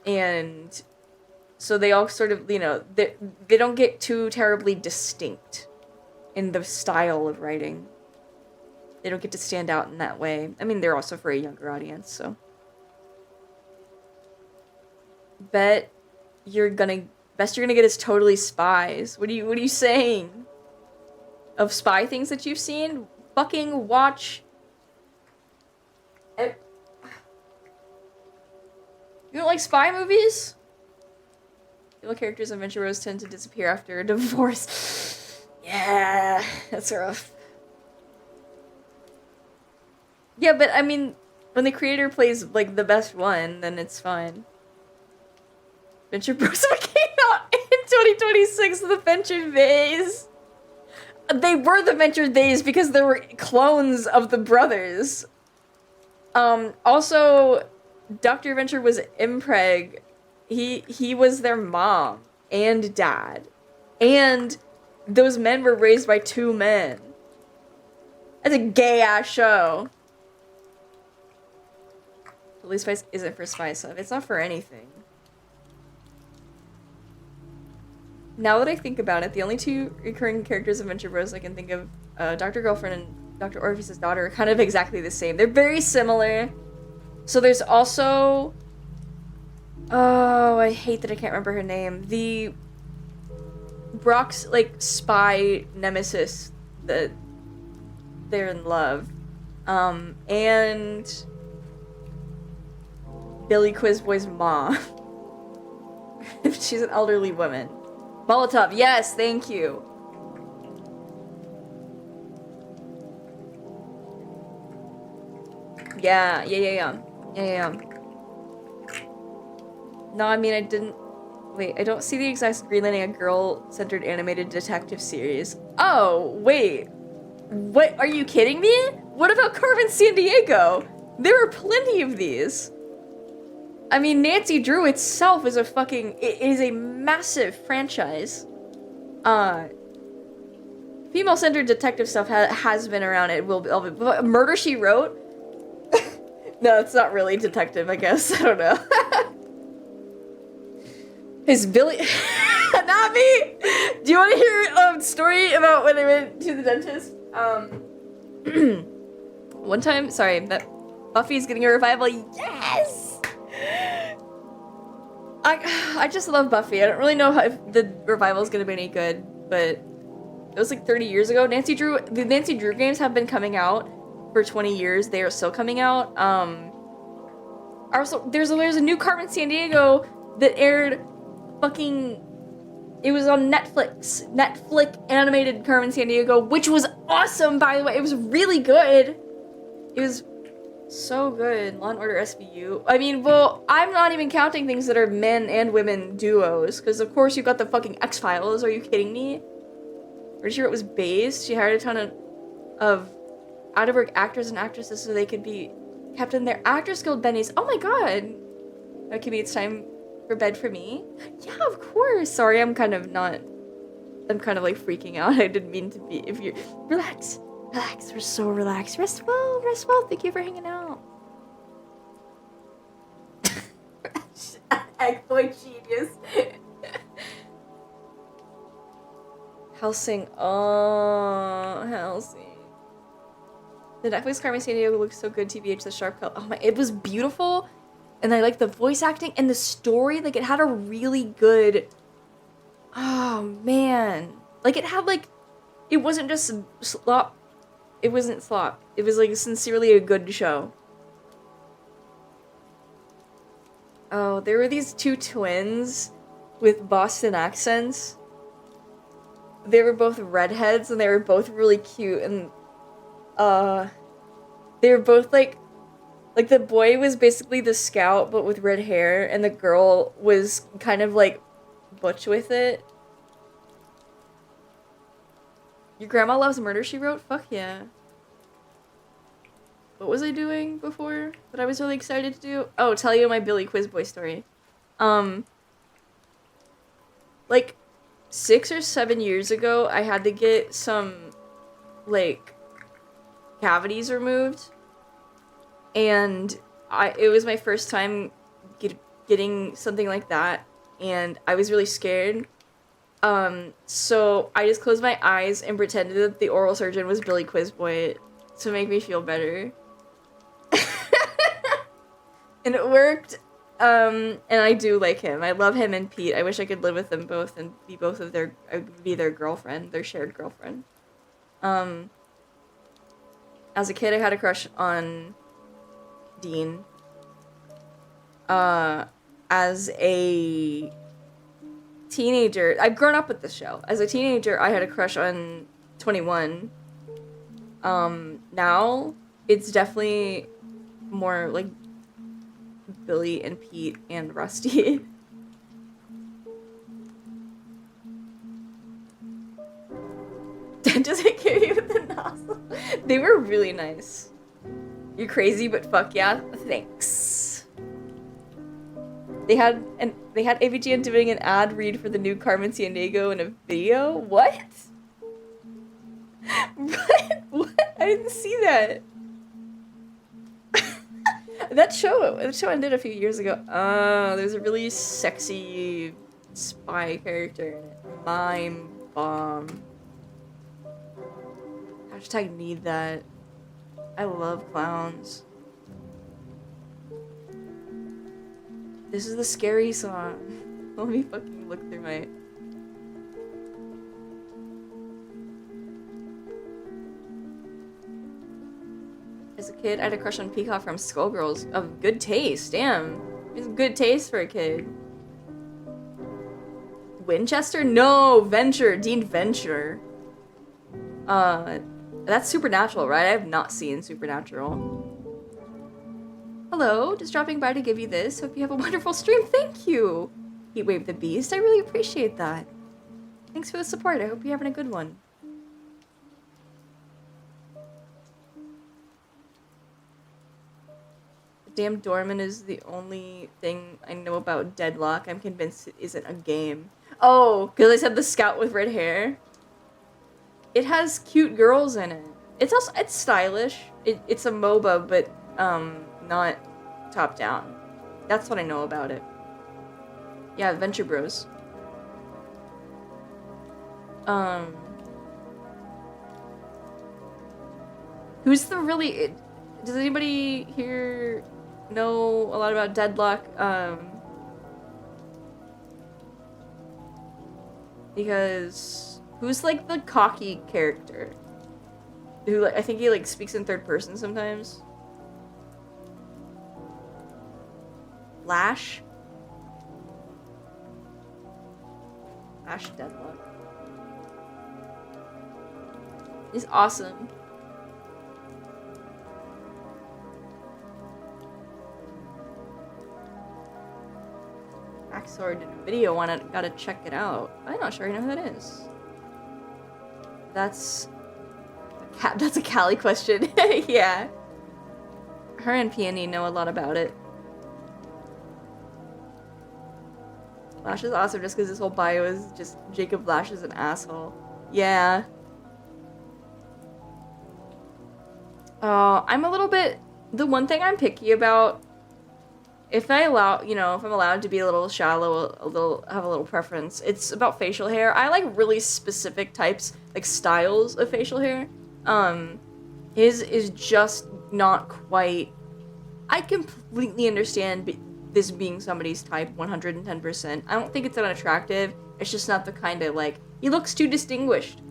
And so they all sort of, you know, they don't get too terribly distinct in the style of writing. They don't get to stand out in that way. I mean, they're also for a younger audience, so. Best you're gonna get is Totally Spies. What are you saying? Of spy things that you've seen? Fucking watch. You don't like spy movies? Female characters in Venture Bros tend to disappear after a divorce. Yeah, that's rough. Yeah, but I mean, when the creator plays like the best one, then it's fine. Venture Bros came out in 2026, the Venture Days. They were the Venture Days because they were clones of the brothers. Also, Dr. Venture was impreg. He was their mom and dad. And those men were raised by 2 men. That's a gay-ass show. Totally Spies isn't for spy stuff. It's not for anything. Now that I think about it, the only 2 recurring characters of Venture Bros I can think of, Dr. Girlfriend and Dr. Orpheus's daughter, are kind of exactly the same. They're very similar. So there's also... Oh, I hate that I can't remember her name. The... Brock's, like, spy nemesis that they're in love. And... Billy Quizboy's mom. She's an elderly woman. Molotov, yes, thank you. Yeah. No, I mean, I didn't Wait, I don't see the exact greenlighting a girl-centered animated detective series. Oh, wait. What? Are you kidding me? What about Carmen Sandiego? There are plenty of these. I mean, Nancy Drew itself is it is a massive franchise. Female-centered detective stuff has been around. It will be. But Murder, She Wrote? No, it's not really detective, I guess. I don't know. Is Billy... Not me! Do you want to hear a story about when I went to the dentist? One time... Sorry, that Buffy's getting a revival. Yes! I just love Buffy. I don't really know if the revival is going to be any good, but it was like 30 years ago. The Nancy Drew games have been coming out for 20 years. They are still coming out. Also, there's a new Carmen Sandiego that aired it was on Netflix. Netflix animated Carmen Sandiego, which was awesome, by the way. It was really good. It was so good. Law & Order SVU. I mean, well, I'm not even counting things that are men and women duos, because of course you got the fucking X-Files. Are you kidding me? Pretty sure it was based. She hired a ton of out-of-work actors and actresses so they could be kept in their Actors Guild bennies. Oh my god. Okay, it's time for bed for me. Yeah, of course. Sorry, I'm kind of like freaking out. I didn't mean to be. If you're relax. We're so relaxed. Rest well. Thank you for hanging out. Eggboy genius. Helsing. Oh, Helsing. The Netflix Carmen Sandiego looks so good. TBH, the sharp cut. Oh my, it was beautiful. And I like the voice acting and the story. Like, it had a really good... Oh, man. Like, it had, like... It wasn't just slop. It wasn't slop. It was, like, sincerely a good show. Oh, there were these two twins with Boston accents. They were both redheads, and they were both really cute, and... They were both, like, the boy was basically the scout, but with red hair, and the girl was kind of, like, butch with it. Your grandma loves Murder, She Wrote? Fuck yeah. What was I doing before that I was really excited to do? Oh, tell you my Billy Quizboy story. Like, 6 or 7 years ago, I had to get some, like, cavities removed. And it was my first time getting something like that, and I was really scared. So I just closed my eyes and pretended that the oral surgeon was Billy Quizboy to make me feel better. And it worked. And I do like him. I love him and Pete. I wish I could live with them both and be their girlfriend, their shared girlfriend. As a kid, I had a crush on Dean. As a teenager, I've grown up with this show. As a teenager, I had a crush on 21. Now, it's definitely more like Billy and Pete and Rusty. Does it give you with the nozzle? They were really nice. You're crazy, but fuck yeah, thanks. They had AVGN doing an ad read for the new Carmen Sandiego in a video. What? What? I didn't see that. That show ended a few years ago. There's a really sexy spy character in it. Mime bomb. Hashtag need that. I love clowns. This is the scary song. Let me fucking look through my... As a kid, I had a crush on Peacock from Skullgirls. Of good taste, damn. It's good taste for a kid. Winchester? No, Venture. Dean Venture. That's Supernatural, right? I have not seen Supernatural. Hello, just dropping by to give you this. Hope you have a wonderful stream. Thank you. Heatwave the Beast. I really appreciate that. Thanks for the support. I hope you're having a good one. Damn Dorman is the only thing I know about Deadlock. I'm convinced it isn't a game. Oh, because I said the scout with red hair. It has cute girls in it. It's stylish. It's a MOBA, but not top down. That's what I know about it. Yeah, Adventure Bros. Who's the really? Does anybody here know a lot about Deadlock? Because who's like the cocky character? Who I think he like speaks in third person sometimes. Lash. Lash Deadlock. He's awesome. Axor did a video on it. Gotta check it out. I'm not sure I know who that is. That's a Callie question. Yeah. Her and Peony know a lot about it. Lash is awesome just because this whole bio is just Jacob Lash is an asshole. Yeah. I'm a little bit... The one thing I'm picky about, if I'm allowed to be a little shallow, have a little preference, it's about facial hair. I like really specific types, like styles of facial hair. His is just not quite... I completely understand this being somebody's type 110%. I don't think it's unattractive. It's just not the kind of, like, he looks too distinguished.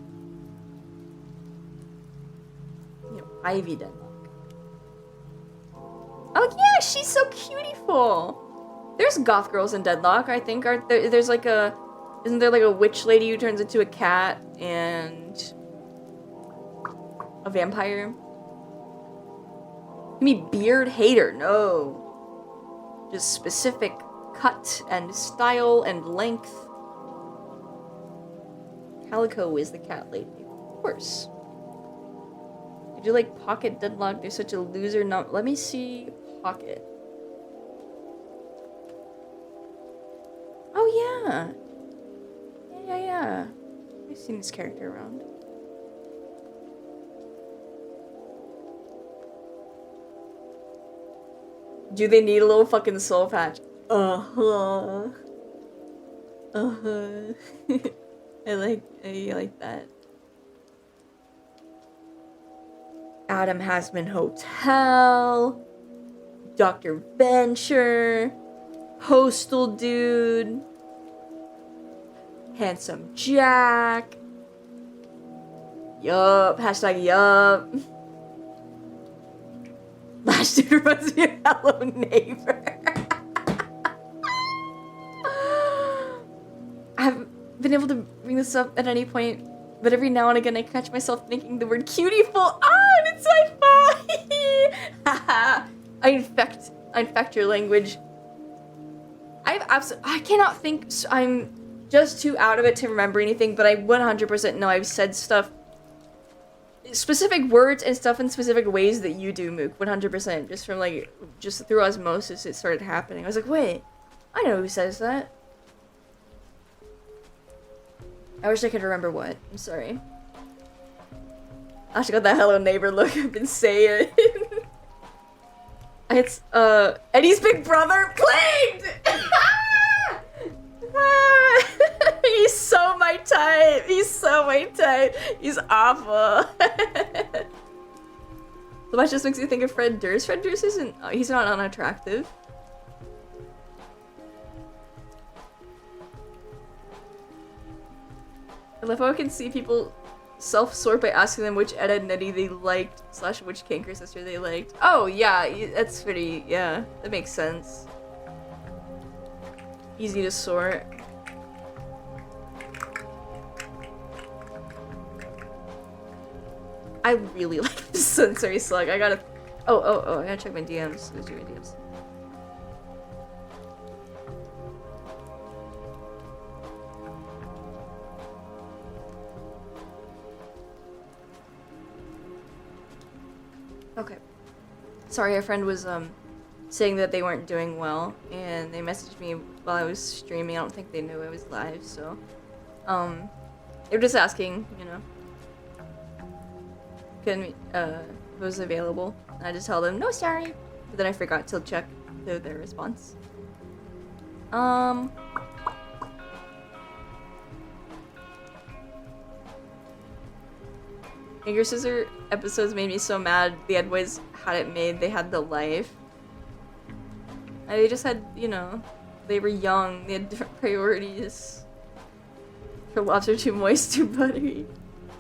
You know, Ivy Deadlock. Oh yeah, she's so cutie-ful. There's goth girls in Deadlock, I think. There's like a... Isn't there like a witch lady who turns into a cat and... a vampire? You mean beard hater? No. Just specific cut and style and length. Calico is the cat lady, of course. Did you like Pocket Deadlock? They're such a loser. Not. Let me see Pocket. Oh yeah. Yeah. I've seen this character around. Do they need a little fucking soul patch? Uh-huh. Uh-huh. I like that. Adam Hasman Hotel. Dr. Venture. Postal Dude. Handsome Jack. Yup. Hashtag yup. Lash Dude reminds me of Hello Neighbor. I haven't been able to bring this up at any point, but every now and again I catch myself thinking the word cutieful. And it's my fault. I infect your language. I cannot think. I'm just too out of it to remember anything, but I 100% know I've said stuff. Specific words and stuff in specific ways that you do, Mook. 100%. Just from, like, just through osmosis, it started happening. I was like, wait, I know who says that. I wish I could remember what. I'm sorry. I actually got that Hello Neighbor look I've been saying. It's, Eddie's big brother, Plagued! He's so my type. He's so my type. He's awful. So much just makes you think of Fred Durst. Fred Durst isn't. He's not unattractive. I love how I can see people self-sort by asking them which Ed and Nettie they liked / which Canker sister they liked. Oh yeah, that's pretty. Yeah, that makes sense. Easy to sort. I really like the sensory slug. I gotta... Oh, I gotta check my DMs. Let's do my DMs. Okay. Sorry, a friend was saying that they weren't doing well, and they messaged me while I was streaming. I don't think they knew I was live, so they were just asking, you know, can if it was available. And I just told them no, sorry, but then I forgot to check their response. Your Scissor episodes made me so mad. The Ed Boys had it made. They had the life. And they just had, you know, they were young. They had different priorities. Her lobster too moist, too buttery.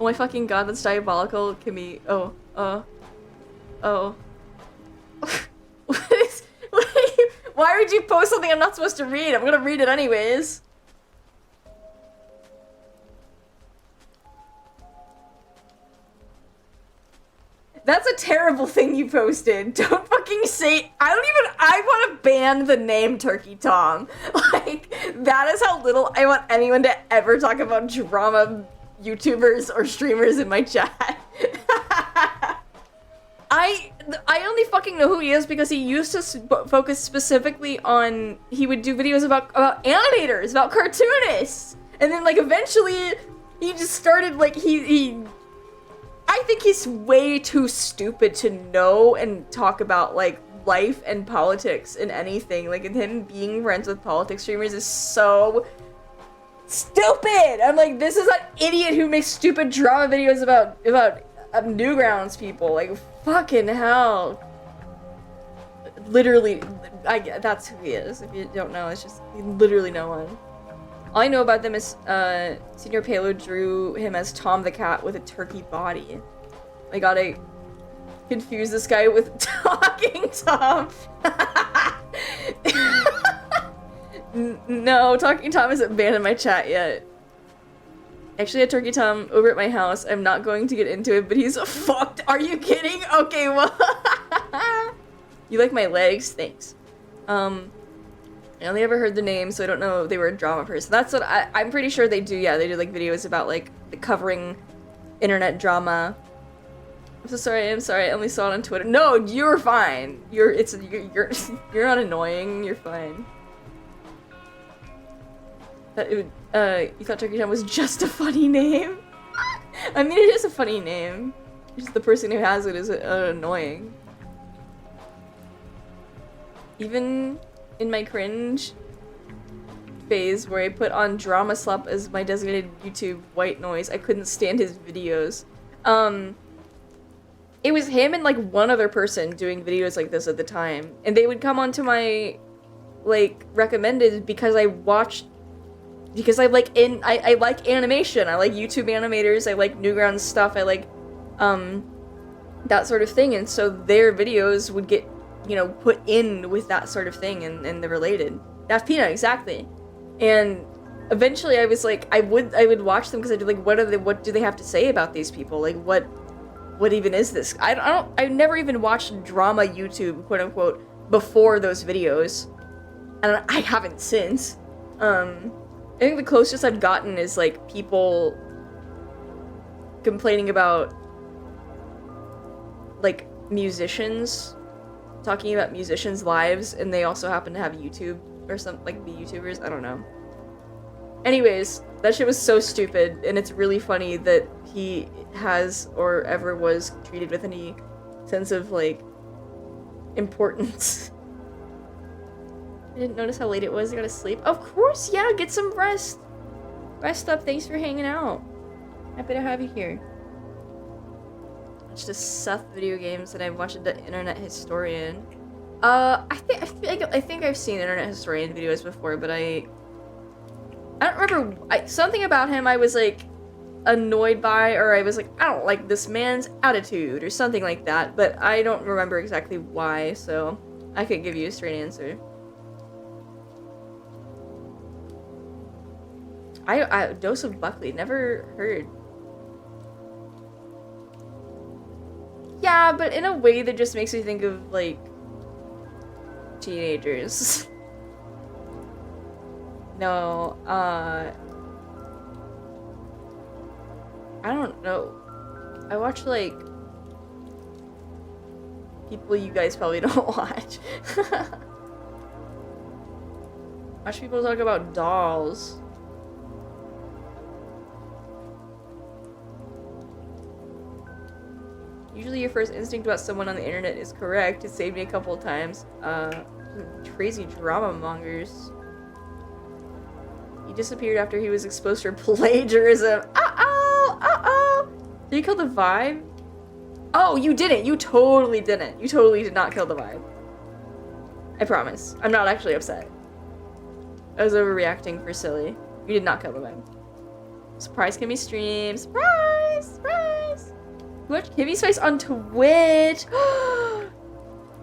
Oh my fucking god, that's diabolical. Kimmy. Oh. What is... Why would you post something I'm not supposed to read? I'm gonna read it anyways. That's a terrible thing you posted. Don't fucking say- I want to ban the name Turkey Tom. Like, that is how little I want anyone to ever talk about drama YouTubers or streamers in my chat. I only fucking know who he is because he used to focus specifically on- he would do videos about animators, about cartoonists! And then, like, eventually, he just started, like, I think he's way too stupid to know and talk about, like, life and politics and anything. Like, and him being friends with politics streamers is so stupid! I'm like, this is an idiot who makes stupid drama videos about Newgrounds people. Like, fucking hell. Literally, that's who he is. If you don't know, it's just literally no one. All I know about them is, Senior Payload drew him as Tom the Cat with a turkey body. I gotta confuse this guy with Talking Tom. No, Talking Tom isn't banned in my chat yet. Actually, a Turkey Tom over at my house. I'm not going to get into it, but he's fucked. Are you kidding? Okay, well. You like my legs? Thanks. I only ever heard the name, so I don't know if they were a drama person. That's what I'm pretty sure they do. Yeah, they do like videos about like covering internet drama. I'm so sorry. I'm sorry. I only saw it on Twitter. No, you're fine. You're not annoying. You're fine. You thought Turkey Tom was just a funny name? I mean, it is a funny name. Just the person who has it is annoying. Even in my cringe phase where I put on Drama Slop as my designated YouTube white noise, I couldn't stand his videos. It was him and like one other person doing videos like this at the time, and they would come onto my like recommended because I like animation. I like YouTube animators. I like Newgrounds stuff. I like that sort of thing, and so their videos would get, you know, put in with that sort of thing, and they're related. Daft Peanut, exactly. And eventually I was like, I would watch them because I'd be like, what do they have to say about these people? Like, what even is this? I never even watched drama YouTube, quote unquote, before those videos. And I haven't since. I think the closest I've gotten is like people complaining about like musicians, talking about musicians' lives, and they also happen to have YouTube or something, like be YouTubers. I don't know. Anyways, that shit was so stupid, and it's really funny that he has or ever was treated with any sense of like importance. I didn't notice how late it was. I gotta sleep. Of course, yeah, get some rest. Rest up. Thanks for hanging out. Happy to have you here. Watched the Seth video games that I watched the Internet Historian. I think I've seen Internet Historian videos before, but I don't remember. Something about him I was like annoyed by, or I was like, I don't like this man's attitude, or something like that. But I don't remember exactly why, so I couldn't give you a straight answer. Dose of Buckley, never heard. Yeah, but in a way that just makes me think of, like, teenagers. No, I don't know. I watched, like, people you guys probably don't watch. Watch people talk about dolls. Usually your first instinct about someone on the internet is correct. It saved me a couple of times. Crazy drama mongers. He disappeared after he was exposed for plagiarism. Uh-oh! Uh-oh! Did you kill the vibe? Oh, you didn't! You totally didn't. You totally did not kill the vibe. I promise. I'm not actually upset. I was overreacting for silly. You did not kill the vibe. Surprise Kimmy stream. Surprise! Surprise! You watch Kimmy's face on Twitch.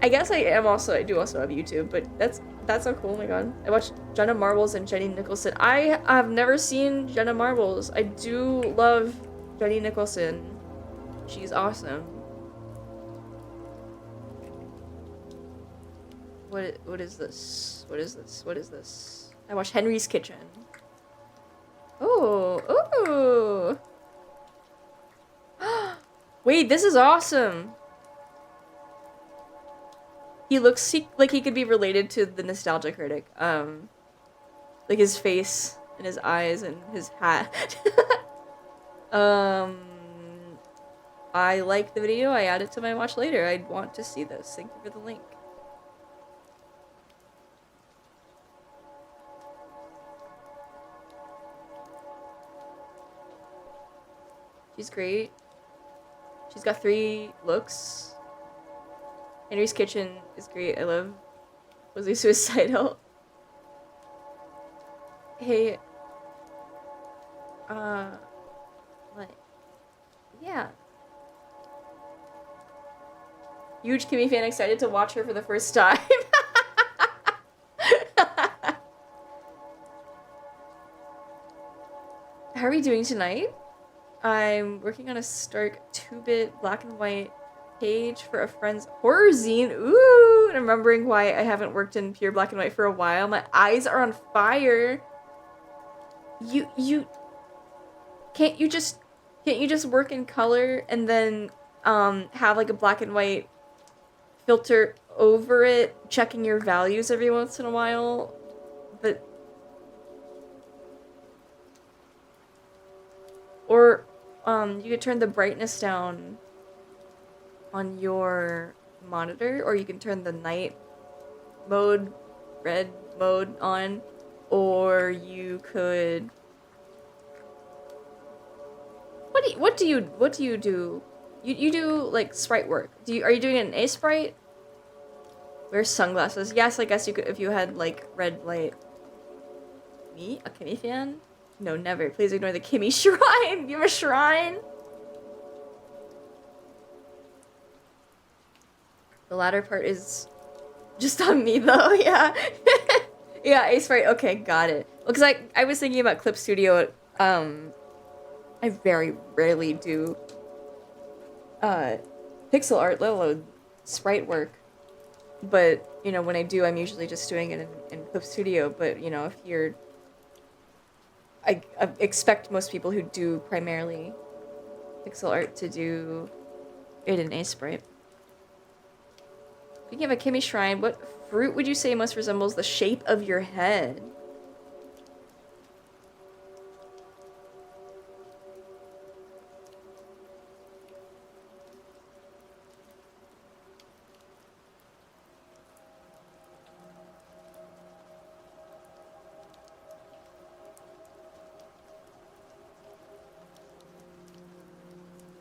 I guess I do also have YouTube, but that's so cool. Oh my god. I watched Jenna Marbles and Jenny Nicholson. I have never seen Jenna Marbles. I do love Jenny Nicholson. She's awesome. What is this? What is this? What is this? I watched Henry's Kitchen. Oh, ooh. Wait, this is awesome. He looks like he could be related to the Nostalgia Critic. Like his face and his eyes and his hat. I like the video. I add it to my watch later. I want to see this. Thank you for the link. She's great. She's got 3 looks. Henry's Kitchen is great. I love Was He Suicidal? Hey, like, yeah. Huge Kimmy fan, excited to watch her for the first time. How are we doing tonight? I'm working on a Stark 2-bit black and white page for a friend's horror zine. Ooh, and I'm remembering why I haven't worked in pure black and white for a while. My eyes are on fire. Can't you just work in color and then have like a black and white filter over it, checking your values every once in a while? But or you could turn the brightness down on your monitor, or you can turn the night mode, red mode on, or you could. What do you do? You do like sprite work. Are you doing an A sprite? Wear sunglasses. Yes, I guess you could if you had like red light. Me, a Kimmy fan? No, never. Please ignore the Kimmy shrine. You have a shrine? The latter part is just on me though. Yeah. Yeah, A sprite. Okay, got it. Well, because I was thinking about Clip Studio. I very rarely do pixel art, let alone sprite work. But, you know, when I do, I'm usually just doing it in Clip Studio. But, you know, if you're... I expect most people who do primarily pixel art to do it in A sprite. Speaking of a Kimmy shrine, what fruit would you say most resembles the shape of your head?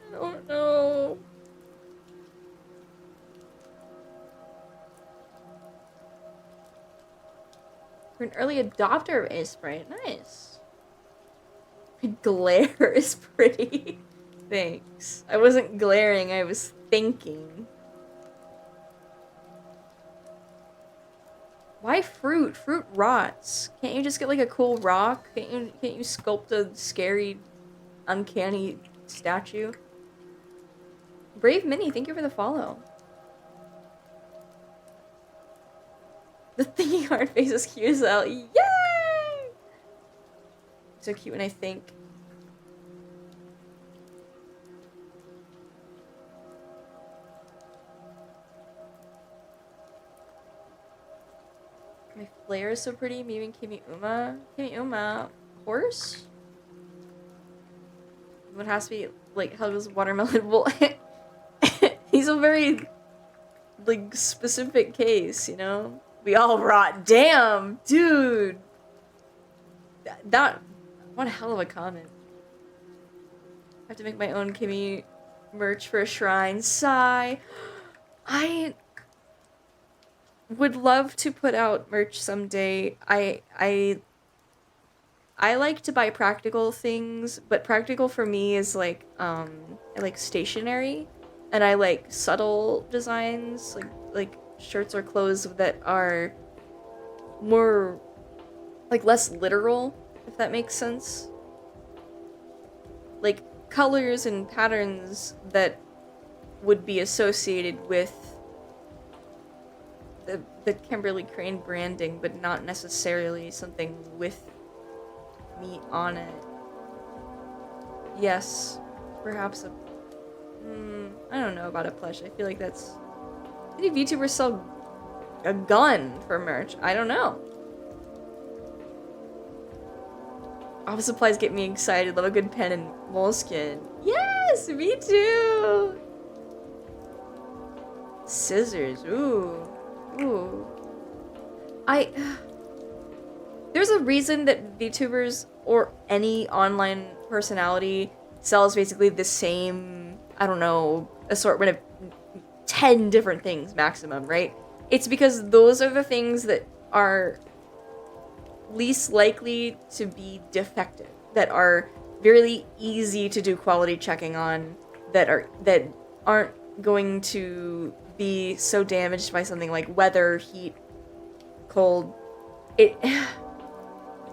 I don't know. You're an early adopter of A sprite. Nice. Glare is pretty. Thanks. I wasn't glaring, I was thinking. Why fruit? Fruit rots. Can't you just get like a cool rock? Can't you sculpt a scary, uncanny statue? Brave Minnie, thank you for the follow. The thinking hard face is cute as hell. Yay! So cute when I think. My flare is so pretty. Me and Kimi Uma. Kimi Uma. Horse? What has to be, like, Helga's watermelon? Well, he's a very, like, specific case, you know? We all rot. Damn, dude! That what a hell of a comment. I have to make my own Kimi merch for a shrine. Sigh. I would love to put out merch someday. I like to buy practical things, but practical for me is like I like stationery, and I like subtle designs, like shirts or clothes that are more like less literal, if that makes sense. Like colors and patterns that would be associated with the Kimberly Crane branding, but not necessarily something with me on it. Yes, perhaps a... I don't know about a plush. I feel like that's... Many VTubers sell a gun for merch. I don't know. Office supplies get me excited. Love a good pen and moleskin. Yes, me too! Scissors, ooh. Ooh. There's a reason that VTubers or any online personality sells basically the same, I don't know, assortment of 10 different things maximum, right? It's because those are the things that are least likely to be defective, that are really easy to do quality checking on, that aren't going to be so damaged by something like weather, heat, cold. If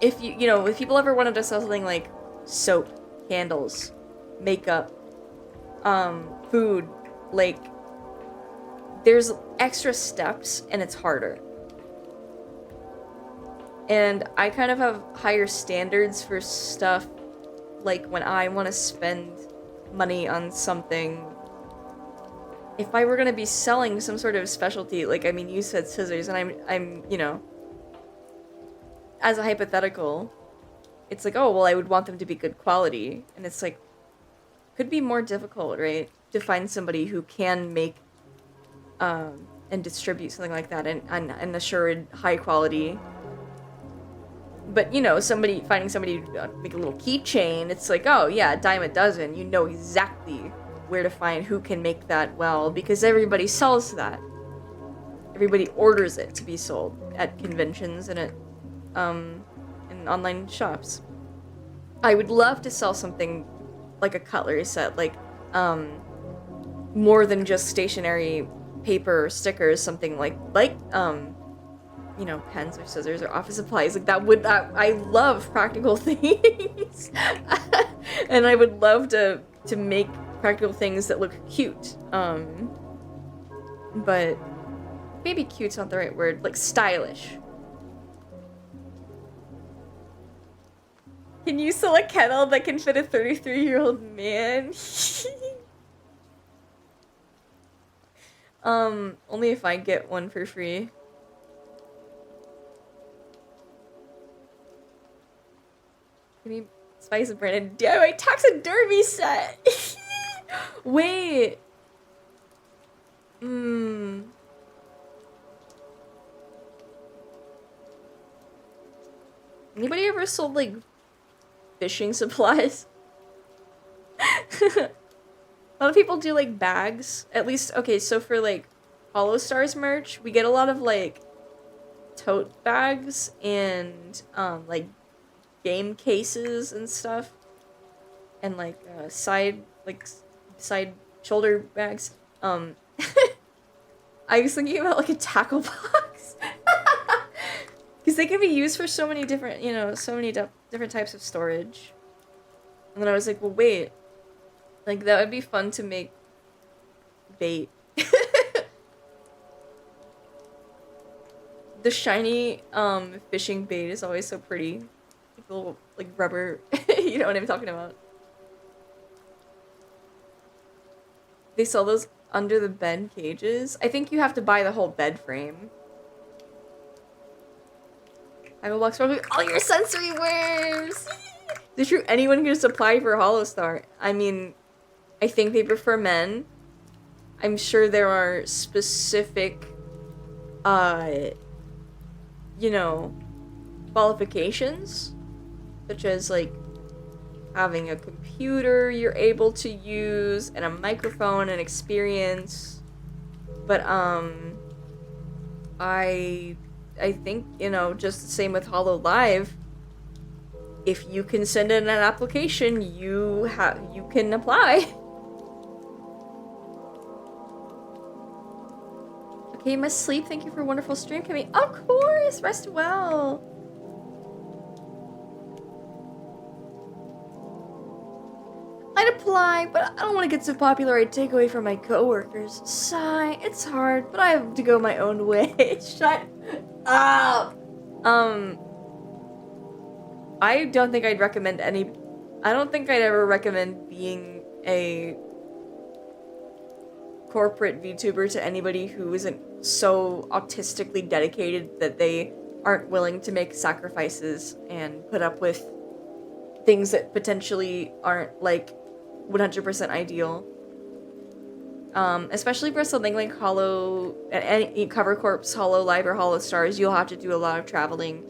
if people ever wanted to sell something like soap, candles, makeup, food, like there's extra steps and it's harder. And I kind of have higher standards for stuff like when I want to spend money on something. If I were going to be selling some sort of specialty, like, I mean, you said scissors, and I'm, as a hypothetical, it's like, oh, well, I would want them to be good quality. And it's like, could be more difficult, right? To find somebody who can make, and distribute something like that and assured high quality. But, finding somebody to make a little keychain, it's like, oh, yeah, a dime a dozen. You know exactly where to find who can make that well, because everybody sells that. Everybody orders it to be sold at conventions and at in online shops. I would love to sell something like a cutlery set, like more than just stationery, paper, stickers, something like pens or scissors or office supplies. Like I love practical things. And I would love to make practical things that look cute. But maybe cute's not the right word, like stylish. Can you sell a kettle that can fit a 33-year-old man? Only if I get one for free. Give me Spice and Brandon. Damn, my taxidermy set! Wait. Anybody ever sold, like, fishing supplies? A lot of people do, like, bags. At least, okay, so for, like, Hollow Stars merch, we get a lot of, like, tote bags and, like, game cases and stuff. And, like, side shoulder bags. I was thinking about, like, a tackle box. Because they can be used for so many different, different types of storage. And then I was like, well, wait. Like, that would be fun to make bait. The shiny, fishing bait is always so pretty. Like, the little, like, rubber. You know what I'm talking about. They sell those under the bed cages. I think you have to buy the whole bed frame. I will box for all your sensory worms! Is it true anyone can just apply for Hollow Star? I mean, I think they prefer men. I'm sure there are specific, you know, qualifications, such as, like, having a computer you're able to use, and a microphone and experience. But, I think, you know, just the same with Hollow Live. If you can send in an application, you can apply. Okay, you must sleep. Thank you for a wonderful stream, Kimmy. Of course! Rest well. I'd apply, but I don't want to get so popular I'd take away from my coworkers. Sigh. It's hard, but I have to go my own way. Shut up! I don't think I'd recommend any... I don't think I'd ever recommend being a corporate VTuber to anybody who isn't so autistically dedicated that they aren't willing to make sacrifices and put up with things that potentially aren't, like, 100% ideal. Especially for something like Hollow... any Cover Corp's Hollow Live or Hollow Stars, you'll have to do a lot of traveling.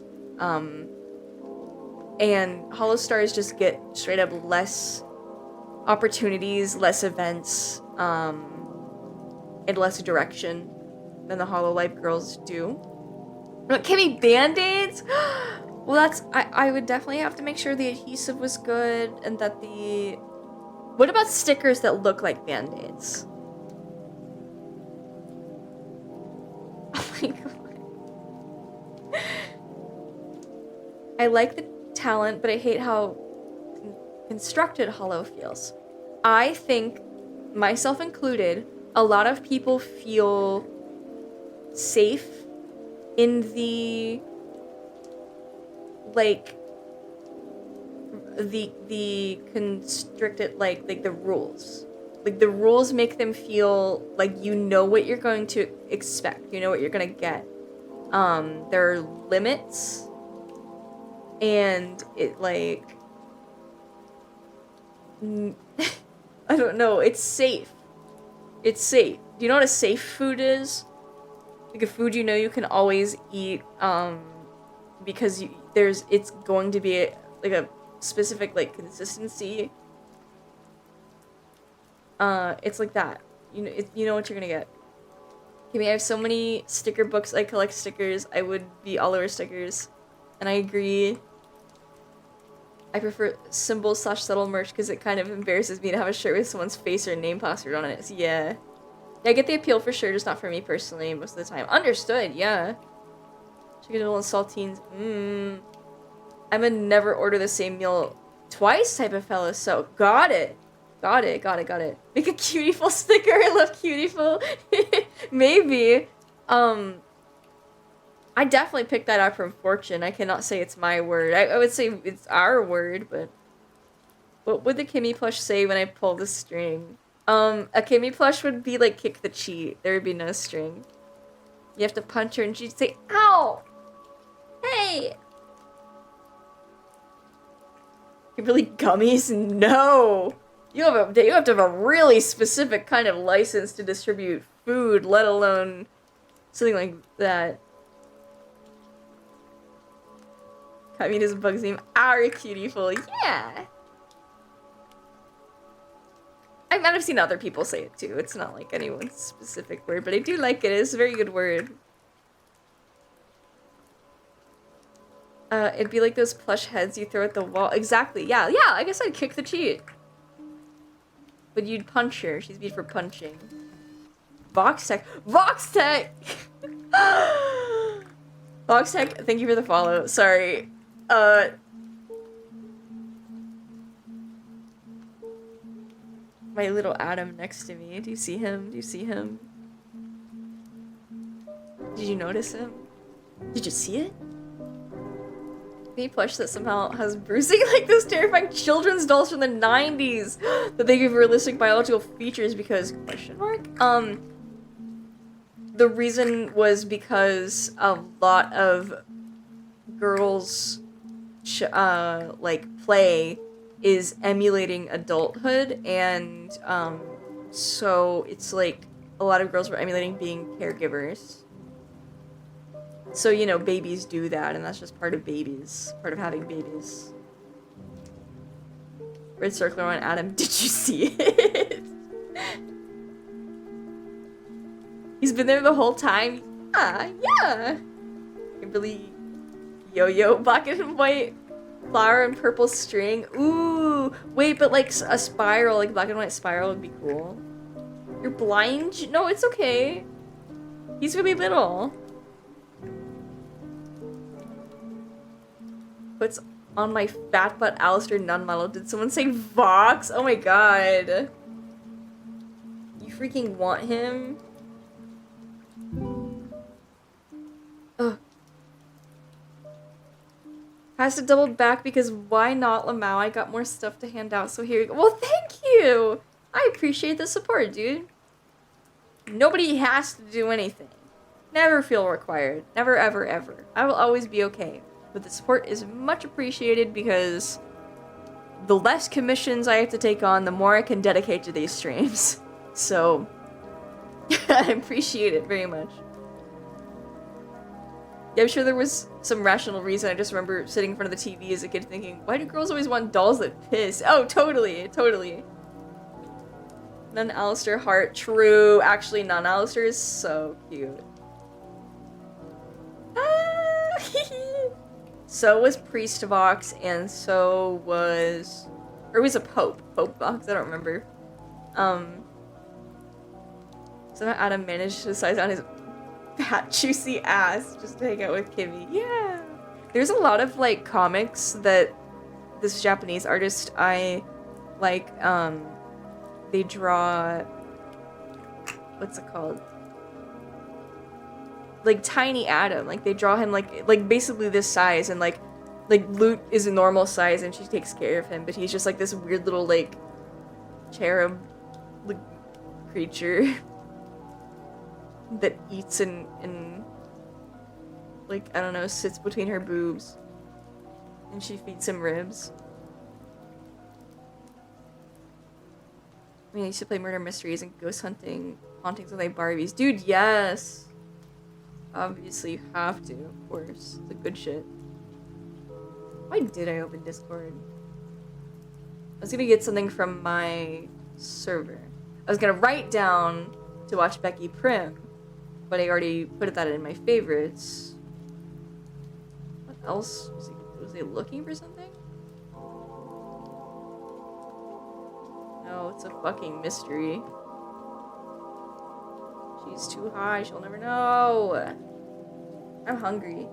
And Hollow Stars just get straight up less opportunities, less events, and less direction than the Hollow Live girls do. But Kimmy, Band-Aids? Well, that's... I would definitely have to make sure the adhesive was good and that the... What about stickers that look like Band-Aids? Oh my god. I like the talent, but I hate how constructed Hollow feels. I think, myself included, a lot of people feel safe in the, like, the constricted, like the rules. Like, the rules make them feel like you know what you're going to expect. You know what you're gonna get. There are limits. And it, like... I don't know. It's safe. It's safe. Do you know what a safe food is? Like a food you know you can always eat, because it's going to be like a specific, like, consistency. It's like that. You know what you're gonna get. I mean, I have so many sticker books. I collect stickers. I would be all over stickers. And I agree. I prefer symbol/subtle merch because it kind of embarrasses me to have a shirt with someone's face or name plastered on it. So yeah. I get the appeal for sure, just not for me personally most of the time. Understood, yeah. Chicken noodle and saltines. I'm a never order the same meal twice type of fella, so got it. Got it. Make a Cutieful sticker. I love Cutieful. Maybe. I definitely picked that up from Fortune. I cannot say it's my word. I would say it's our word, but... What would the Kimmy plush say when I pull the string? A Kimmy plush would be like kick the cheat. There would be no string. You have to punch her and she'd say, ow! Hey! Kimberly gummies? No! You have to have a really specific kind of license to distribute food, let alone something like that. Communist bugs name our Cutieful. Yeah! I might have seen other people say it too. It's not like anyone's specific word, but I do like it. It's a very good word. It'd be like those plush heads you throw at the wall. Exactly. Yeah. I guess I'd kick the cheat. But you'd punch her. She's beat for punching. Voxtech. Voxtech! Voxtech, thank you for the follow. Sorry. My little Adam next to me. Do you see him? Did you notice him? Did you see it? Any plush that somehow has bruising like those terrifying children's dolls from the 90s that they give realistic biological features because question mark? The reason was because a lot of girls like play is emulating adulthood, and so it's like a lot of girls were emulating being caregivers. So, you know, babies do that, and that's just part of babies, part of having babies. Red circle on Adam, did you see it? He's been there the whole time. Yeah. Kimberly, yo-yo, black and white flower and purple string. Ooh, wait, but like a spiral, like black and white spiral would be cool. You're blind? No, it's okay. He's really little. Puts on my fat butt Alistair Nunn model. Did someone say Vox? Oh my god. You freaking want him? Ugh. Has to double back because why not, Lamau? I got more stuff to hand out, so here you go. Well, thank you! I appreciate the support, dude. Nobody has to do anything. Never feel required. Never, ever, ever. I will always be okay. But the support is much appreciated because the less commissions I have to take on, the more I can dedicate to these streams. So, I appreciate it very much. Yeah, I'm sure there was some rational reason. I just remember sitting in front of the TV as a kid thinking, why do girls always want dolls that piss? Oh, totally, totally. Non-Alistair heart, true. Actually, non-Alistair is so cute. So was Priest Vox, and so was... Or it was a Pope. Pope Vox, I don't remember. Somehow Adam managed to decide on his fat, juicy ass just to hang out with Kimmy. Yeah! There's a lot of, like, comics that this Japanese artist I like, they draw... What's it called? Like tiny Adam, like they draw him like basically this size, and like Lute is a normal size and she takes care of him, but he's just like this weird little like cherub like, creature that eats and like I don't know, sits between her boobs and she feeds him ribs. I mean, I used to play murder mysteries and ghost hauntings with my Barbies. Dude, yes! Obviously, you have to, of course. It's a good shit. Why did I open Discord? I was gonna get something from my server. I was gonna write down to watch Becky Prim, but I already put that in my favorites. What else? Was he looking for something? No, it's a fucking mystery. She's too high, she'll never know. I'm hungry.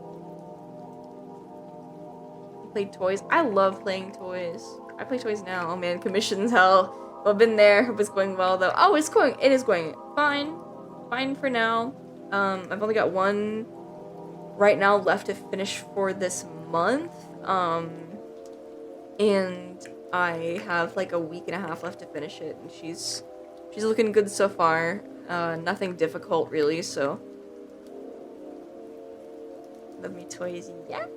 You played toys? I love playing toys. I play toys now. Oh man, commissions, hell. Well, I've been there. Hope it's going well though. Oh, it is going fine. Fine for now. I've only got one right now left to finish for this month. And I have like a week and a half left to finish it, and she's looking good so far. Nothing difficult really, so. Love me toys, yes!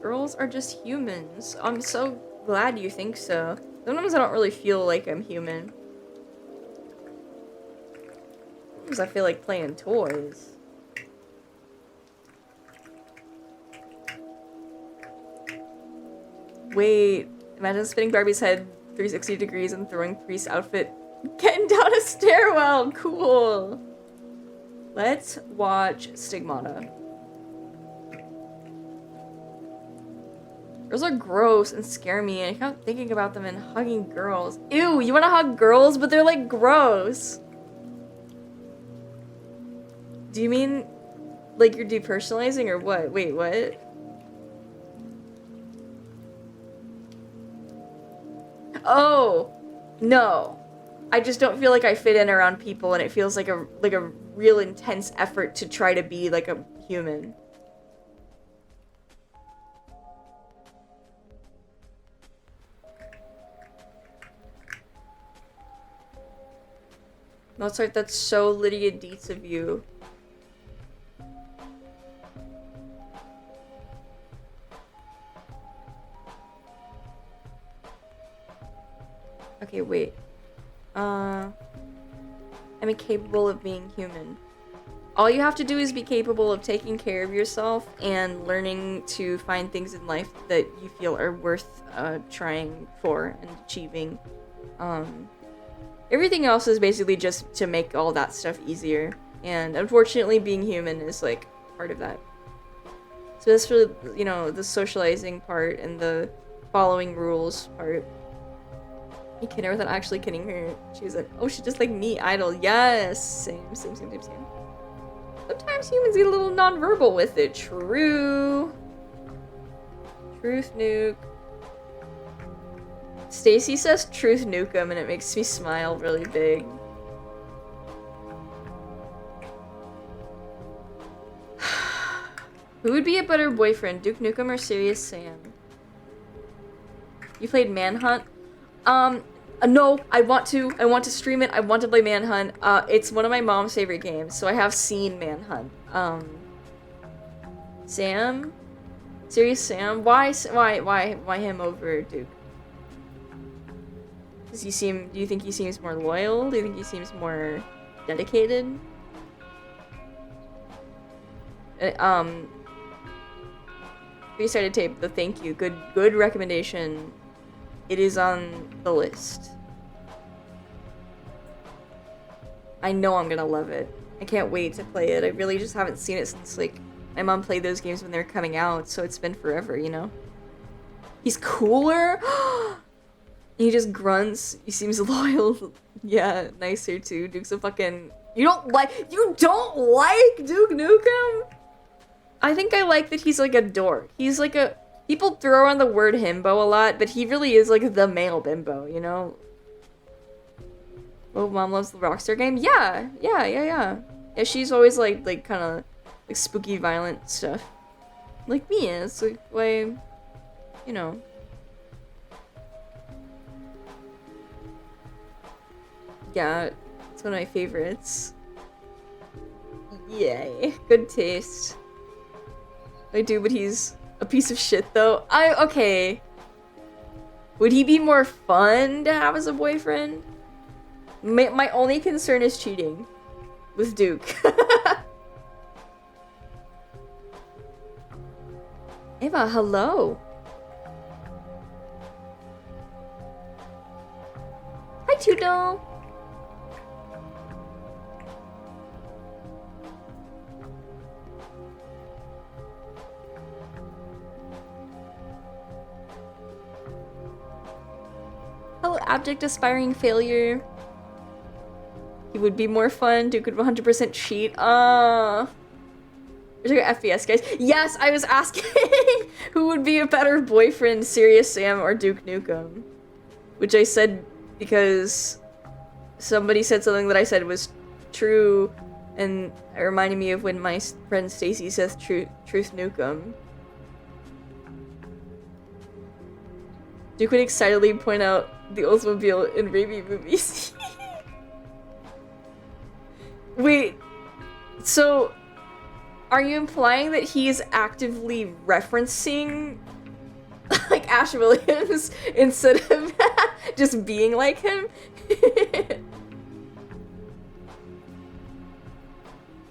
Girls are just humans. I'm so glad you think so. Sometimes I don't really feel like I'm human. Sometimes I feel like playing toys. Wait, imagine spinning Barbie's head 360 degrees and throwing Priest's outfit getting down a stairwell. Cool. Let's watch Stigmata. Girls are gross and scare me, and I kept thinking about them and hugging girls. Ew, you wanna hug girls, but they're like gross. Do you mean like you're depersonalizing or what? Wait, what? Oh, no. I just don't feel like I fit in around people, and it feels like a real intense effort to try to be like a human. Mozart, that's so Lydia Dietz of you. I'm incapable of being human. All you have to do is be capable of taking care of yourself and learning to find things in life that you feel are worth trying for and achieving. Everything else is basically just to make all that stuff easier. And unfortunately, being human is like part of that. So that's really, you know, the socializing part and the following rules part. You kid her without actually kidding her. She was like, oh, she's just like me, idol. Yes, same. Sometimes humans get a little nonverbal with it. True. Truth nuke. Stacy says truth nukem and it makes me smile really big. Who would be a better boyfriend, Duke Nukem or Serious Sam? You played Manhunt? No, I want to stream it. I want to play Manhunt. It's one of my mom's favorite games, so I have seen Manhunt. Sam? Serious Sam? Why him over Duke? Do you think he seems more loyal? Do you think he seems more dedicated? Restarted tape, the thank you. Good recommendation. It is on the list. I know I'm gonna love it. I can't wait to play it. I really just haven't seen it since, like, my mom played those games when they were coming out, so it's been forever, you know? He's cooler? He just grunts. He seems loyal. Yeah, nicer too. Duke's a fucking... You don't like Duke Nukem? I think I like that he's like a dork. He's like a... People throw around the word himbo a lot, but he really is like the male bimbo, you know? Oh, mom loves the Rockstar game? Yeah, she's always like kind of like spooky, violent stuff. Like me, it's like way, you know. Yeah, it's one of my favorites. Yay, good taste. I do, but he's a piece of shit though. Okay. Would he be more fun to have as a boyfriend? My only concern is cheating with Duke. Eva, hello. Hi, Tudo. Hello, abject aspiring failure. He would be more fun. Duke would 100% cheat. We're talking FPS, guys. Yes, I was asking who would be a better boyfriend, Serious Sam or Duke Nukem. Which I said because somebody said something that I said was true, and it reminded me of when my friend Stacy says Truth Nukem. Duke would excitedly point out the Oldsmobile in Raby movies. Wait, so are you implying that he is actively referencing like Ash Williams instead of just being like him?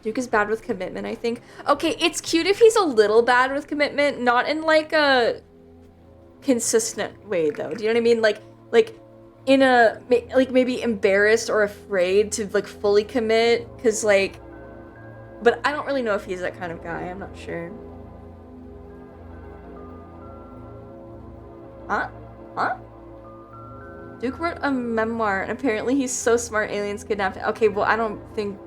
Duke is bad with commitment, I think. Okay, it's cute if he's a little bad with commitment, not in like a consistent way though. Do you know what I mean? Like in a like maybe embarrassed or afraid to like fully commit, cause like, but I don't really know if he's that kind of guy. I'm not sure. Huh? Duke wrote a memoir, and apparently he's so smart aliens kidnapped him. Okay, well I don't think.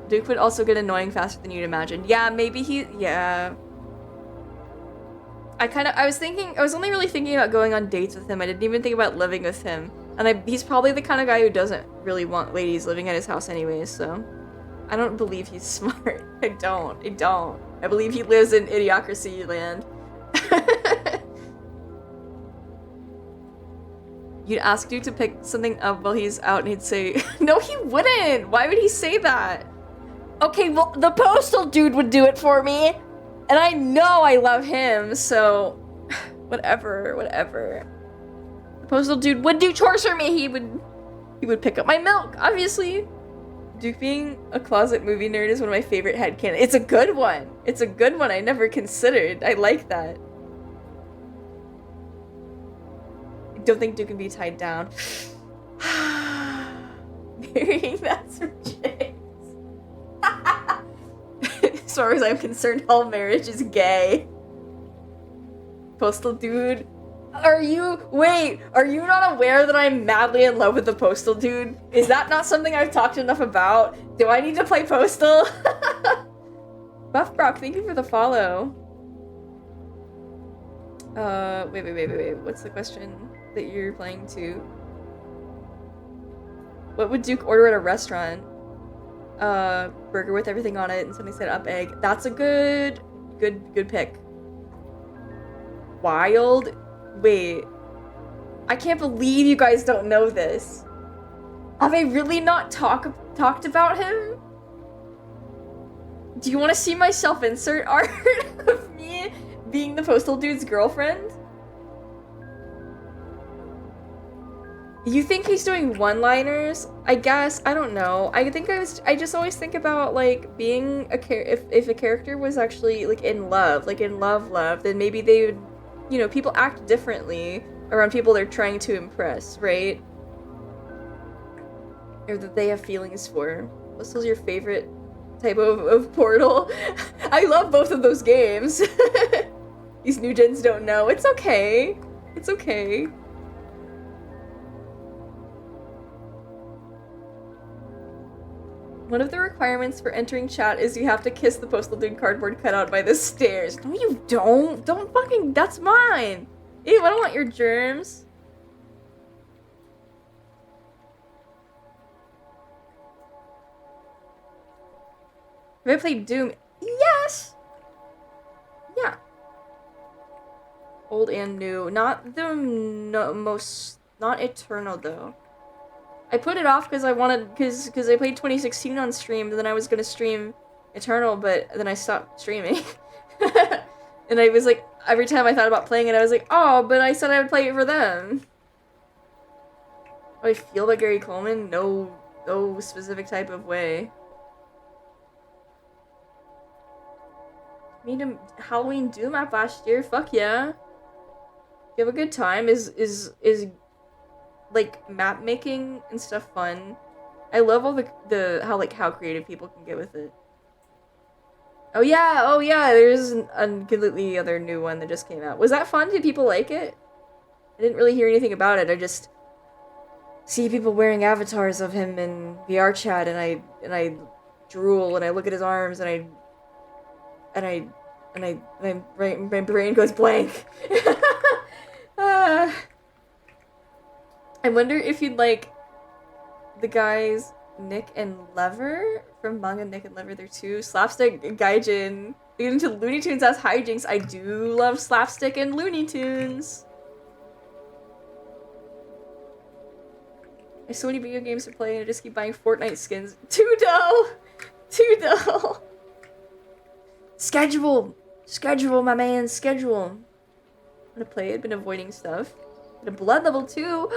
Duke would also get annoying faster than you'd imagine. Yeah, maybe yeah. I was only really thinking about going on dates with him. I didn't even think about living with him. And he's probably the kind of guy who doesn't really want ladies living at his house anyways, so. I don't believe he's smart. I don't. I believe he lives in idiocracy land. You'd ask Duke to pick something up while he's out and he'd say, no he wouldn't! Why would he say that? Okay, well, the postal dude would do it for me! And I know I love him, so whatever. The postal dude would do chores for me. He would pick up my milk, obviously. Duke being a closet movie nerd is one of my favorite headcanon. It's a good one. It's a good one I never considered. I like that. I don't think Duke can be tied down. Marrying that's for chicks. As far as I'm concerned, all marriage is gay. Postal dude. Are you not aware that I'm madly in love with the postal dude? Is that not something I've talked enough about? Do I need to play postal? Buff Brock, thank you for the follow. Wait. What's the question that you're playing to? What would Duke order at a restaurant? Burger with everything on it and something set up egg. That's a good pick. Wild. Wait. I can't believe you guys don't know this. Have I really not talked about him? Do you want to see my self-insert art of me being the postal dude's girlfriend? You think he's doing one-liners? I guess. I don't know. I just always think about, like, being if a character was actually, like, in love, then maybe they would, you know, people act differently around people they're trying to impress, right? Or that they have feelings for. What's your favorite type of Portal? I love both of those games. These new gens don't know. It's okay. It's okay. One of the requirements for entering chat is you have to kiss the postal dude cardboard cutout by the stairs. No, you don't. Don't fucking. That's mine. Ew, I don't want your germs. Have I played Doom? Yes! Yeah. Old and new. Not the most... Not Eternal, though. I put it off because I wanted... Because I played 2016 on stream, and then I was gonna stream Eternal, but then I stopped streaming. And I was like... Every time I thought about playing it, I was like, oh, but I said I would play it for them. Do I feel like Gary Coleman? No specific type of way. Made a Halloween Doom app last year. Fuck yeah. You have a good time. Is like map making and stuff fun. I love all the how creative people can get with it. Oh yeah. There's a completely other new one that just came out. Was that fun? Did people like it? I didn't really hear anything about it. I just see people wearing avatars of him in VR chat, and I drool, and I look at his arms, and my brain goes blank. I wonder if you'd like the guys Nick and Lever from manga Nick and Lever. They're two slapstick gaijin. They get into Looney Tunes as hijinks. I do love slapstick and Looney Tunes. I have so many video games to play, and I just keep buying Fortnite skins. Too dull. Schedule, my man, schedule. I'm gonna play it, been avoiding stuff. The Blood level 2.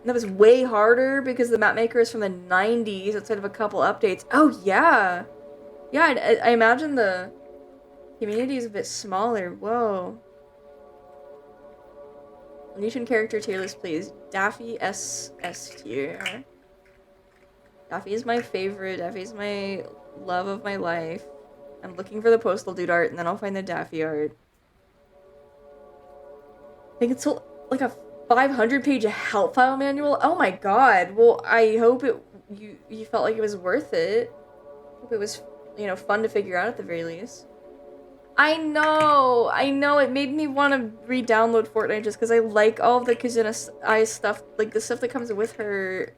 That was way harder because the map maker is from the 90s outside of a couple updates. Oh yeah. Yeah, I imagine the community is a bit smaller. Whoa. Newton character tier list, please. Daffy S tier. Daffy is my favorite. Daffy is my love of my life. I'm looking for the postal dude art, and then I'll find the Daffy art. I think it's like a 500-page help file manual. Oh my god. Well, I hope you felt like it was worth it. Hope it was, you know, fun to figure out at the very least. I know. It made me want to re-download Fortnite just because I like all of the Kazuna Ai stuff, like the stuff that comes with her.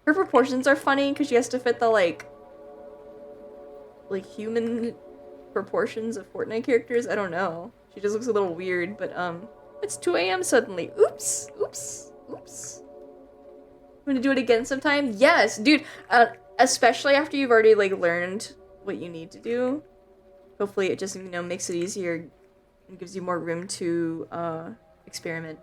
Her proportions are funny because she has to fit the like human proportions of Fortnite characters. I don't know. She just looks a little weird, but it's 2 a.m. suddenly. Oops. I'm gonna do it again sometime. Yes, dude. Especially after you've already like learned what you need to do. Hopefully it just, you know, makes it easier and gives you more room to experiment.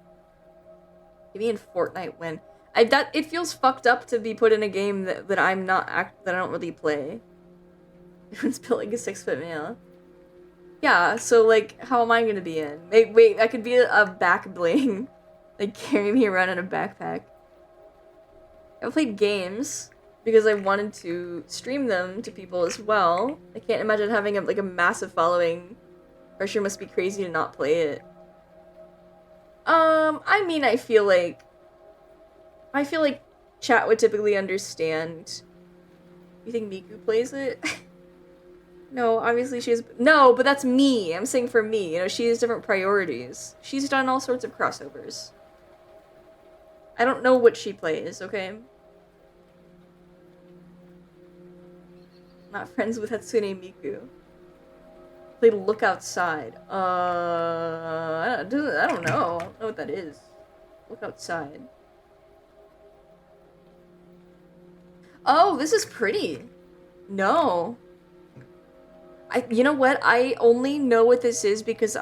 Give me in Fortnite win. It feels fucked up to be put in a game that I'm not that I don't really play. Everyone's built like a 6-foot male. Yeah, so like, how am I gonna be in? Wait, I could be a back bling. Like, carry me around in a backpack. I played games because I wanted to stream them to people as well. I can't imagine having a massive following. Pressure must be crazy to not play it. I mean, I feel like chat would typically understand. You think Miku plays it? No, obviously she has. No, but that's me. I'm saying for me. You know, she has different priorities. She's done all sorts of crossovers. I don't know what she plays, okay? Not friends with Hatsune Miku. Played Look Outside. I don't know. I don't know what that is. Look Outside. Oh, this is pretty. No. You know what? I only know what this is because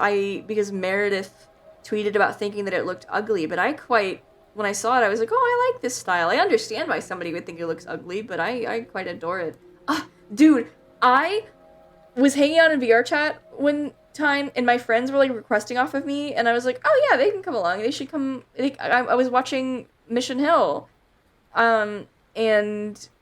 Meredith tweeted about thinking that it looked ugly, but when I saw it, I was like, oh, I like this style. I understand why somebody would think it looks ugly, but I quite adore it. Dude, I was hanging out in VR chat one time, and my friends were like requesting off of me, and I was like, oh yeah, they can come along. They should come. I was watching Mission Hill, and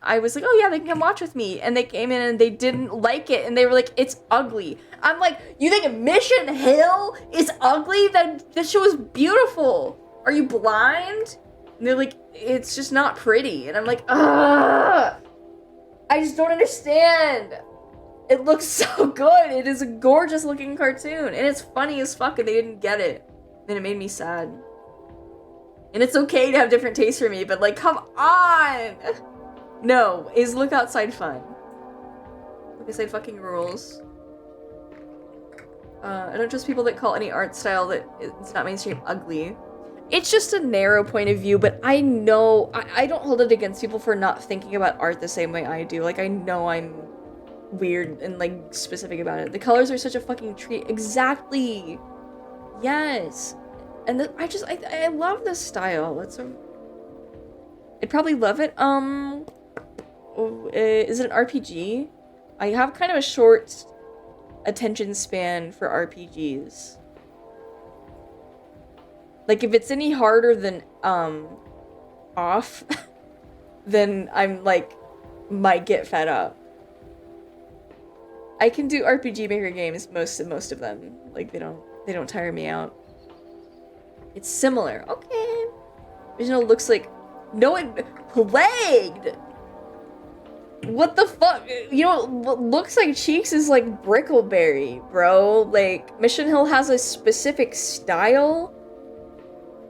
I was like, oh yeah, they can come watch with me. And they came in and they didn't like it, and they were like, it's ugly. I'm like, you think Mission Hill is ugly? That show is beautiful. Are you blind? And they're like, it's just not pretty. And I'm like, ugh! I just don't understand. It looks so good. It is a gorgeous looking cartoon. And it's funny as fuck, and they didn't get it. And it made me sad. And it's okay to have different tastes for me, but like, come on! No, is Look Outside fun? Look Outside fucking rules. I don't trust people that call any art style that it's not mainstream ugly. It's just a narrow point of view, but I know, I don't hold it against people for not thinking about art the same way I do. Like, I know I'm weird and like specific about it. The colors are such a fucking treat. Exactly! Yes! And I love this style. I'd probably love it. Is it an RPG? I have kind of a short attention span for RPGs. Like, if it's any harder than, off, then I'm, like, might get fed up. I can do RPG Maker games, most of them. Like, they don't tire me out. It's similar. Okay. Original looks like... No, it... Plagued! What the fuck? You know, what looks like Cheeks is like Brickleberry, bro. Like, Mission Hill has a specific style.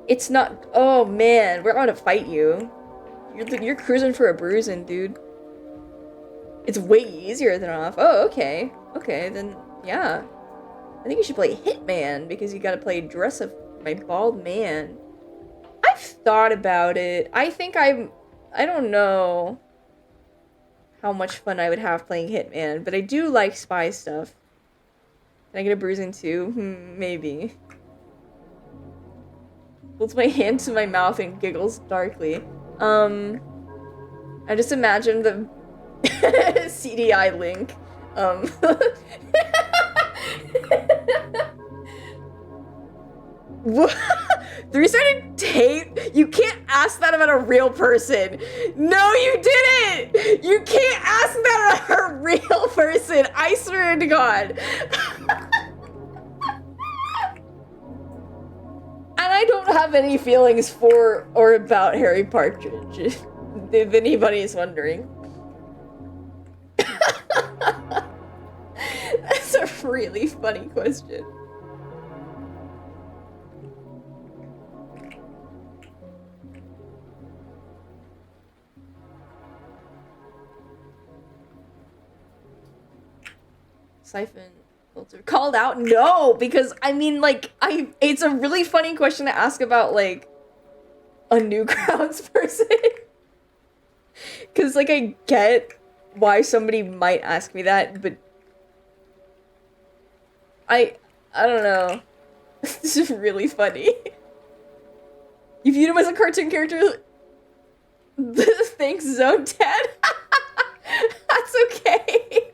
It's not... Oh, man. We're gonna fight you. You're cruising for a bruising, dude. It's way easier than off. Oh, okay. Okay, then, yeah. I think you should play Hitman, because you gotta play Dress Up My Bald Man. I've thought about it. I don't know how much fun I would have playing Hitman, but I do like spy stuff. Can I get a bruising too? Maybe. Holds my hand to my mouth and giggles darkly. I just imagine the CDI link. Three-sided tape? You can't ask that about a real person. No, you didn't! You can't ask that about a real person. I swear to God. And I don't have any feelings for or about Harry Partridge, if anybody is wondering. That's a really funny question. Siphon filter called out? No, because I mean, like, it's a really funny question to ask about, like, a Newgrounds person. Because, like, I get why somebody might ask me that, but I don't know. This is really funny. You viewed him as a cartoon character? Thanks, Zone 10. That's okay.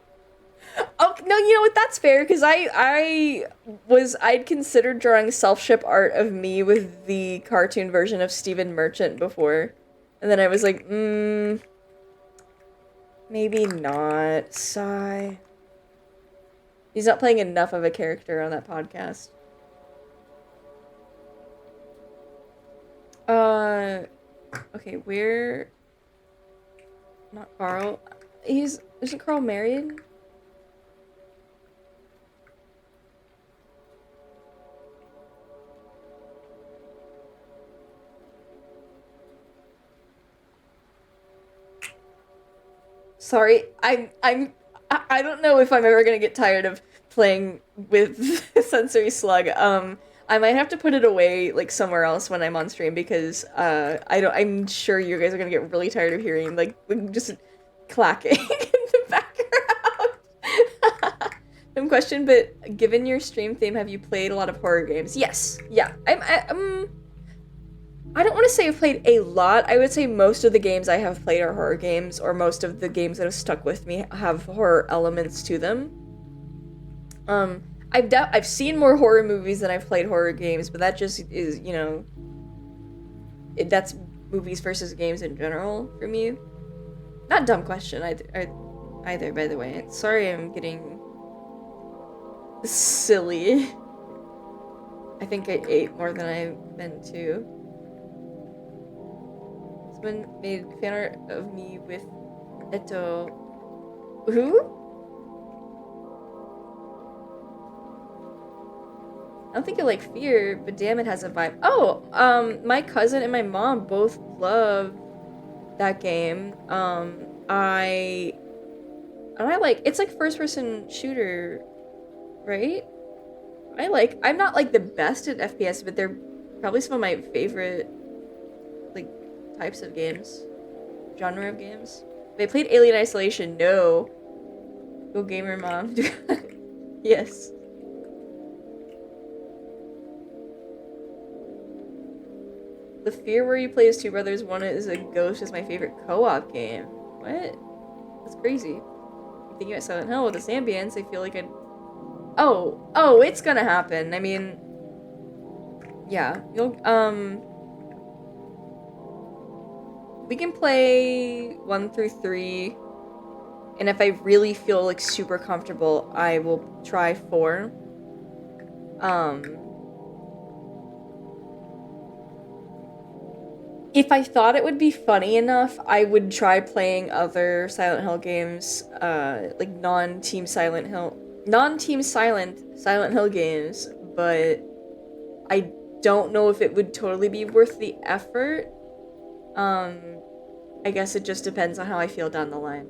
Oh, no, you know what? That's fair, because I'd considered drawing self-ship art of me with the cartoon version of Stephen Merchant before. And then I was like, maybe not. Sigh. He's not playing enough of a character on that podcast. Okay, where... Not Carl. Isn't Carl married? Sorry, I don't know if I'm ever gonna get tired of playing with Sensory Slug. I might have to put it away like somewhere else when I'm on stream because I'm sure you guys are gonna get really tired of hearing like just clacking in the background. Dumb question, but given your stream theme, have you played a lot of horror games? Yes. Yeah. I don't want to say I've played a lot. I would say most of the games I have played are horror games, or most of the games that have stuck with me have horror elements to them. I've seen more horror movies than I've played horror games, but that just is, you know, that's movies versus games in general for me. Not dumb question either, by the way. Sorry I'm getting silly. I think I ate more than I meant to. Someone made fan art of me with Eto. Who? I don't think you like Fear, but damn, it has a vibe. Oh, my cousin and my mom both love that game. I like, it's like first-person shooter, right? I'm not like the best at FPS, but they're probably some of my favorite, like, types of games. Genre of games. They played Alien Isolation. No. Go gamer mom. Yes. The Fear where you play as two brothers, one is a ghost, is my favorite co-op game. What? That's crazy. I'm thinking about Silent Hill with this ambience, I feel like I'd... Oh, it's gonna happen. I mean... Yeah. We can play 1 through 3, and if I really feel, like, super comfortable, I will try 4. If I thought it would be funny enough, I would try playing other Silent Hill games, like non-Team Silent Hill games, but I don't know if it would totally be worth the effort. I guess it just depends on how I feel down the line.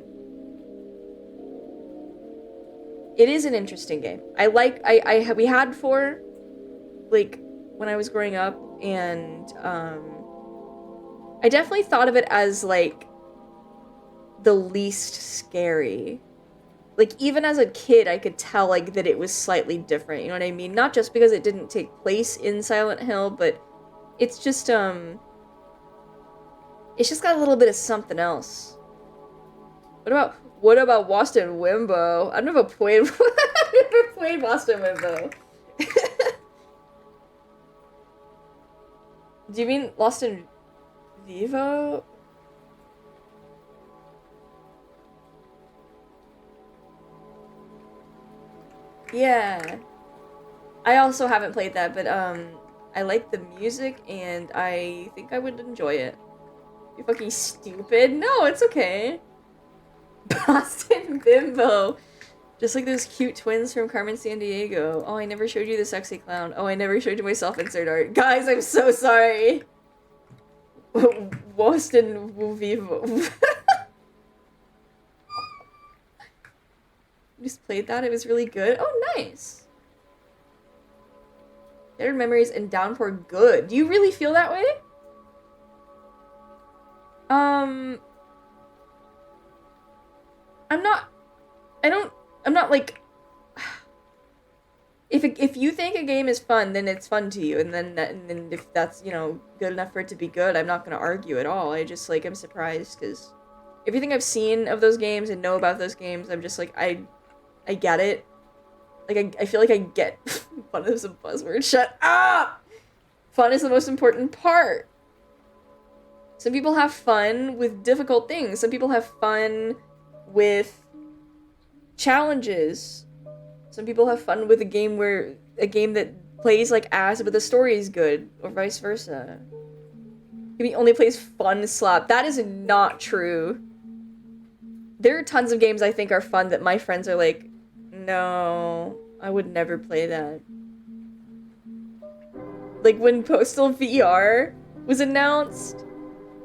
It is an interesting game. We had 4, like, when I was growing up, and, I definitely thought of it as, like, the least scary. Like, even as a kid, I could tell, like, that it was slightly different, you know what I mean? Not just because it didn't take place in Silent Hill, but it's just got a little bit of something else. What about Boston Wimbo? I've never played Boston Wimbo. Do you mean Lost in Vivo? Yeah. I also haven't played that, but I like the music and I think I would enjoy it. You're fucking stupid. No, it's okay. Boston Bimbo. Just like those cute twins from Carmen Sandiego. Oh, I never showed you the sexy clown. Oh, I never showed you my self-insert art. Guys, I'm so sorry. Boston Vivo. Just played that. It was really good. Oh, nice. Shattered Memories and Downpour good. Do you really feel that way? I'm not like... if you think a game is fun, then it's fun to you, and then if that's, you know, good enough for it to be good, I'm not gonna argue at all. I just, like, I'm surprised because everything I've seen of those games and know about those games, I'm just like, I get it. Like, I feel like I get fun is a buzzword. Shut up! Fun is the most important part. Some people have fun with difficult things. Some people have fun with challenges. Some people have fun with a game that plays like ass but the story is good, or vice versa. Maybe only plays fun slap. That is not true. There are tons of games I think are fun that my friends are like, no, I would never play that. Like when Postal VR was announced,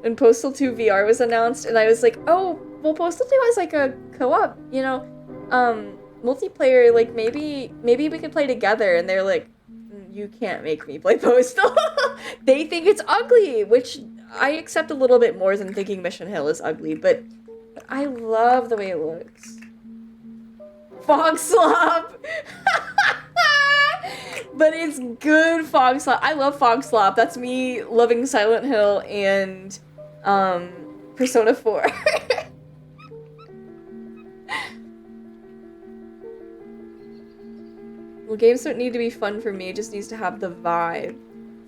when Postal 2 VR was announced, and I was like, oh, well, Postal 2 has like a co-op, you know, multiplayer, like maybe we could play together, and they're like, you can't make me play Postal. They think it's ugly, which I accept a little bit more than thinking Mission Hill is ugly, but I love the way it looks. Fog Slop! But it's good Fog Slop. I love Fog Slop. That's me loving Silent Hill and Persona 4. Well, games don't need to be fun for me, it just needs to have the vibe.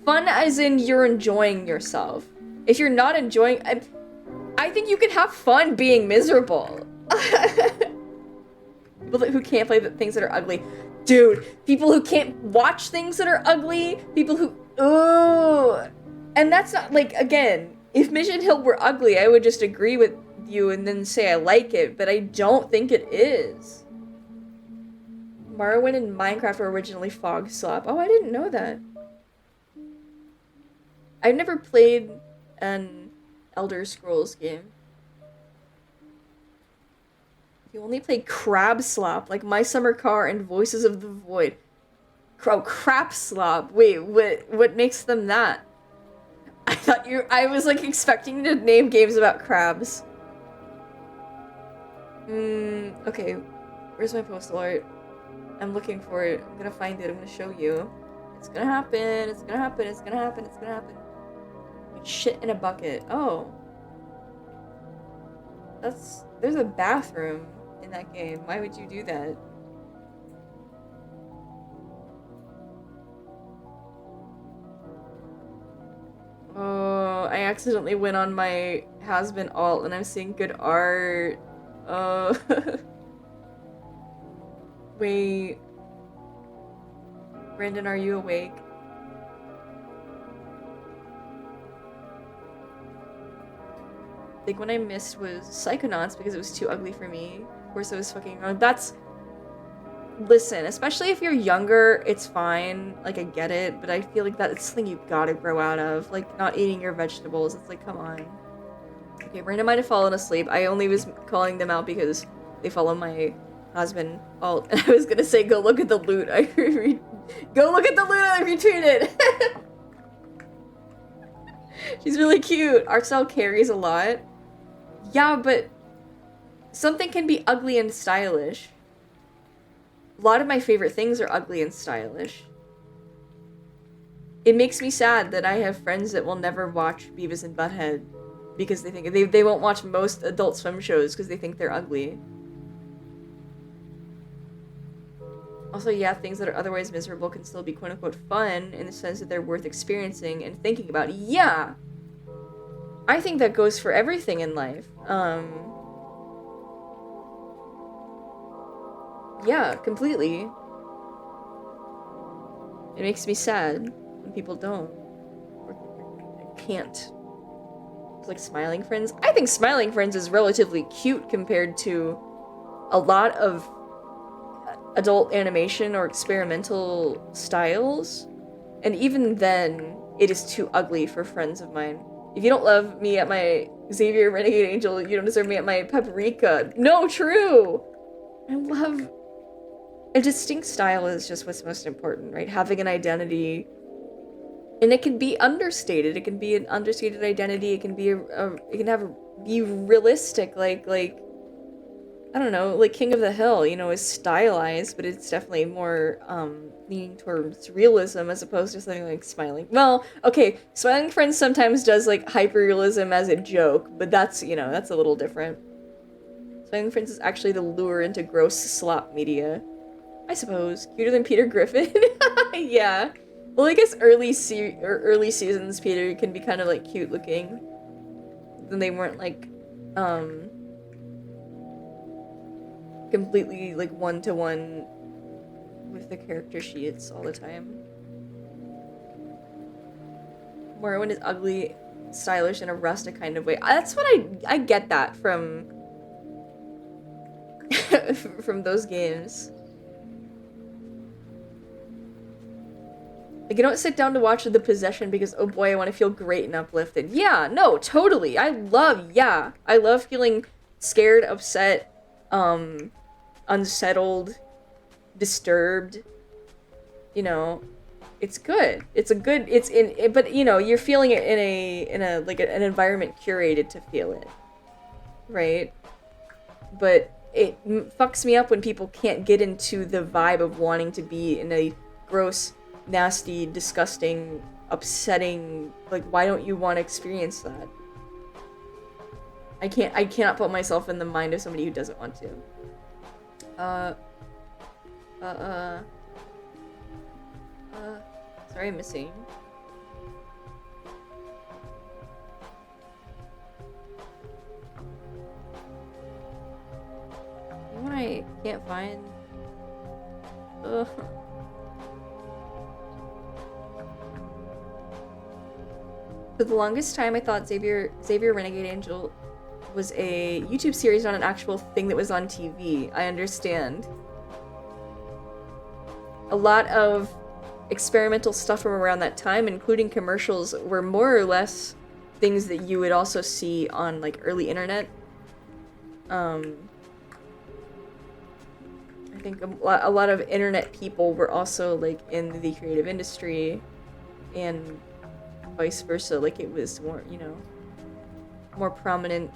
Fun as in you're enjoying yourself. If you're not enjoying... I think you can have fun being miserable. People who can't play the things that are ugly. Dude, people who can't watch things that are ugly. People who... Ooh. And that's not, like, again, if Mission Hill were ugly, I would just agree with you and then say I like it, but I don't think it is. Morrowind and Minecraft were originally Fog Slop. Oh, I didn't know that. I've never played an Elder Scrolls game. You only play Crab Slop, like My Summer Car and Voices of the Void. Oh, Crap Slop. Wait, what makes them that? I was like expecting to name games about crabs. Okay. Where's my postal art? I'm looking for it. I'm gonna find it. I'm gonna show you. It's gonna happen. It's gonna happen. It's gonna happen. It's gonna happen. Like shit in a bucket. Oh. There's a bathroom in that game. Why would you do that? Oh, I accidentally went on my has-been alt and I'm seeing good art. Oh. Wait. Brandon, are you awake? I think what I missed was Psychonauts because it was too ugly for me. Of course I was fucking wrong. Listen, especially if you're younger, it's fine. Like, I get it, but I feel like that's something you gotta grow out of. Like, not eating your vegetables. It's like, come on. Okay, Brandon might have fallen asleep. I only was calling them out because they follow my husband alt. And I was gonna say, go look at the loot. Go look at the loot I retweeted! She's really cute. Art style carries a lot. Yeah, but something can be ugly and stylish. A lot of my favorite things are ugly and stylish. It makes me sad that I have friends that will never watch Beavis and Butthead because they think they won't watch most Adult Swim shows because they think they're ugly. Also, yeah, things that are otherwise miserable can still be quote-unquote fun in the sense that they're worth experiencing and thinking about. Yeah! I think that goes for everything in life. Yeah, completely. It makes me sad when people don't. Or can't. It's like Smiling Friends. I think Smiling Friends is relatively cute compared to a lot of adult animation or experimental styles. And even then, it is too ugly for friends of mine. If you don't love me at my Xavier Renegade Angel, you don't deserve me at my Paprika. No, true! I love... A distinct style is just what's most important, right? Having an identity. And it can be understated. It can be an understated identity. It can be be realistic, like I don't know, like King of the Hill, you know, is stylized, but it's definitely more leaning towards realism as opposed to something like Smiling. Well, okay, Smiling Friends sometimes does like hyperrealism as a joke, but that's, you know, that's a little different. Smiling Friends is actually the lure into gross slop media. I suppose. Cuter than Peter Griffin? Yeah. Well, I guess early seasons Peter can be kind of like cute looking. Then they weren't like completely like one-to-one with the character sheets all the time. Morrowind is ugly, stylish in a rustic kind of way. That's what I get that from from those games. Like, you don't sit down to watch The Possession because, oh boy, I want to feel great and uplifted. Yeah, no, totally. I love feeling scared, upset, unsettled, disturbed. You know, it's good. But you know, you're feeling it in a like an environment curated to feel it, right? But it fucks me up when people can't get into the vibe of wanting to be in a gross, nasty, disgusting, upsetting, like, why don't you want to experience that? I cannot put myself in the mind of somebody who doesn't want to. Sorry, I'm missing. What I can't find. Ugh. For the longest time, I thought Xavier Renegade Angel was a YouTube series, not an actual thing that was on TV. I understand. A lot of experimental stuff from around that time, including commercials, were more or less things that you would also see on like early internet. I think a lot of internet people were also like in the creative industry, and vice versa. Like, it was more, you know, more prominent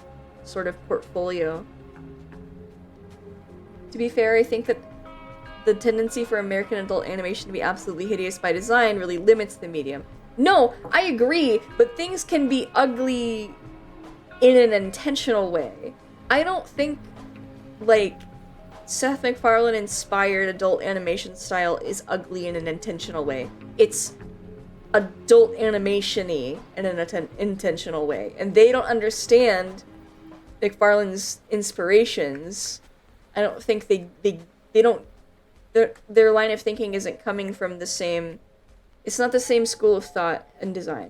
sort of portfolio. To be fair, I think that the tendency for American adult animation to be absolutely hideous by design really limits the medium. No, I agree, but things can be ugly in an intentional way. I don't think, like, Seth MacFarlane inspired adult animation style is ugly in an intentional way. It's adult animation-y in an intentional way. And they don't understand MacFarlane's inspirations. I don't think they don't, their line of thinking isn't coming from the same, it's not the same school of thought and design,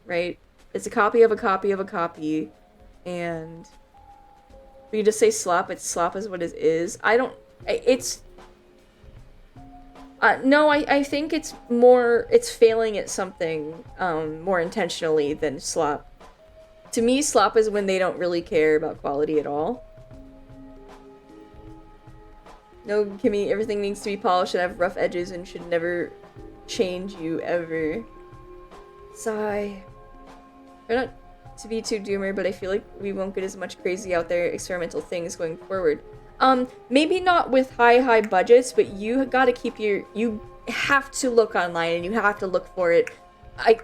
right? It's a copy of a copy of a copy, and when you just say slop, it's slop is what it is. I think it's failing at something more intentionally than slop. To me, slop is when they don't really care about quality at all. No, Kimmy, everything needs to be polished and have rough edges and should never change you ever. Sigh. Try not to be too doomer, but I feel like we won't get as much crazy out there experimental things going forward. Maybe not with high budgets, but you gotta keep you have to look online and you have to look for it.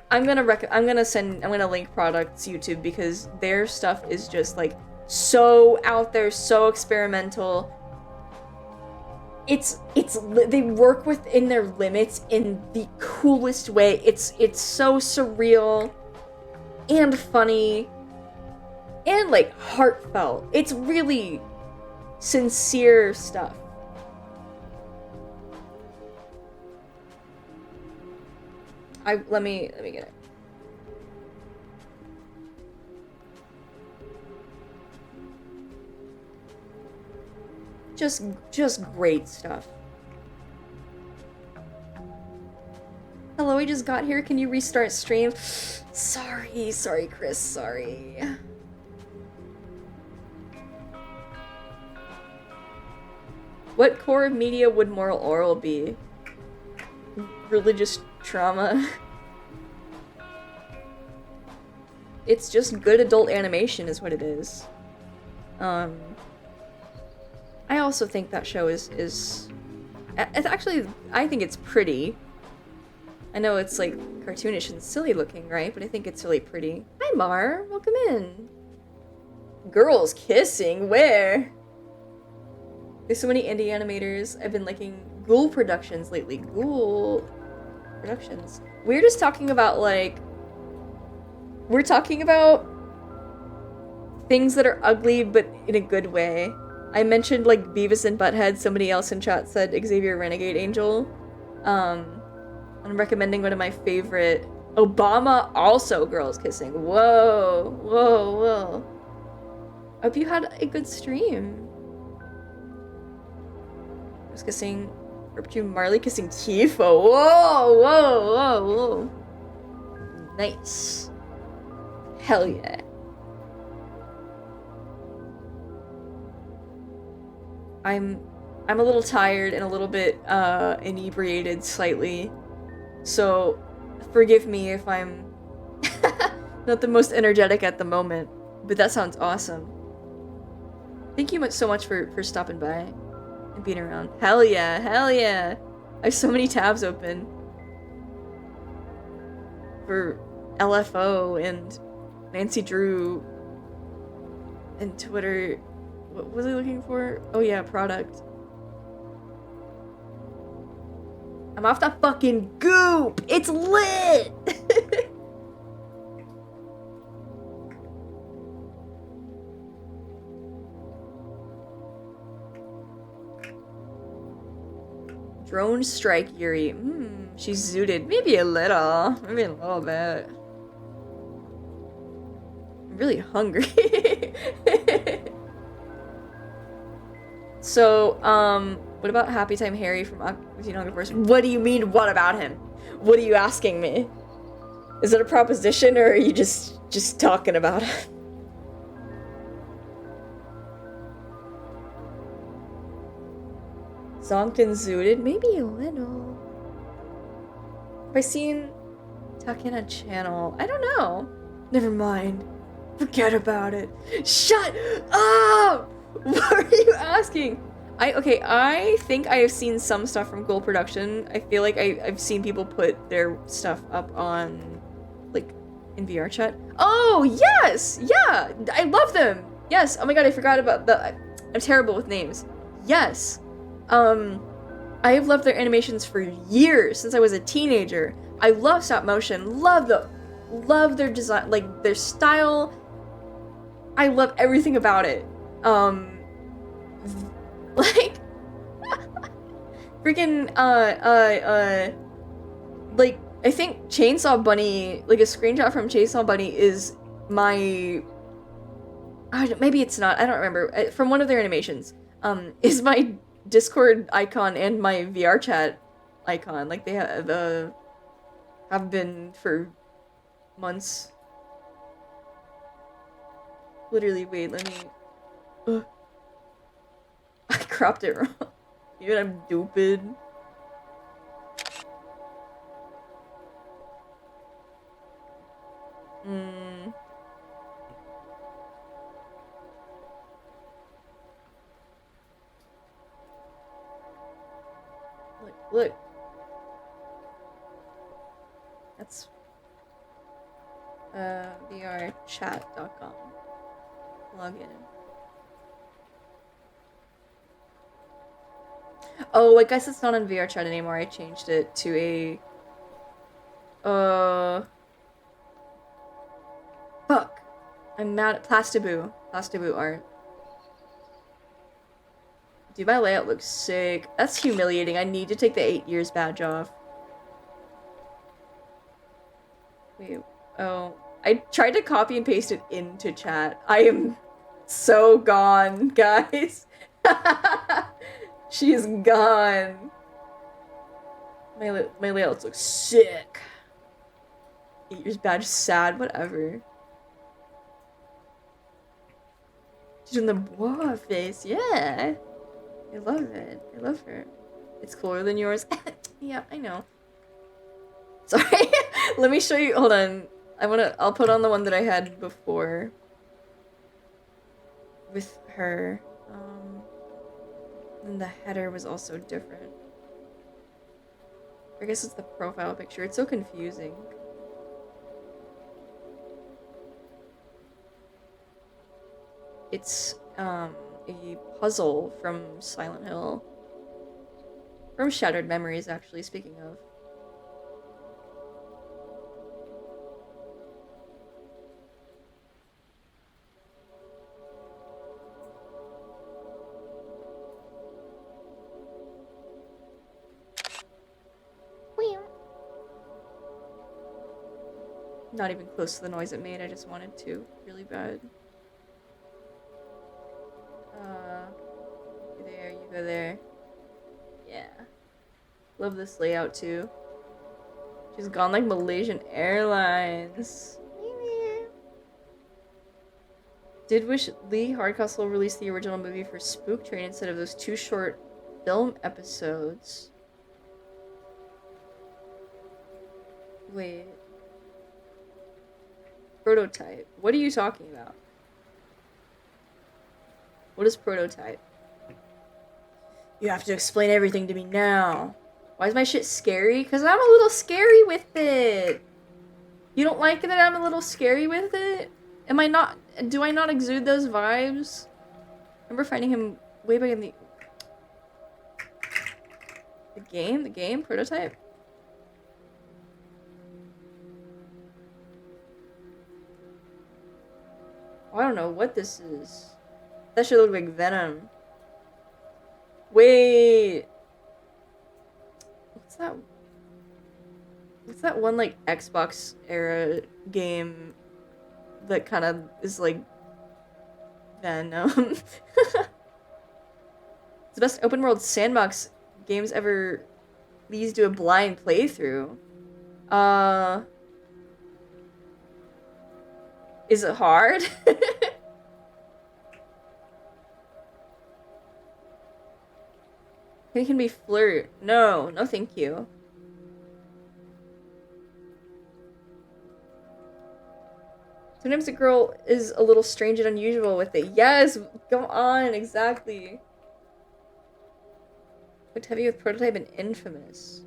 I'm gonna link products YouTube because their stuff is just like so out there, so experimental. They work within their limits in the coolest way. It's so surreal and funny and like heartfelt. It's really sincere stuff. Let me get it. Just great stuff. Hello, I just got here. Can you restart stream? Sorry, Chris, sorry. What core of media would moral oral be? Religious trauma. It's just good adult animation is what it is. I also think that show is it's actually, I think it's pretty. I know it's like cartoonish and silly looking, right? But I think it's really pretty. Hi Mar, welcome in. Girls kissing, where? There's so many indie animators. I've been liking Ghoul Productions lately. Ghoul Productions. We're just talking about like, we're talking about things that are ugly but in a good way. I mentioned like Beavis and Butthead. Somebody else in chat said Xavier Renegade Angel. I'm recommending one of my favorite. Obama also girls kissing. Whoa, whoa, whoa. Hope you had a good stream. I was kissing Marley kissing Tifa. Whoa, whoa, whoa, whoa. Nice. Hell yeah. I'm a little tired and a little bit inebriated slightly. So forgive me if I'm not the most energetic at the moment, but that sounds awesome. Thank you so much for stopping by and being around. Hell yeah, hell yeah. I have so many tabs open for LFO and Nancy Drew and Twitter. What was I looking for? Oh yeah, product. I'm off the fucking goop! It's lit! Drone strike Yuri. She's zooted. Maybe a little. Maybe a little bit. I'm really hungry. So, what about Happy Time Harry from Hunger Force? What do you mean, what about him? What are you asking me? Is it a proposition, or are you just talking about it? Zonked and zooted? Maybe a little. Have I seen Takina Channel? I don't know. Never mind. Forget about it. Shut up! What are you asking? I think I have seen some stuff from Ghoul Production. I feel like I've seen people put their stuff up on, like, in VR chat. Oh, yes! Yeah! I love them! Yes! Oh my god, I forgot about the... I'm terrible with names. Yes! I have loved their animations for years, since I was a teenager. I love stop motion, love their design, like, their style. I love everything about it. Like, freaking, like, I think Chainsaw Bunny, like, a screenshot from Chainsaw Bunny is my, maybe it's not, I don't remember, from one of their animations, is my Discord icon and my VR chat icon. Like, they have been for months. Literally, wait, let me... I cropped it wrong. Even I'm stupid. Look. That's vrchat.com. Log in. Oh, I guess it's not on VRChat anymore. I changed it to a fuck. I'm mad at Plastaboo. Plastaboo art. Dude, my layout looks sick. That's humiliating. I need to take the 8 years badge off. Wait, oh. I tried to copy and paste it into chat. I am so gone, guys. She is gone. My layouts look sick. 8 years badge, sad, whatever. She's in the war face, yeah. I love it. I love her. It's cooler than yours. Yeah, I know. Sorry. Let me show you. Hold on. I'll put on the one that I had before. With her. And the header was also different. I guess it's the profile picture. It's so confusing. It's a puzzle from Silent Hill. From Shattered Memories, actually, speaking of. Not even close to the noise it made, I just wanted to. Really bad. There, you go there. Yeah. Love this layout too. She's gone like Malaysian Airlines. Did wish Lee Hardcastle released the original movie for Spook Train instead of those 2 short film episodes. Wait. Prototype. What are you talking about? What is prototype? You have to explain everything to me now. Why is my shit scary? Because I'm a little scary with it. You don't like that I'm a little scary with it? Am I not? Do I not exude those vibes? Remember finding him way back in the game? The game? Prototype? Oh, I don't know what this is. That should look like Venom. Wait. What's that? What's that one like Xbox era game that kind of is like Venom? It's the best open world sandbox games ever. These do a blind playthrough. Is it hard? It can be flirt. No, no thank you. Sometimes a girl is a little strange and unusual with it. Yes, go on, exactly. Looked heavy with Prototype and Infamous.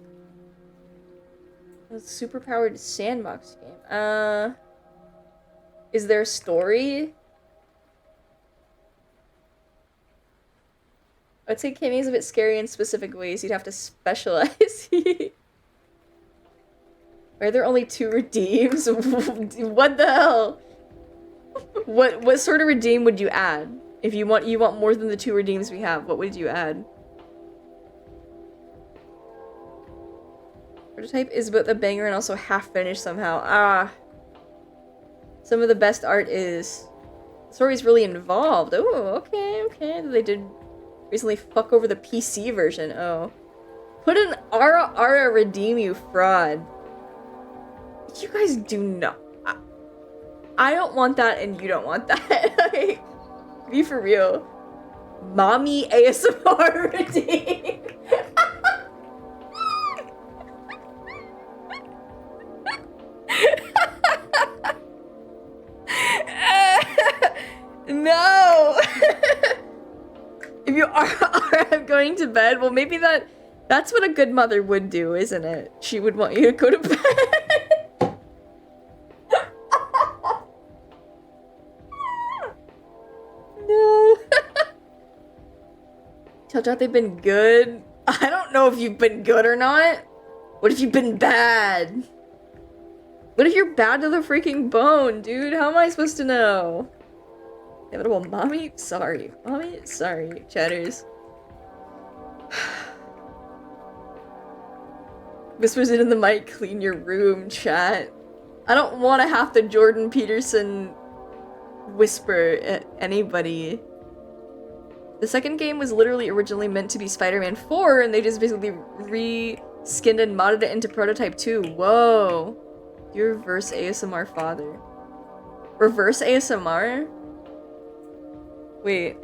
A superpowered sandbox game. Is there a story? I'd say Kimmy is a bit scary in specific ways. You'd have to specialize. Are there only 2 redeems? What the hell? What sort of redeem would you add? If you want more than the 2 redeems we have, what would you add? Prototype is both a banger and also half finished somehow. Ah. Some of the best art is. The story's really involved. Oh, okay. They did recently fuck over the PC version. Oh. Put an Ara redeem, you fraud. You guys do not. I don't want that and you don't want that. Like, be for real. Mommy ASMR redeem. No. If you are going to bed, well, maybe that's what a good mother would do, isn't it? She would want you to go to bed. No. Tell out they've been good. I don't know if you've been good or not. What if you've been bad? What if you're bad to the freaking bone, dude? How am I supposed to know? Inevitable mommy? Sorry. Mommy? Sorry. Chatters. Whispers in the mic, clean your room, chat. I don't want to have to Jordan Peterson whisper at anybody. The second game was literally originally meant to be Spider-Man 4, and they just basically re-skinned and modded it into Prototype 2. Whoa. You reverse ASMR father. Reverse ASMR? Wait.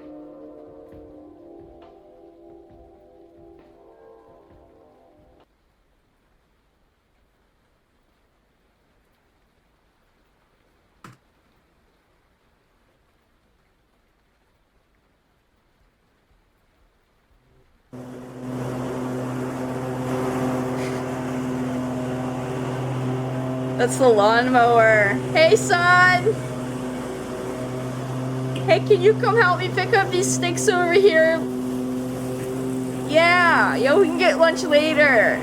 That's the lawnmower. Hey, son! Hey, can you come help me pick up these sticks over here? Yeah, yo, we can get lunch later.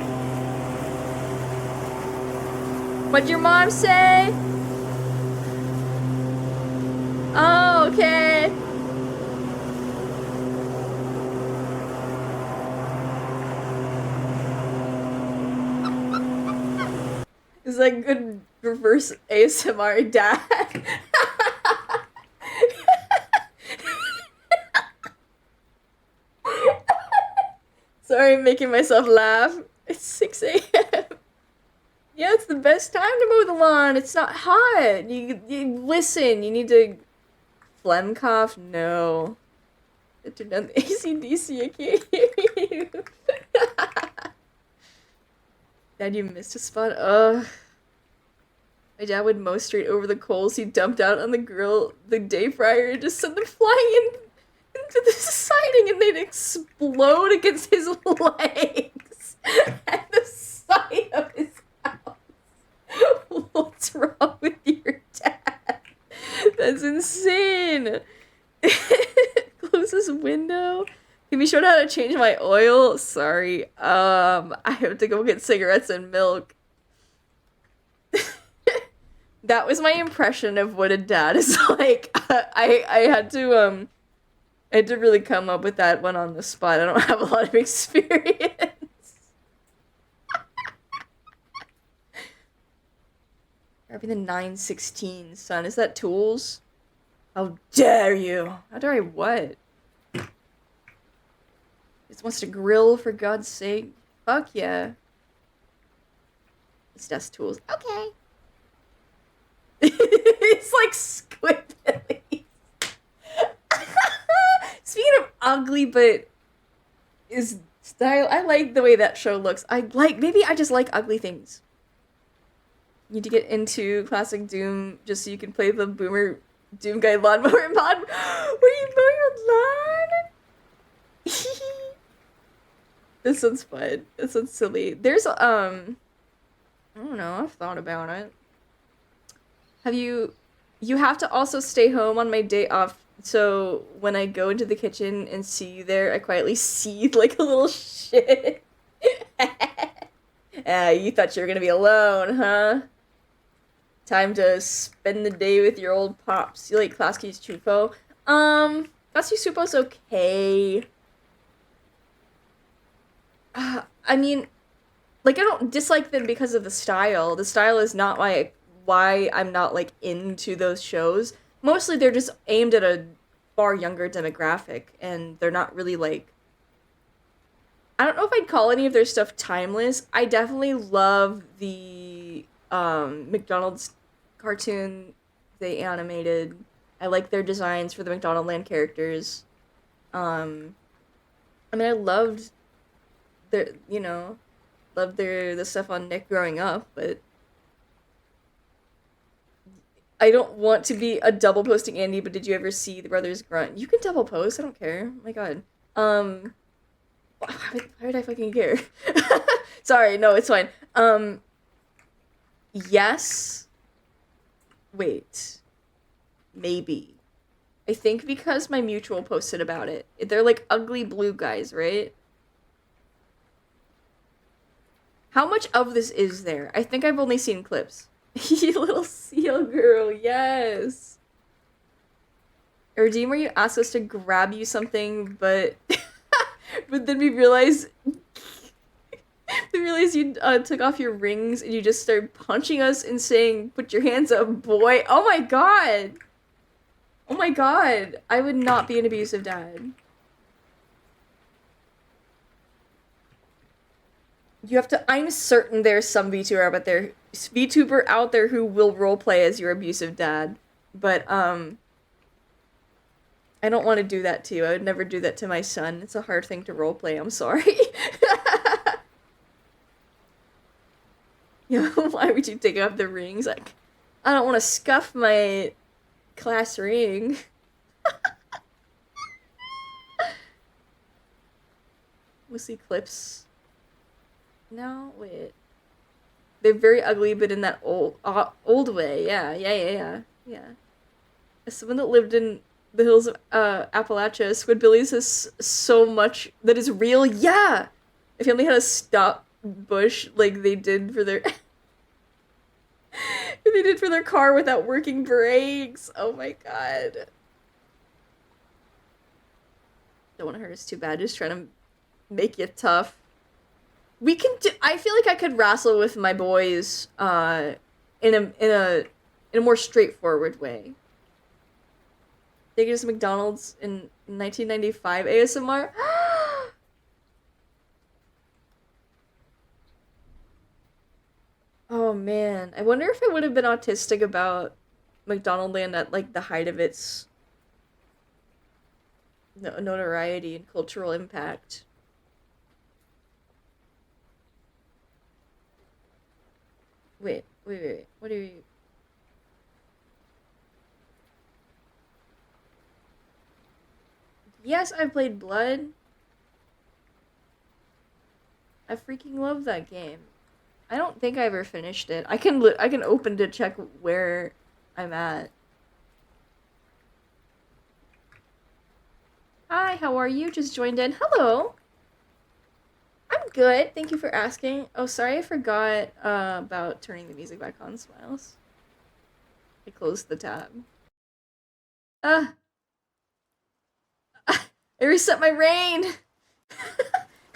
What'd your mom say? Oh, okay. It's like good reverse ASMR dad. Sorry, I'm making myself laugh. It's 6 a.m. Yeah, it's the best time to mow the lawn. It's not hot. You listen. You need to phlegm cough. No. I turned down the AC/DC. I can't hear you. Dad, you missed a spot. Ugh. My dad would mow straight over the coals he dumped out on the grill the day prior and just send them flying into the siding and they'd explode against his legs at the side of his house. What's wrong with your dad? That's insane. Close this window. Can you show me how to change my oil? Sorry. I have to go get cigarettes and milk. That was my impression of what a dad is like. I had to really come up with that one on the spot. I don't have a lot of experience. Grabbing the 916, son. Is that tools? How dare you? How dare I what? Just wants to grill for God's sake. Fuck yeah. It's just tools. Okay. It's like Squidbillies. Speaking of ugly, but is style. I like the way that show looks. Maybe I just like ugly things. You need to get into classic Doom just so you can play the Boomer Doom Guy lawnmower mod. Were you mowing your lawn? This one's fun. This one's silly. There's I don't know. I've thought about it. You have to also stay home on my day off, so when I go into the kitchen and see you there, I quietly seethe like a little shit. You thought you were gonna be alone, huh? Time to spend the day with your old pops. You like Klasky's Chupo? Klasky Chupo's okay. I mean, like, I don't dislike them because of the style. The style is not why I'm not, like, into those shows. Mostly they're just aimed at a far younger demographic, and they're not really, like... I don't know if I'd call any of their stuff timeless. I definitely love the, McDonald's cartoon they animated. I like their designs for the McDonald Land characters. I mean, I loved the stuff on Nick growing up, but I don't want to be a double posting Andy, but did you ever see the Brothers Grunt? You can double post, I don't care. Oh my god. Why would I fucking care? Sorry, no, it's fine. Yes. Wait. Maybe. I think because my mutual posted about it. They're like ugly blue guys, right? How much of this is there? I think I've only seen clips. You little seal girl, yes. A redeem where you ask us to grab you something, but but then we realize you took off your rings and you just started punching us and saying, "Put your hands up, boy." Oh my god. Oh my god. I would not be an abusive dad. You have to. I'm certain there's some VTuber out there who will roleplay as your abusive dad, but I don't want to do that to you. I would never do that to my son. It's a hard thing to roleplay. I'm sorry. You know, why would you take off the rings? Like, I don't want to scuff my class ring. We'll see clips. No, wait. they're very ugly, but in that old way. Yeah, yeah, yeah, yeah, yeah. As someone that lived in the hills of Appalachia, Squidbillies has so much that is real. Yeah, if you only had a stop bush like they did for their they did for their car without working brakes. Oh my god. Don't want to hurt us too bad. Just trying to make you tough. We can do. I feel like I could wrestle with my boys, in a more straightforward way. They get us McDonald's in 1995 ASMR. Oh man, I wonder if I would have been autistic about McDonald Land at like the height of its notoriety and cultural impact. Wait. What are you? Yes, I played Blood. I freaking love that game. I don't think I ever finished it. I can open to check where I'm at. Hi, how are you? Just joined in. Hello. I'm good. Thank you for asking. Oh, sorry, I forgot about turning the music back on, Smiles. I closed the tab. Uh, I reset my rain.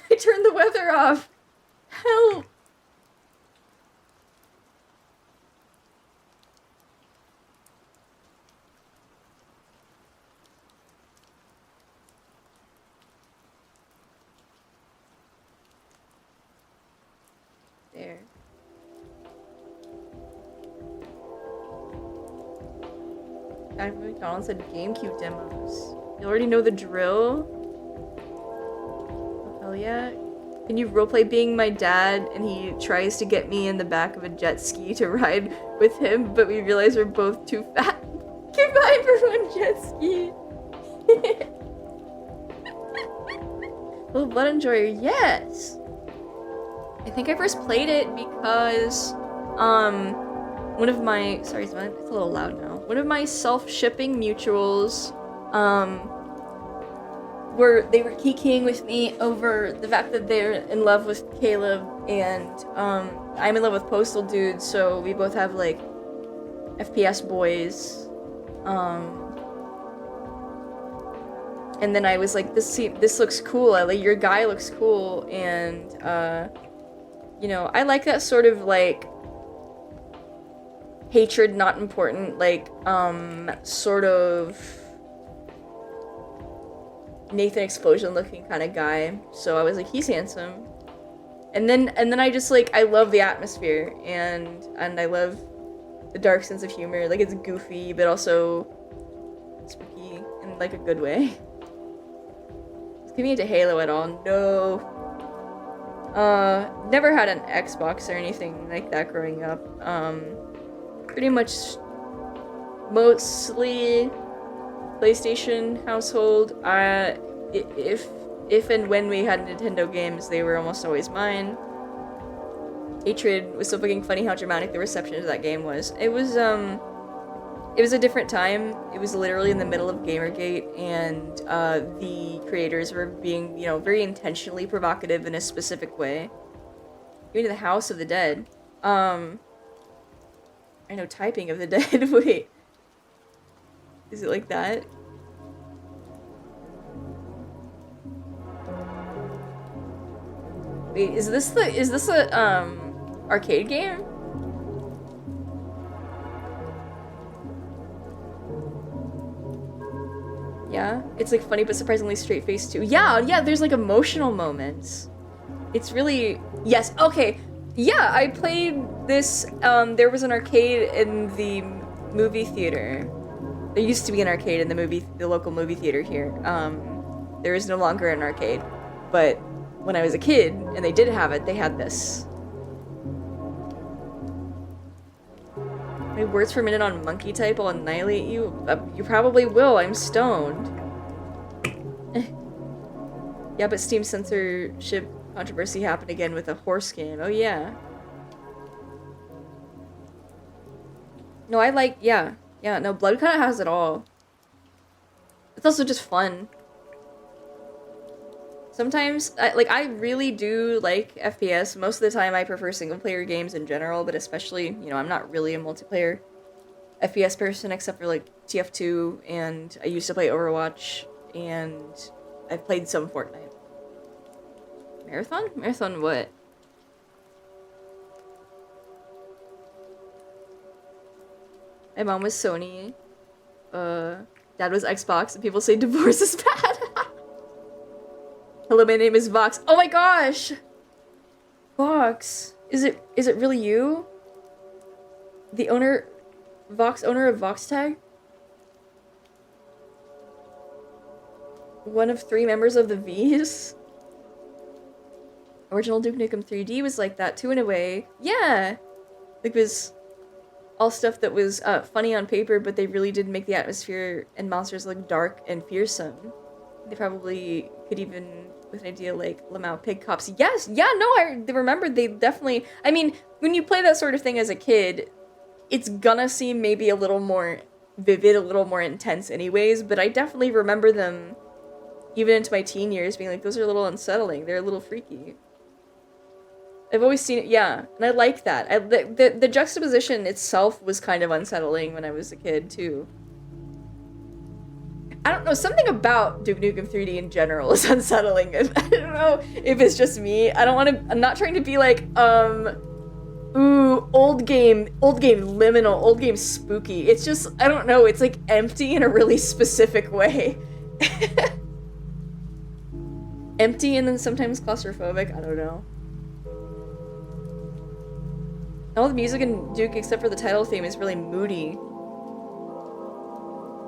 I turned the weather off. Help. There. Back when McDonald's had GameCube demos. You already know the drill? Oh, hell yeah. Can you roleplay being my dad and he tries to get me in the back of a jet ski to ride with him, but we realize we're both too fat? Goodbye for one jet ski. Little Blood Enjoyer, yes! I think I first played it because, one of my, sorry, it's a little loud now. One of my self-shipping mutuals, they were kikiing with me over the fact that they're in love with Caleb, and, I'm in love with Postal Dude, so we both have, like, FPS boys, and then I was like, this looks cool, like, your guy looks cool, and, you know, I like that sort of, like, hatred not important, like, sort of Nathan Explosion looking kind of guy. So I was like, he's handsome. And then I just, like, I love the atmosphere, and I love the dark sense of humor. Like, it's goofy, but also spooky in, like, a good way. Is getting into Halo at all? No. Never had an Xbox or anything like that growing up. Pretty much mostly PlayStation household. If and when we had Nintendo games, they were almost always mine. Hatred was so fucking funny how dramatic the reception to that game was. It was a different time. It was literally in the middle of Gamergate, and the creators were being, you know, very intentionally provocative in a specific way. Even to the House of the Dead. I know, Typing of the Dead. Wait. Is it like that? Wait, is this a arcade game? Yeah, it's like funny but surprisingly straight-faced too. Yeah, there's like emotional moments. It's really, yes, okay. Yeah, I played this, there was an arcade in the movie theater. There used to be an arcade in the local movie theater here. There is no longer an arcade, but when I was a kid and they did have it, they had this. My words per minute on monkey type will annihilate you. You probably will. I'm stoned. Yeah, but Steam censorship controversy happened again with a horse game. Oh yeah. No, I like, yeah. Yeah, no, Blood kind of has it all. It's also just fun. Sometimes, I really do like FPS. Most of the time, I prefer single-player games in general, but especially, you know, I'm not really a multiplayer FPS person except for, like, TF2, and I used to play Overwatch, and I've played some Fortnite. Marathon? Marathon what? My mom was Sony. Dad was Xbox, and people say divorce is bad. Hello, my name is Vox. Oh my gosh! Vox. Is it really you? The owner, Vox, owner of VoxTag? One of 3 members of the V's? Original Duke Nukem 3D was like that too in a way. Yeah! It was all stuff that was funny on paper, but they really did make the atmosphere and monsters look dark and fearsome. They probably could even, with an idea like Lamau Pig Cops. Yes, yeah, no, I remember they definitely, I mean, when you play that sort of thing as a kid, it's gonna seem maybe a little more vivid, a little more intense anyways, but I definitely remember them, even into my teen years, being like, those are a little unsettling, they're a little freaky. I've always seen it, yeah, and I like that. The juxtaposition itself was kind of unsettling when I was a kid, too. I don't know, something about Duke Nukem 3D in general is unsettling. I don't know if it's just me. I'm not trying to be like, ooh, old game liminal, old game spooky. It's just, I don't know, it's like empty in a really specific way. Empty and then sometimes claustrophobic, I don't know. All the music in Duke, except for the title theme, is really moody.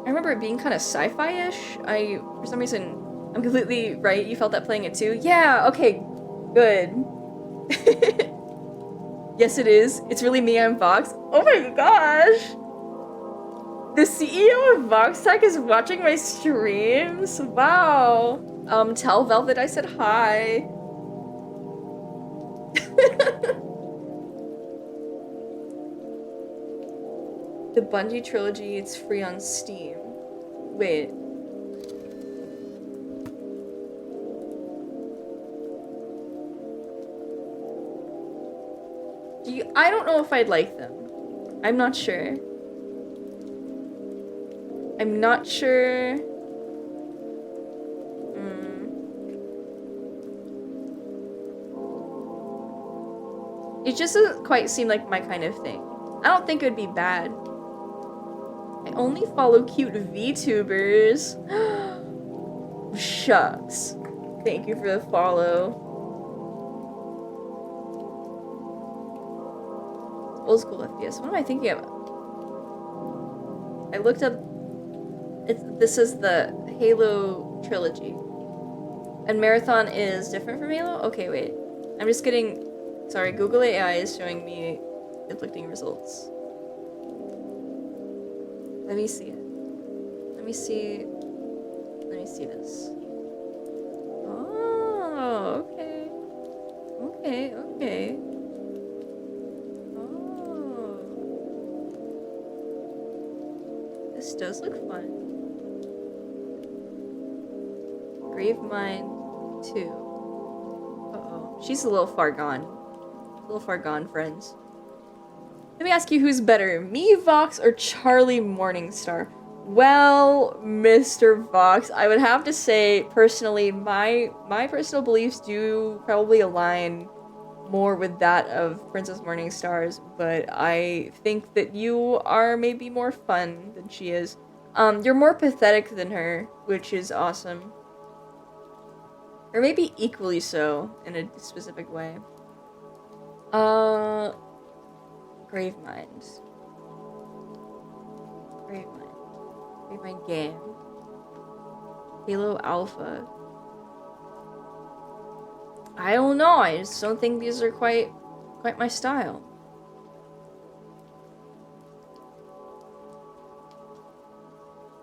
I remember it being kind of sci-fi-ish. For some reason, I'm completely right. You felt that playing it too? Yeah, okay, good. Yes, it is. It's really me, I'm Vox. Oh my gosh! The CEO of VoxTech is watching my streams? Wow. Tell Velvet I said hi. The Bungie trilogy, it's free on Steam. Wait. I don't know if I'd like them. I'm not sure. I'm not sure. It just doesn't quite seem like my kind of thing. I don't think it would be bad. I only follow cute VTubers. Shucks. Thank you for the follow. Old school FPS. What am I thinking about? I looked up. This is the Halo trilogy. And Marathon is different from Halo? Okay, wait. I'm just getting. Sorry, Google AI is showing me conflicting results. Let me see it. Let me see this. Oh, okay. Okay. Oh. This does look fun. Gravemind 2. Uh-oh. She's a little far gone. A little far gone, friends. Let me ask you who's better, me, Vox, or Charlie Morningstar? Well, Mr. Vox, I would have to say, personally, my personal beliefs do probably align more with that of Princess Morningstar's, but I think that you are maybe more fun than she is. You're more pathetic than her, which is awesome. Or maybe equally so, in a specific way. Gravemind game. Halo Alpha. I don't know, I just don't think these are quite my style.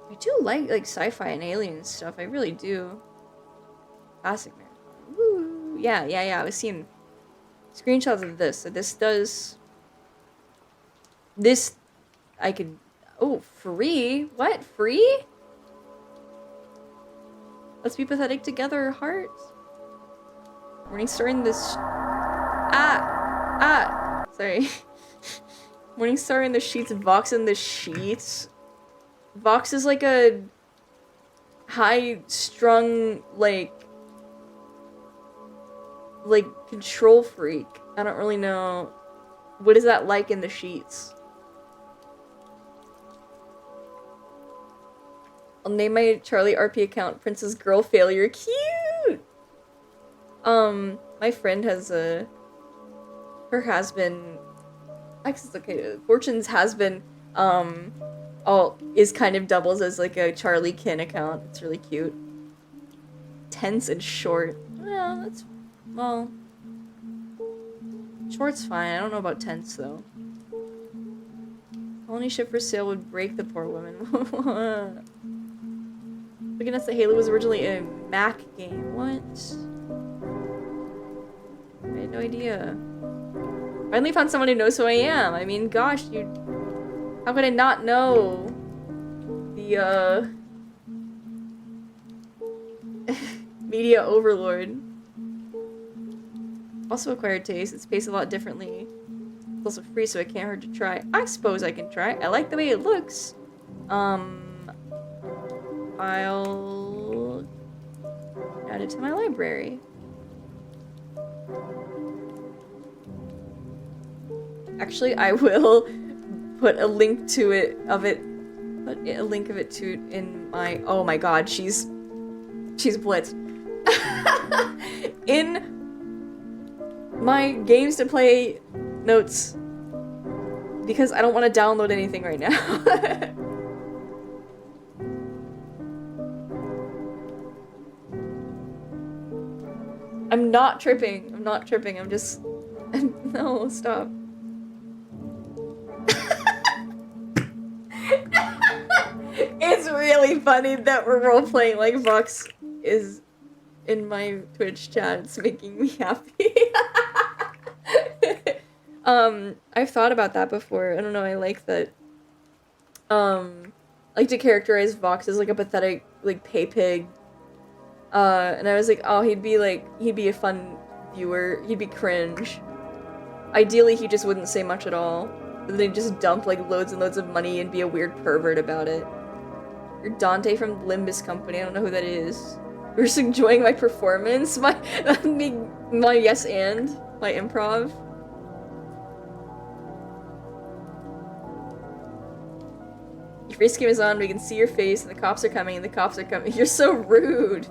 I do like sci-fi and alien stuff, I really do. Classic Marathon. Woo! Yeah, I was seeing screenshots of this. So this I could... Oh, free? What? Free? Let's be pathetic together, heart. Morningstar in this... Sorry. Morningstar in the sheets, Vox in the sheets. Vox is like a high-strung, like control freak. I don't really know. What is that like in the sheets? I'll name my Charlie RP account Princess Girl Failure. Cute! My friend has her has-been... Actually, it's okay. Fortune's has-been, is kind of doubles as like a Charlie Kin account. It's really cute. Tense and short. Yeah, that's... Well... Short's fine. I don't know about tense, though. Only ship for sale would break the poor woman. Looking at the Halo was originally a Mac game. What? I had no idea. Finally found someone who knows who I am. I mean, gosh, how could I not know the, media overlord? Also acquired taste. It's paced a lot differently. It's also free, so it can't hurt to try. I suppose I can try. I like the way it looks. I'll add it to my library. Actually, I will put a link to it in my... Oh my god, she's blitzed. In my games to play notes, because I don't want to download anything right now. I'm not tripping. I'm just... No, stop. It's really funny that we're role-playing like Vox is in my Twitch chat. It's making me happy. I've thought about that before. I don't know, I like that. Like to characterize Vox as like a pathetic, like, pay pig. And I was like, oh, he'd be a fun viewer. He'd be cringe. Ideally, he just wouldn't say much at all. But then he'd just dump, like, loads and loads of money and be a weird pervert about it. You're Dante from Limbus Company. I don't know who that is. You're just enjoying my performance? My yes and? My improv? Your face cam is on, we can see your face, and the cops are coming, and the cops are coming. You're so rude!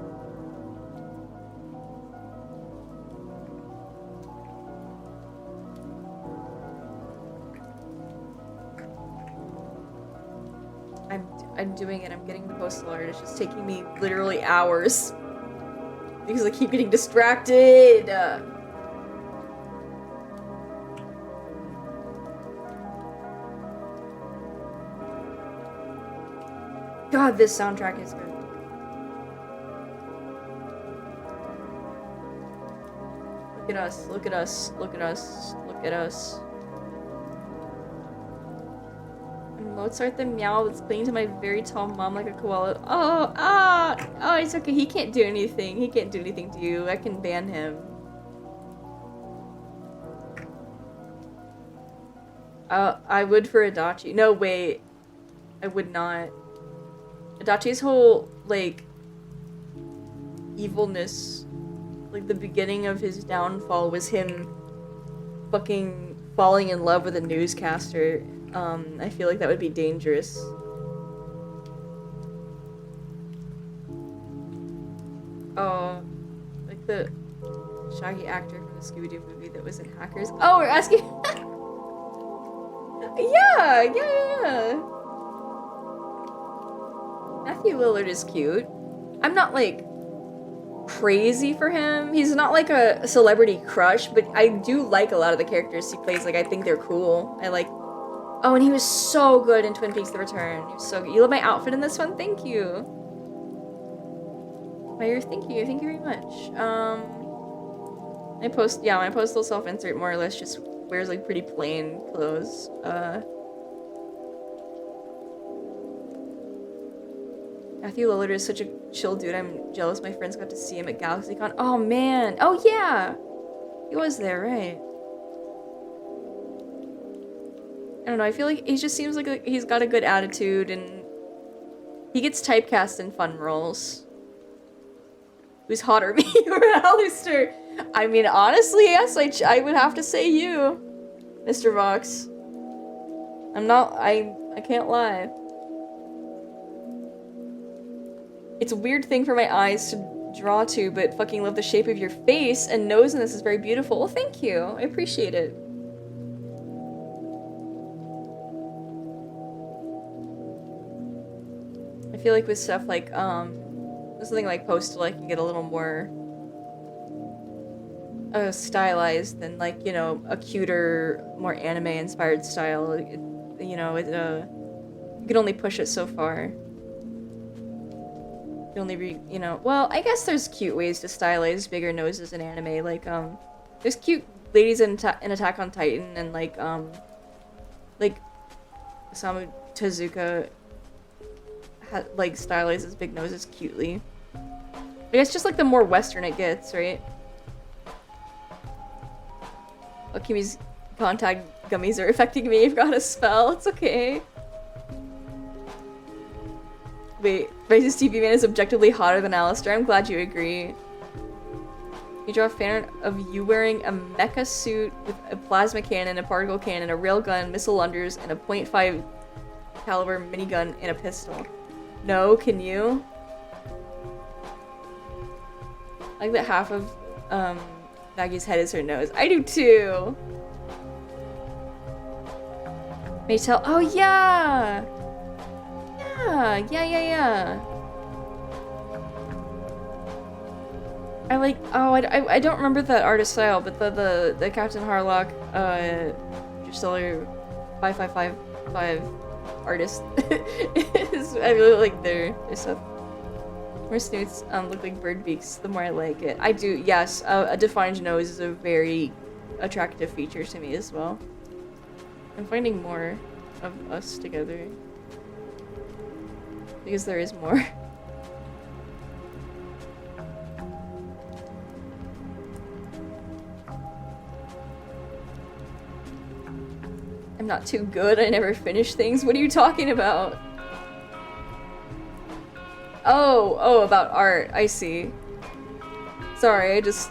I'm doing it. I'm getting the postal alert. It's just taking me literally hours. Because I keep getting distracted. God, this soundtrack is good. Look at us. Look at us. Look at us. Look at us. Mozart the meow that's clinging to my very tall mom like a koala. Oh, it's okay. He can't do anything. He can't do anything to you. I can ban him. I would for Adachi. No, wait. I would not. Adachi's whole, like, evilness, like, the beginning of his downfall was him fucking falling in love with a newscaster. I feel like that would be dangerous. Oh, like the shaggy actor from the Scooby-Doo movie that was in Hackers. Oh, we're asking... Yeah. Matthew Lillard is cute. I'm not, like, crazy for him. He's not, like, a celebrity crush, but I do like a lot of the characters he plays. Like, I think they're cool. I like... Oh, and he was so good in Twin Peaks: The Return. He was so good. You love my outfit in this one? Thank you. Thank you very much. My postal self-insert more or less just wears, like, pretty plain clothes. Matthew Lillard is such a chill dude. I'm jealous my friends got to see him at GalaxyCon. Oh, man. Oh, yeah. He was there, right? I don't know. I feel like he just seems like he's got a good attitude and he gets typecast in fun roles. Who's hotter, me or Alistair? I mean, honestly, yes, I would have to say you, Mr. Vox. I can't lie. It's a weird thing for my eyes to draw to, but fucking love the shape of your face and nose in this is very beautiful. Well, thank you. I appreciate it. I feel like with stuff like, something like Postal, like, you get a little more stylized than, like, you know, a cuter, more anime-inspired style. You can only push it so far. You can only you know, well, I guess there's cute ways to stylize bigger noses in anime. Like, there's cute ladies in Attack on Titan, and, like Osamu Tezuka like stylizes big noses cutely. I guess just like the more Western it gets, right? Akimi's contact gummies are affecting me. I forgot a spell. It's okay. Wait, Rice's TV man is objectively hotter than Alistair. I'm glad you agree. You draw a fan art of you wearing a mecha suit with a plasma cannon, a particle cannon, a railgun, missile launchers, and a .5 caliber minigun and a pistol. No, can you? I like that half of Maggie's head is her nose. I do too. Maytel. Oh yeah. Yeah. I like. Oh, I don't remember that artist style, but the Captain Harlock, Drusilla 5555 artist is. I really like their stuff. More snoots look like bird beaks, the more I like it. I do, yes. A defined nose is a very attractive feature to me as well. I'm finding more of us together. Because there is more. I'm not too good, I never finish things. What are you talking about? Oh, about art. I see. Sorry, I just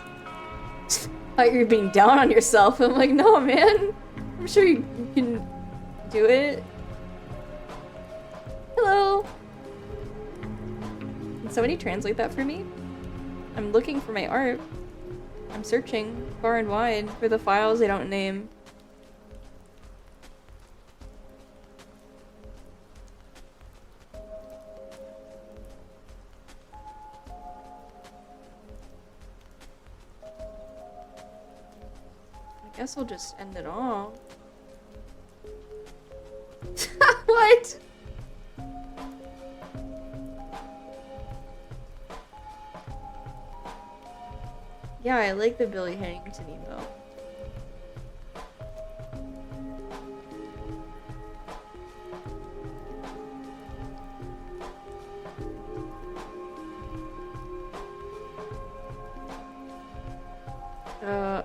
thought you were being down on yourself. I'm like, no, man. I'm sure you can do it. Hello. Can somebody translate that for me? I'm looking for my art. I'm searching far and wide for the files they don't name. I guess I'll just end it all. What? Yeah, I like the Billy Harrington email.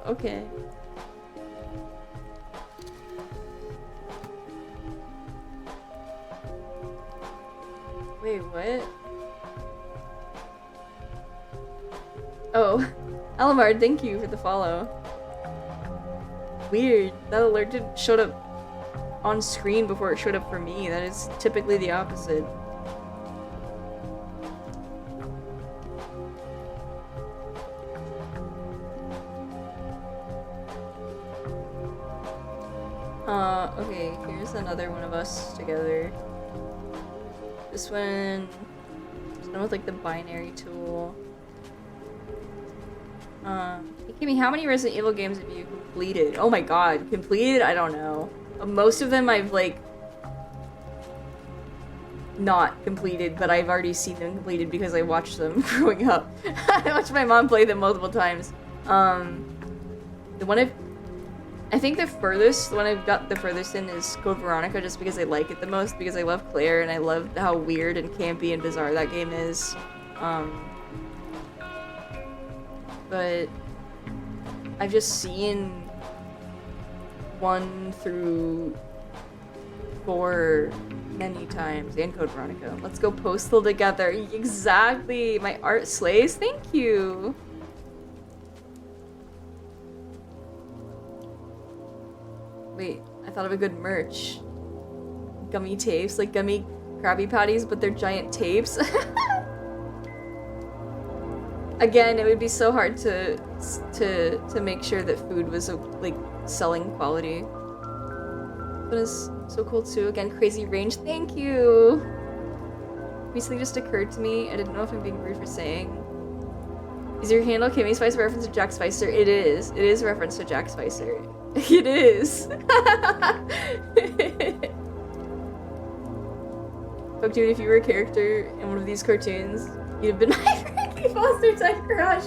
Okay. Wait, what? Oh, Alamard, thank you for the follow. Weird. That alert showed up on screen before it showed up for me. That is typically the opposite. Okay, here's another one of us together. This one with like the binary tool. Hey Kimmy, how many Resident Evil games have you completed? Oh my god, completed? I don't know. Most of them I've like not completed, but I've already seen them completed because I watched them growing up. I watched my mom play them multiple times. The one I've I think the one I've got the furthest in is Code Veronica, just because I like it the most, because I love Claire and I love how weird and campy and bizarre that game is. But I've just seen 1 through 4 many times, and Code Veronica. Let's go Postal together. Exactly! My art slays. Thank you! Wait, I thought of a good merch. Gummy tapes, like gummy Krabby Patties, but they're giant tapes. Again, it would be so hard to make sure that food was like selling quality. But it's so cool too. Again, crazy range. Thank you. Recently just occurred to me. I didn't know if I'm being rude for saying. Is your handle Kimmy Spice a reference to Jack Spicer? It is. It is a reference to Jack Spicer. It is. Fuck dude, if you were a character in one of these cartoons, you'd have been my Frankie Foster type crush.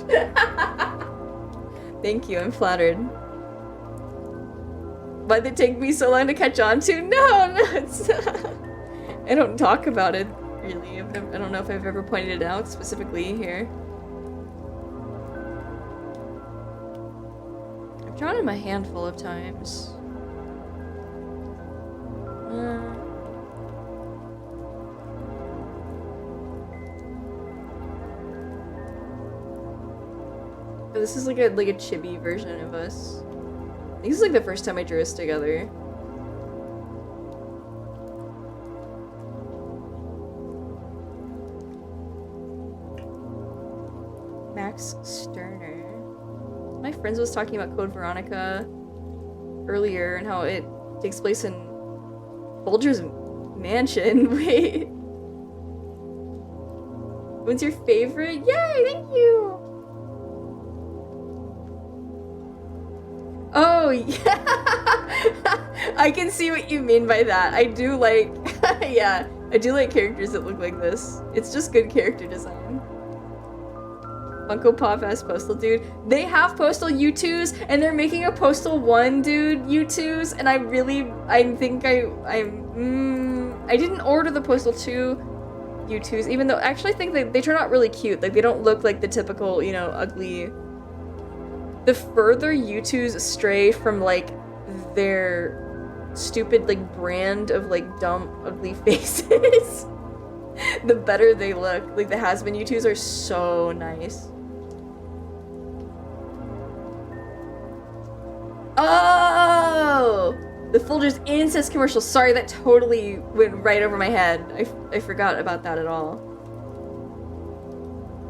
Thank you, I'm flattered. Why'd it take me so long to catch on to? No, it's I don't talk about it really. I don't know if I've ever pointed it out specifically here. I've drawn him a handful of times. This is like a chibi version of us. I think this is like the first time I drew us together. Max Sterner. My friends was talking about Code Veronica earlier and how it takes place in Folger's mansion. Wait. What's your favorite? Yay, thank you! Oh, yeah! I can see what you mean by that. I do like, yeah, I do like characters that look like this. It's just good character design. Funko Pop as Postal Dude. They have Postal U2s, and they're making a Postal 1 Dude U2s, and I think I didn't order the Postal 2 U2s, even though I actually think they turn out really cute. Like, they don't look like the typical, you know, ugly. The further U2s stray from, like, their stupid, like, brand of, like, dumb, ugly faces, the better they look. Like, the Has-Been U2s are so nice. Oh! The Folgers Incest commercial. Sorry, that totally went right over my head. I forgot about that at all.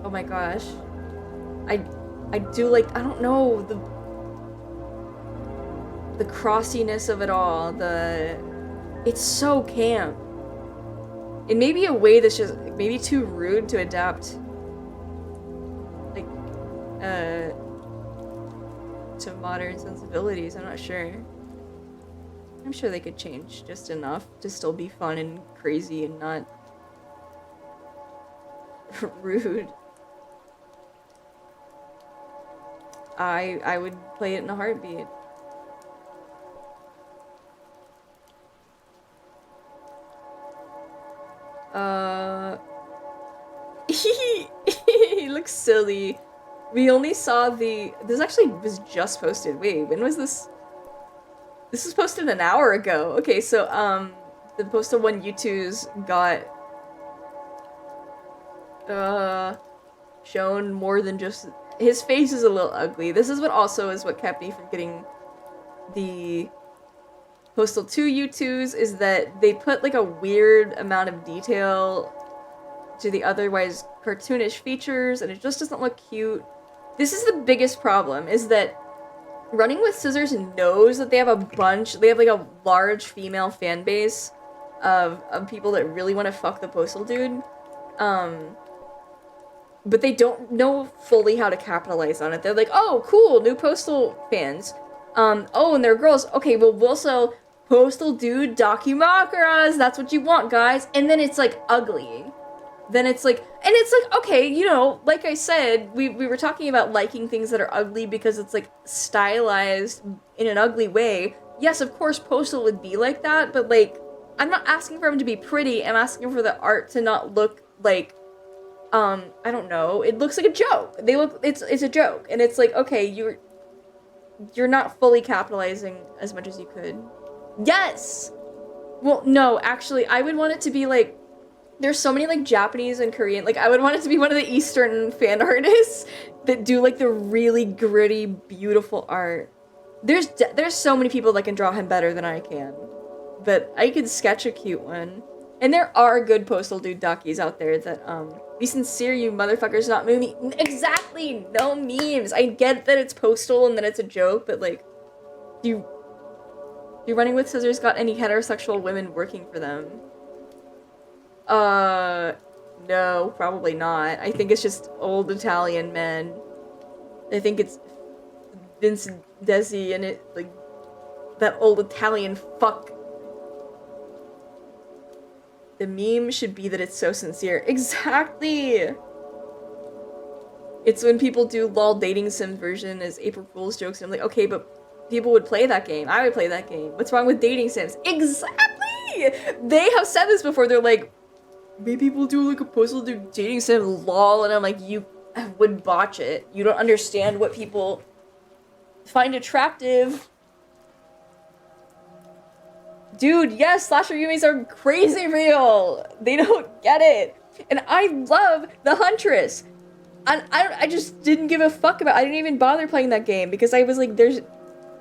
Oh my gosh. I do like, I don't know, the crossiness of it all, it's so camp. It may be a way that's just maybe too rude to adapt, like, to modern sensibilities. I'm not sure. I'm sure they could change just enough to still be fun and crazy and not rude. I would play it in a heartbeat. He looks silly. We only saw this actually was just posted. Wait, when was this? This was posted an hour ago. Okay, so, the Postal 1 U2s got, shown more than just, his face is a little ugly. This is what kept me from getting the Postal 2 U2s, is that they put, like, a weird amount of detail to the otherwise cartoonish features, and it just doesn't look cute. This is the biggest problem, is that Running with Scissors knows that they have like a large female fan base of people that really want to fuck the Postal Dude. But they don't know fully how to capitalize on it. They're like, oh, cool, new Postal fans. Oh, and they're girls. Okay, well, we'll sell Postal Dude Dakimakuras. That's what you want, guys. And then it's, like, ugly. Then it's like, And it's like, okay, you know, like I said, we were talking about liking things that are ugly because it's like stylized in an ugly way. Yes, of course Postal would be like that, but like I'm not asking for him to be pretty, I'm asking for the art to not look like I don't know, it looks like a joke. It's a joke. And it's like, okay, you're not fully capitalizing as much as you could. Yes! Well, no, actually, I would want it to be like there's so many like Japanese and Korean. Like I would want it to be one of the Eastern fan artists that do like the really gritty, beautiful art. There's so many people that can draw him better than I can, but I could sketch a cute one. And there are good Postal Dude Duckies out there that be sincere, you motherfuckers, not meme. Exactly, no memes. I get that it's Postal and that it's a joke, but like, do Running with Scissors got any heterosexual women working for them? No, probably not. I think it's just old Italian men. I think it's Vincent Desi and it, like, that old Italian fuck. The meme should be that it's so sincere. Exactly! It's when people do LOL dating sim version as April Fool's jokes, and I'm like, okay, but people would play that game. I would play that game. What's wrong with dating sims? Exactly! They have said this before. They're like, maybe we'll do like a Postal Dude dating sim, lol, and I'm like, you would botch it. You don't understand what people find attractive. Dude, yes, slasher yumis are crazy real. They don't get it. And I love the Huntress. And I just didn't give a fuck about, I didn't even bother playing that game because I was like,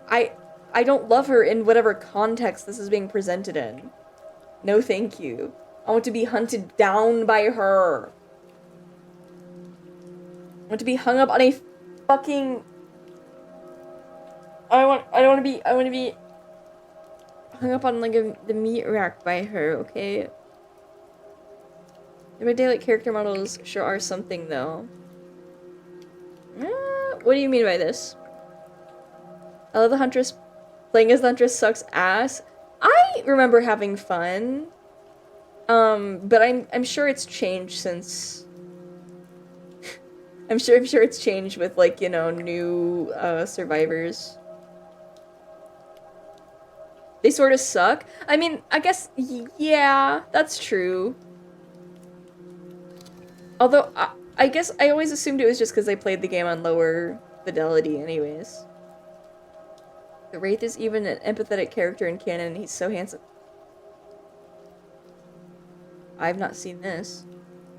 I don't love her in whatever context this is being presented in. No thank you. I want to be hunted down by her. I want to be hung up on a fucking... I want to be hung up on like the meat rack by her, okay? My daylight character models sure are something though. What do you mean by this? I love the Huntress. Playing as the Huntress sucks ass. I remember having fun. But I'm sure it's changed since... I'm sure it's changed with, like, you know, new, survivors. They sort of suck. I mean, I guess, yeah, that's true. Although, I guess I always assumed it was just because I played the game on lower fidelity anyways. The Wraith is even an empathetic character in canon, and he's so handsome. I've not seen this.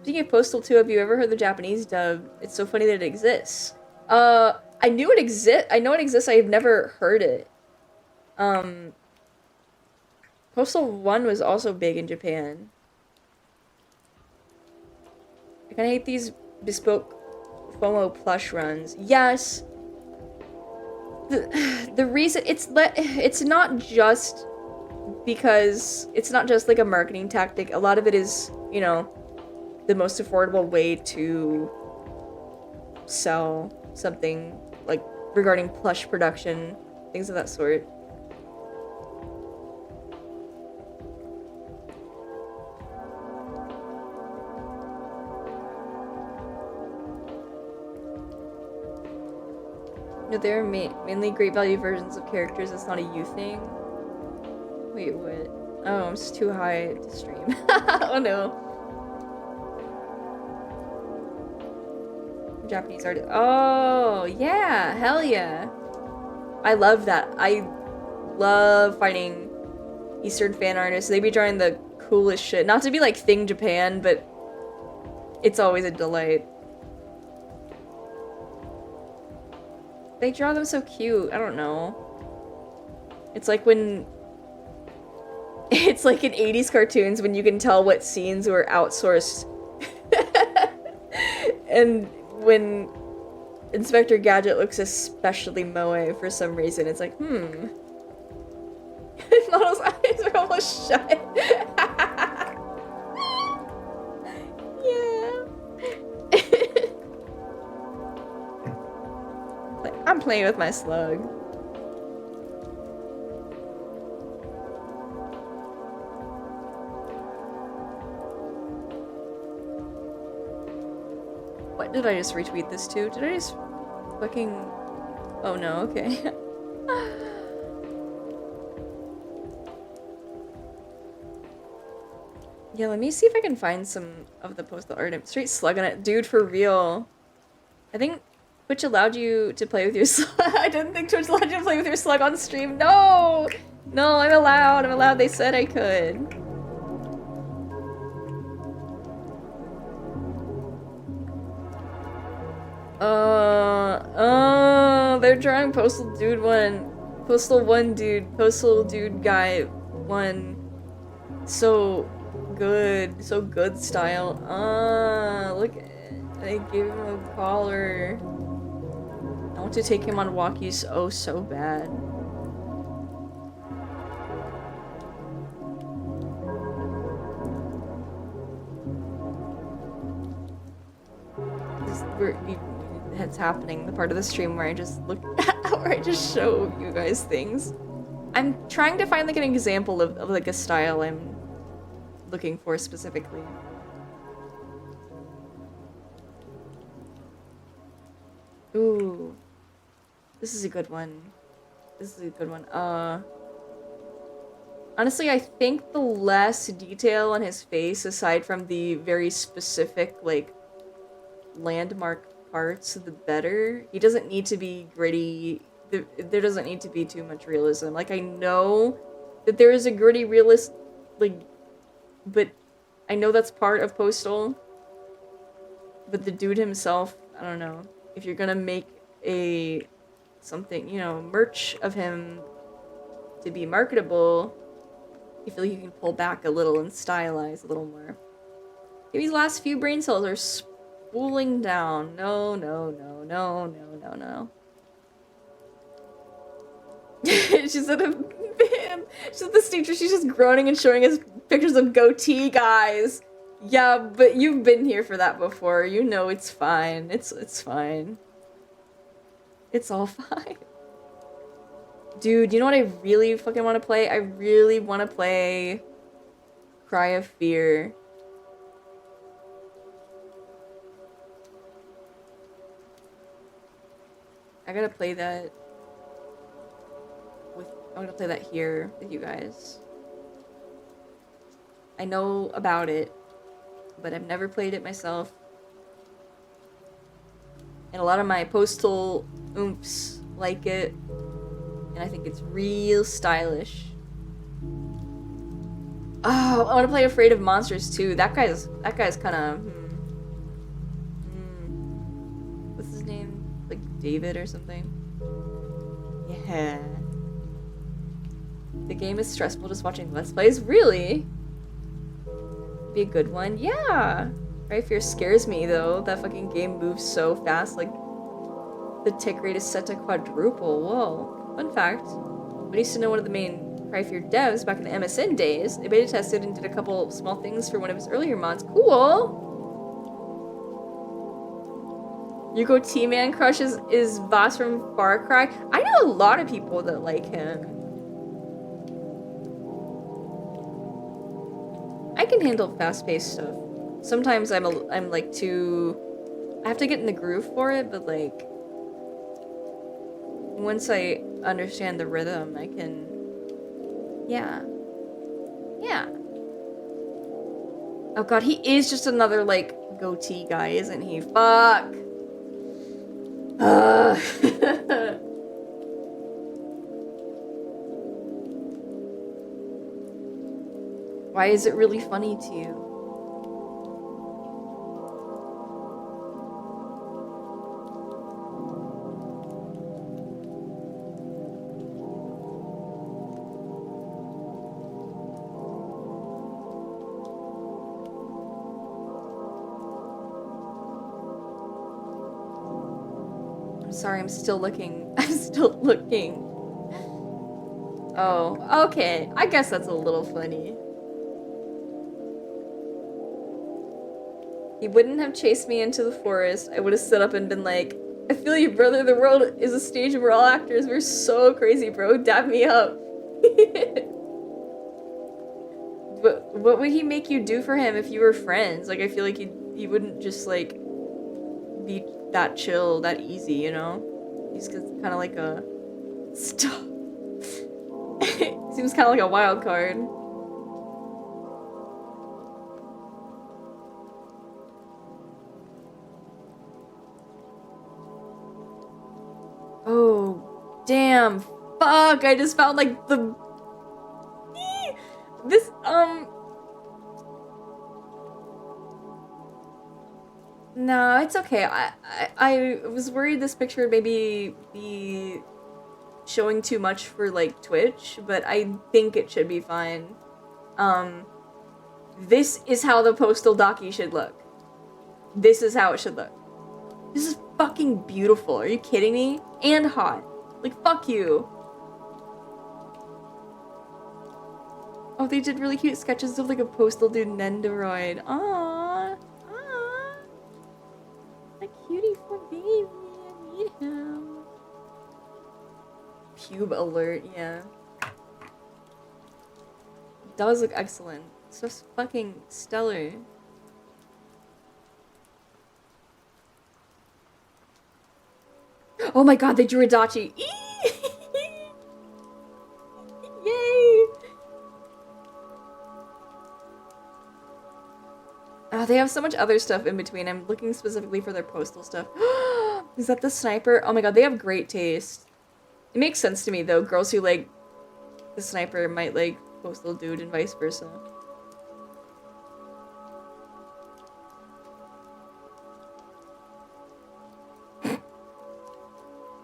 Speaking of Postal 2, have you ever heard the Japanese dub? It's so funny that it exists. I knew it I know it exists, I've never heard it. Postal 1 was also big in Japan. I kinda hate these bespoke FOMO plush runs. Yes! The reason it's not just because it's not just like a marketing tactic. A lot of it is, you know, the most affordable way to sell something, like regarding plush production, things of that sort. No, they're mainly great value versions of characters. It's not a you thing. Wait, what? Oh, I'm just too high to stream. Oh no. Japanese artist. Oh, yeah. Hell yeah. I love that. I love finding Eastern fan artists. They be drawing the coolest shit. Not to be like Thing Japan, but it's always a delight. They draw them so cute. I don't know. It's like when... It's like in 80s cartoons when you can tell what scenes were outsourced. And when Inspector Gadget looks especially moe for some reason, it's like, Model's eyes are almost shut. Yeah. I'm playing with my slug. What did I just retweet this to? Did I just fucking... Oh no, okay. Yeah, let me see if I can find some of the postal art. I'm straight slugging it. Dude, for real. I think Twitch allowed you to play with your slug. I didn't think Twitch allowed you to play with your slug on stream. No! No, I'm allowed. I'm allowed. They said I could. They're drawing Postal Dude 1. Postal 1 dude. Postal Dude guy 1. So good. So good style. Look at it. They gave him a collar. I want to take him on walkies so bad. It's happening, the part of the stream where I just look where I just show you guys things. I'm trying to find like an example of like a style I'm looking for specifically. Ooh. This is a good one. This is a good one. Honestly, I think the less detail on his face, aside from the very specific, like, landmark parts, the better. He doesn't need to be gritty. There doesn't need to be too much realism. Like, I know that there is a gritty realist, like, but I know that's part of Postal. But the dude himself, I don't know. If you're gonna make something, you know, merch of him to be marketable, I feel like you can pull back a little and stylize a little more. These last few brain cells are spooling down. No. She's at the stage where she's just groaning and showing us pictures of goatee guys. Yeah, but you've been here for that before. You know it's fine. It's fine. It's all fine. Dude, you know what I really fucking want to play? I really want to play Cry of Fear. I gotta play that I'm gonna play that here with you guys. I know about it, but I've never played it myself. And a lot of my Postal oomps like it. And I think it's real stylish. Oh, I want to play Afraid of Monsters too. That guy's kind of what's his name? Like David or something. Yeah. The game is stressful just watching Let's Plays. Really? Be a good one. Yeah. Right, Fear scares me though. That fucking game moves so fast. Like the tick rate is set to quadruple. Whoa. Fun fact, I used to know one of the main Cry Fear devs back in the MSN days. They beta tested and did a couple small things for one of his earlier mods. Cool! Yuko T-Man Crush is Voss from Far Cry. I know a lot of people that like him. I can handle fast-paced stuff. Sometimes I'm like too... I have to get in the groove for it, but like... Once I understand the rhythm, I can... Yeah. Yeah. Oh god, he is just another, like, goatee guy, isn't he? Fuck! Why is it really funny to you? Sorry, I'm still looking. I'm still looking. Oh, okay. I guess that's a little funny. He wouldn't have chased me into the forest. I would have stood up and been like, I feel you, brother. The world is a stage and we're all actors. We're so crazy, bro. Dab me up. But what would he make you do for him if you were friends? Like, I feel like he wouldn't just, like, be that chill, that easy, you know? He's kind of like a... Stop. Seems kind of like a wild card. Oh, damn. Fuck, I just found like the... This, No, it's okay. I was worried this picture would maybe be showing too much for like Twitch, but I think it should be fine. This is how the postal docky should look. This is how it should look. This is fucking beautiful. Are you kidding me? And hot. Like, fuck you. Oh, they did really cute sketches of like a postal dude Nendoroid. Aww. Aww. A cutie for baby. I need him. Pube alert, yeah. It does look excellent. It's just fucking stellar. Oh my god, they drew a Dachi. Yay! Oh, they have so much other stuff in between. I'm looking specifically for their postal stuff. Is that the sniper? Oh my god, they have great taste. It makes sense to me, though. Girls who like the sniper might like postal dude and vice versa.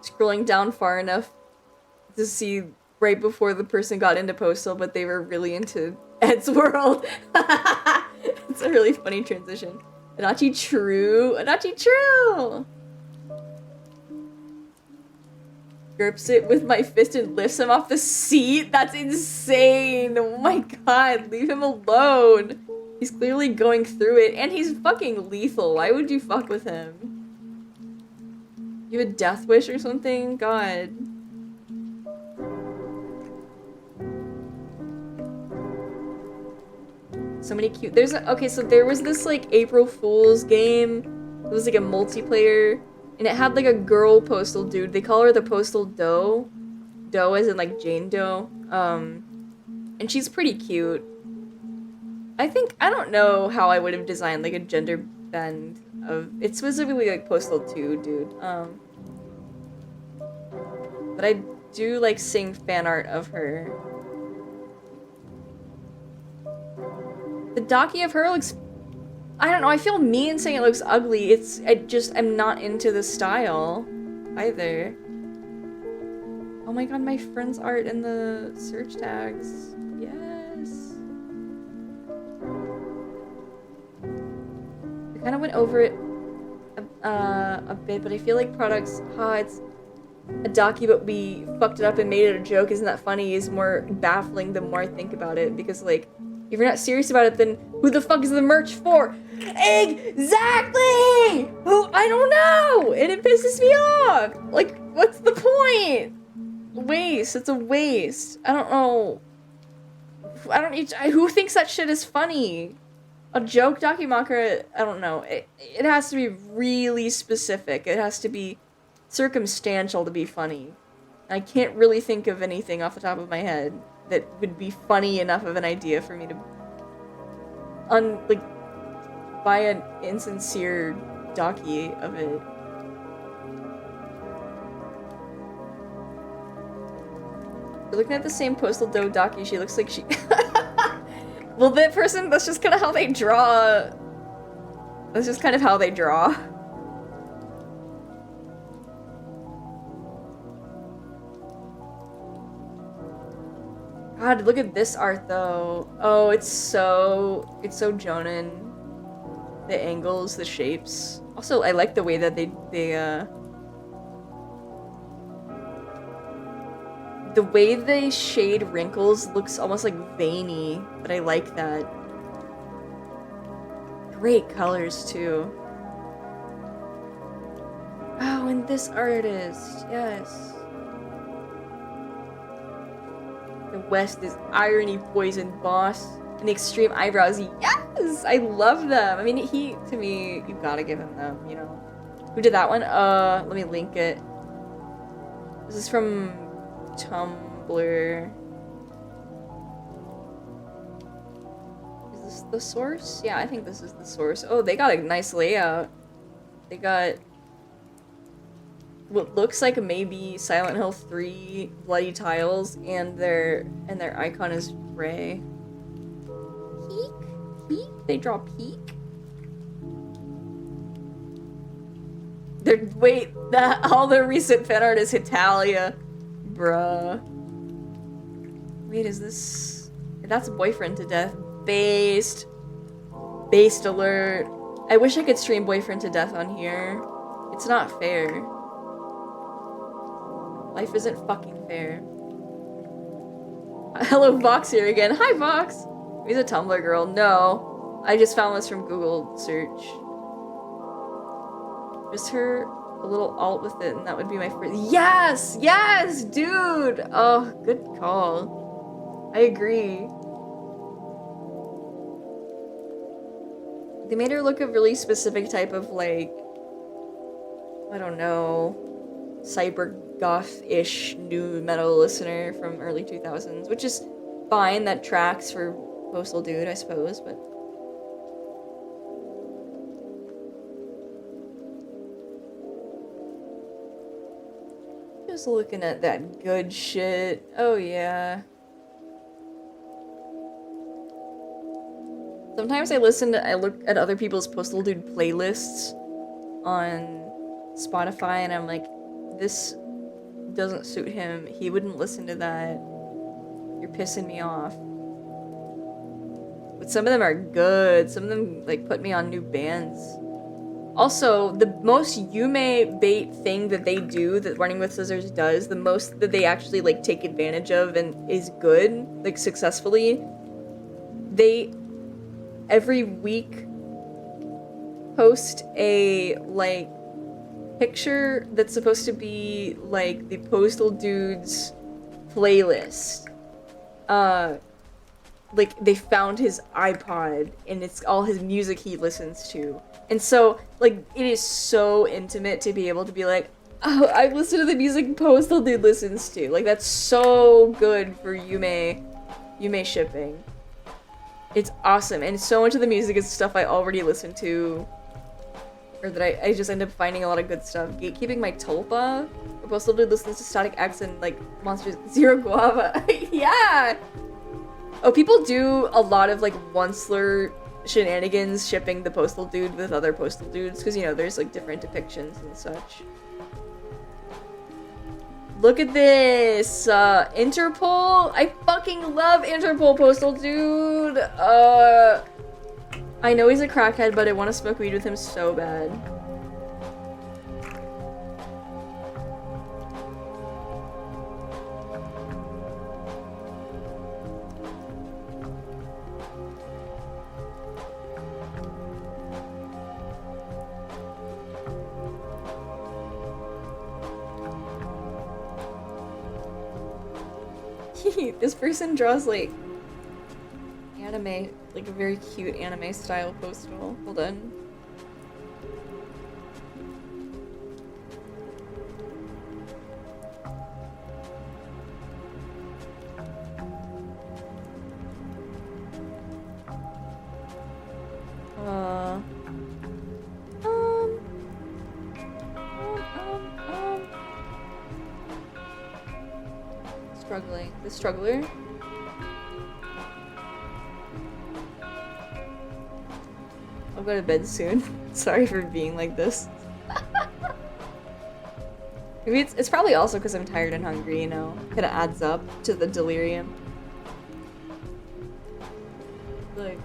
Scrolling down far enough to see right before the person got into postal, but they were really into Ed's world. It's a really funny transition. Anachi true. Anachi true. Grips it with my fist and lifts him off the seat. That's insane. Oh my god, leave him alone. He's clearly going through it, and he's fucking lethal. Why would you fuck with him? You have a death wish or something? God. So many cute. There's a, okay, so there was this like April Fool's game. It was like a multiplayer, and it had like a girl postal dude. They call her the Postal Doe. Doe as in like Jane Doe. And she's pretty cute. I think, I don't know how I would have designed like a gender bend of, it's specifically like Postal 2 dude. But I do like seeing fan art of her. The Daki of her looks, I don't know, I feel mean saying it looks ugly. I'm not into the style either. Oh my god, my friend's art in the search tags. Yes. I kind of went over it a bit, but I feel like products, it's a Daki, but we fucked it up and made it a joke. Isn't that funny? Is more baffling the more I think about it, because like, if you're not serious about it, then who the fuck is the merch for? Exactly! Who? I don't know! And it pisses me off! Like, what's the point? Waste. It's a waste. I don't know. Who thinks that shit is funny? A joke documentary, I don't know. It has to be really specific. It has to be circumstantial to be funny. I can't really think of anything off the top of my head that would be funny enough of an idea for me to buy an insincere docky of it. We're looking at the same Postal Doe docky. She looks like she... Well, that person, that's just kind of how they draw. That's just kind of how they draw. God, look at this art though. Oh, it's so Jonin. The angles, the shapes. Also, I like the way that the way they shade wrinkles looks almost like veiny, but I like that. Great colors too. Oh, and this artist, yes. The West is irony poisoned boss. And the extreme eyebrows, yes! I love them. I mean, to me, you gotta give him them, you know? Who did that one? Let me link it. This is from Tumblr. Is this the source? Yeah, I think this is the source. Oh, they got a nice layout. They got what looks like maybe Silent Hill 3 bloody tiles, and their icon is gray. Peek? Peek? They draw peek? Wait, all the recent fan art is Hitalia. Bruh. Wait, is this... That's Boyfriend to Death. Based. Based alert. I wish I could stream Boyfriend to Death on here. It's not fair. Life isn't fucking fair. Hello, Vox here again. Hi, Vox! He's a Tumblr girl. No. I just found this from Google search. Just her a little alt with it, and that would be my first. Yes! Yes, dude! Oh, good call. I agree. They made her look a really specific type of, like, I don't know, cyber goth-ish new metal listener from early 2000s, which is fine. That tracks for Postal Dude, I suppose, but. Just looking at that good shit. Oh, yeah. Sometimes I look at other people's Postal Dude playlists on Spotify, and I'm like, this doesn't suit him. He wouldn't listen to that. You're pissing me off. But some of them are good. Some of them, like, put me on new bands. Also, the most Yume bait thing that they do, that Running with Scissors does, the most that they actually, like, take advantage of and is good, like, successfully, they, every week, post a, like, picture that's supposed to be, like, the Postal Dude's playlist. Like, they found his iPod, and it's all his music he listens to. And so, like, it is so intimate to be able to be like, oh, I listen to the music Postal Dude listens to. Like, that's so good for Yume shipping. It's awesome, and so much of the music is stuff I already listen to, or that I just end up finding a lot of good stuff. Gatekeeping my Tulpa, Postal Dude listens to Static X and, like, Monsters Zero Guava. Yeah! Oh, people do a lot of, like, Onceler shenanigans shipping the Postal Dude with other Postal Dudes, because, you know, there's, like, different depictions and such. Look at this! Interpol? I fucking love Interpol, Postal Dude! I know he's a crackhead, but I want to smoke weed with him so bad. This person draws, like, anime, like a very cute anime style postal. Hold on. Struggling. The struggler? I'll go to bed soon. Sorry for being like this. Maybe it's probably also because I'm tired and hungry, you know? Kinda adds up to the delirium. Look.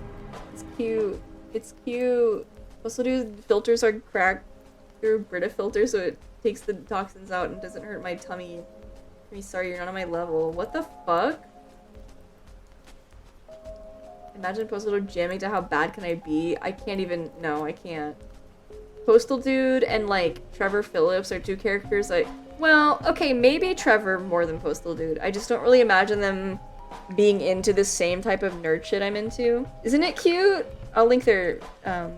It's cute. It's cute. Also, filters are cracked through Brita filter, so it takes the toxins out and doesn't hurt my tummy. Sorry, you're not on my level. What the fuck? Imagine Postal Dude jamming to How Bad Can I Be? I can't even... No, I can't. Postal Dude and, like, Trevor Phillips are two characters like... Well, okay, maybe Trevor more than Postal Dude. I just don't really imagine them being into the same type of nerd shit I'm into. Isn't it cute? I'll link their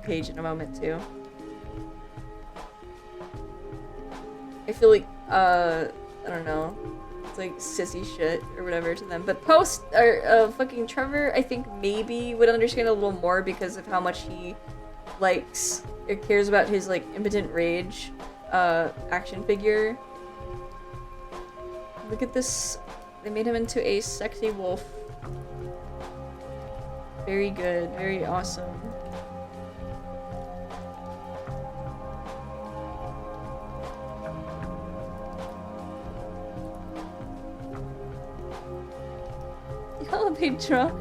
page in a moment, too. I feel like, I don't know. It's like sissy shit or whatever to them. But fucking Trevor, I think maybe would understand a little more because of how much he likes or cares about his like impotent rage action figure. Look at this. They made him into a sexy wolf. Very good. Very awesome. They draw.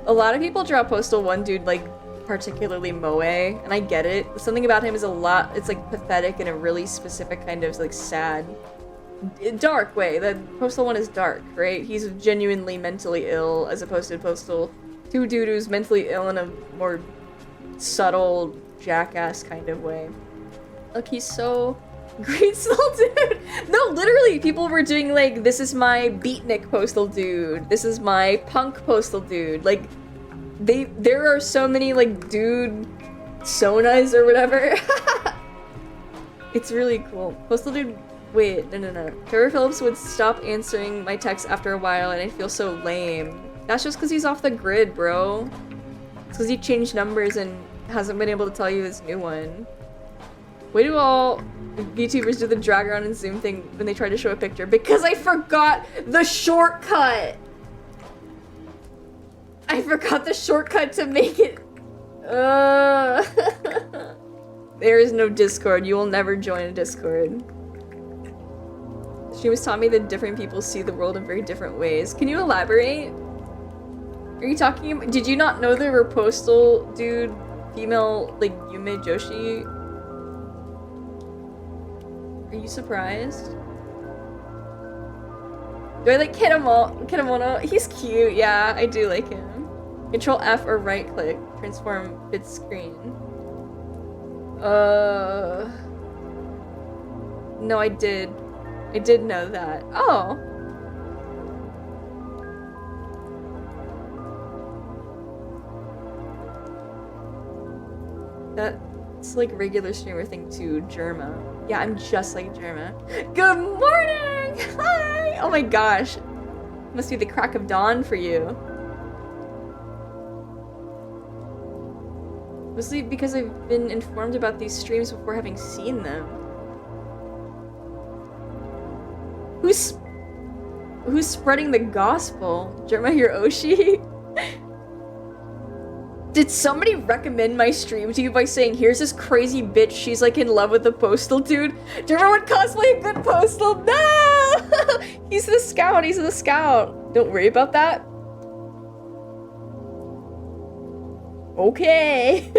A lot of people draw Postal one dude like particularly moe, and I get it. Something about him is it's like pathetic in a really specific kind of like sad, dark way. The Postal one is dark, right? He's genuinely mentally ill as opposed to Postal 2 dude who's mentally ill in a more subtle jackass kind of way. Look, he's so great soul dude. No, literally, people were doing like, this is my beatnik Postal dude. This is my punk Postal dude. Like, there are so many like dude sonas or whatever. It's really cool. Postal dude. Wait, no. Trevor Phillips would stop answering my texts after a while, and I feel so lame. That's just because he's off the grid, bro. It's because he changed numbers and hasn't been able to tell you his new one. Why do all VTubers do the drag around and zoom thing when they try to show a picture? Because I forgot the shortcut! I forgot the shortcut to make it... There is no Discord. You will never join a Discord. She was taught me that different people see the world in very different ways. Can you elaborate? Are you talking about... Did you not know there were Postal dude, female, like, Yume Joshi? Are you surprised? Do I like Kitamono? He's cute, yeah, I do like him. Control F or right click, transform bit screen. No, I did know that. Oh. That's like regular streamer thing too, Germa. Yeah, I'm just like Germa. Good morning! Hi! Oh my gosh. Must be the crack of dawn for you. Mostly because I've been informed about these streams before having seen them. Who's spreading the gospel? Germa Hiroshi? Did somebody recommend my stream to you by saying, here's this crazy bitch, she's like in love with the Postal dude? Germa would cosplay a good Postal? No! He's the scout, Don't worry about that. Okay.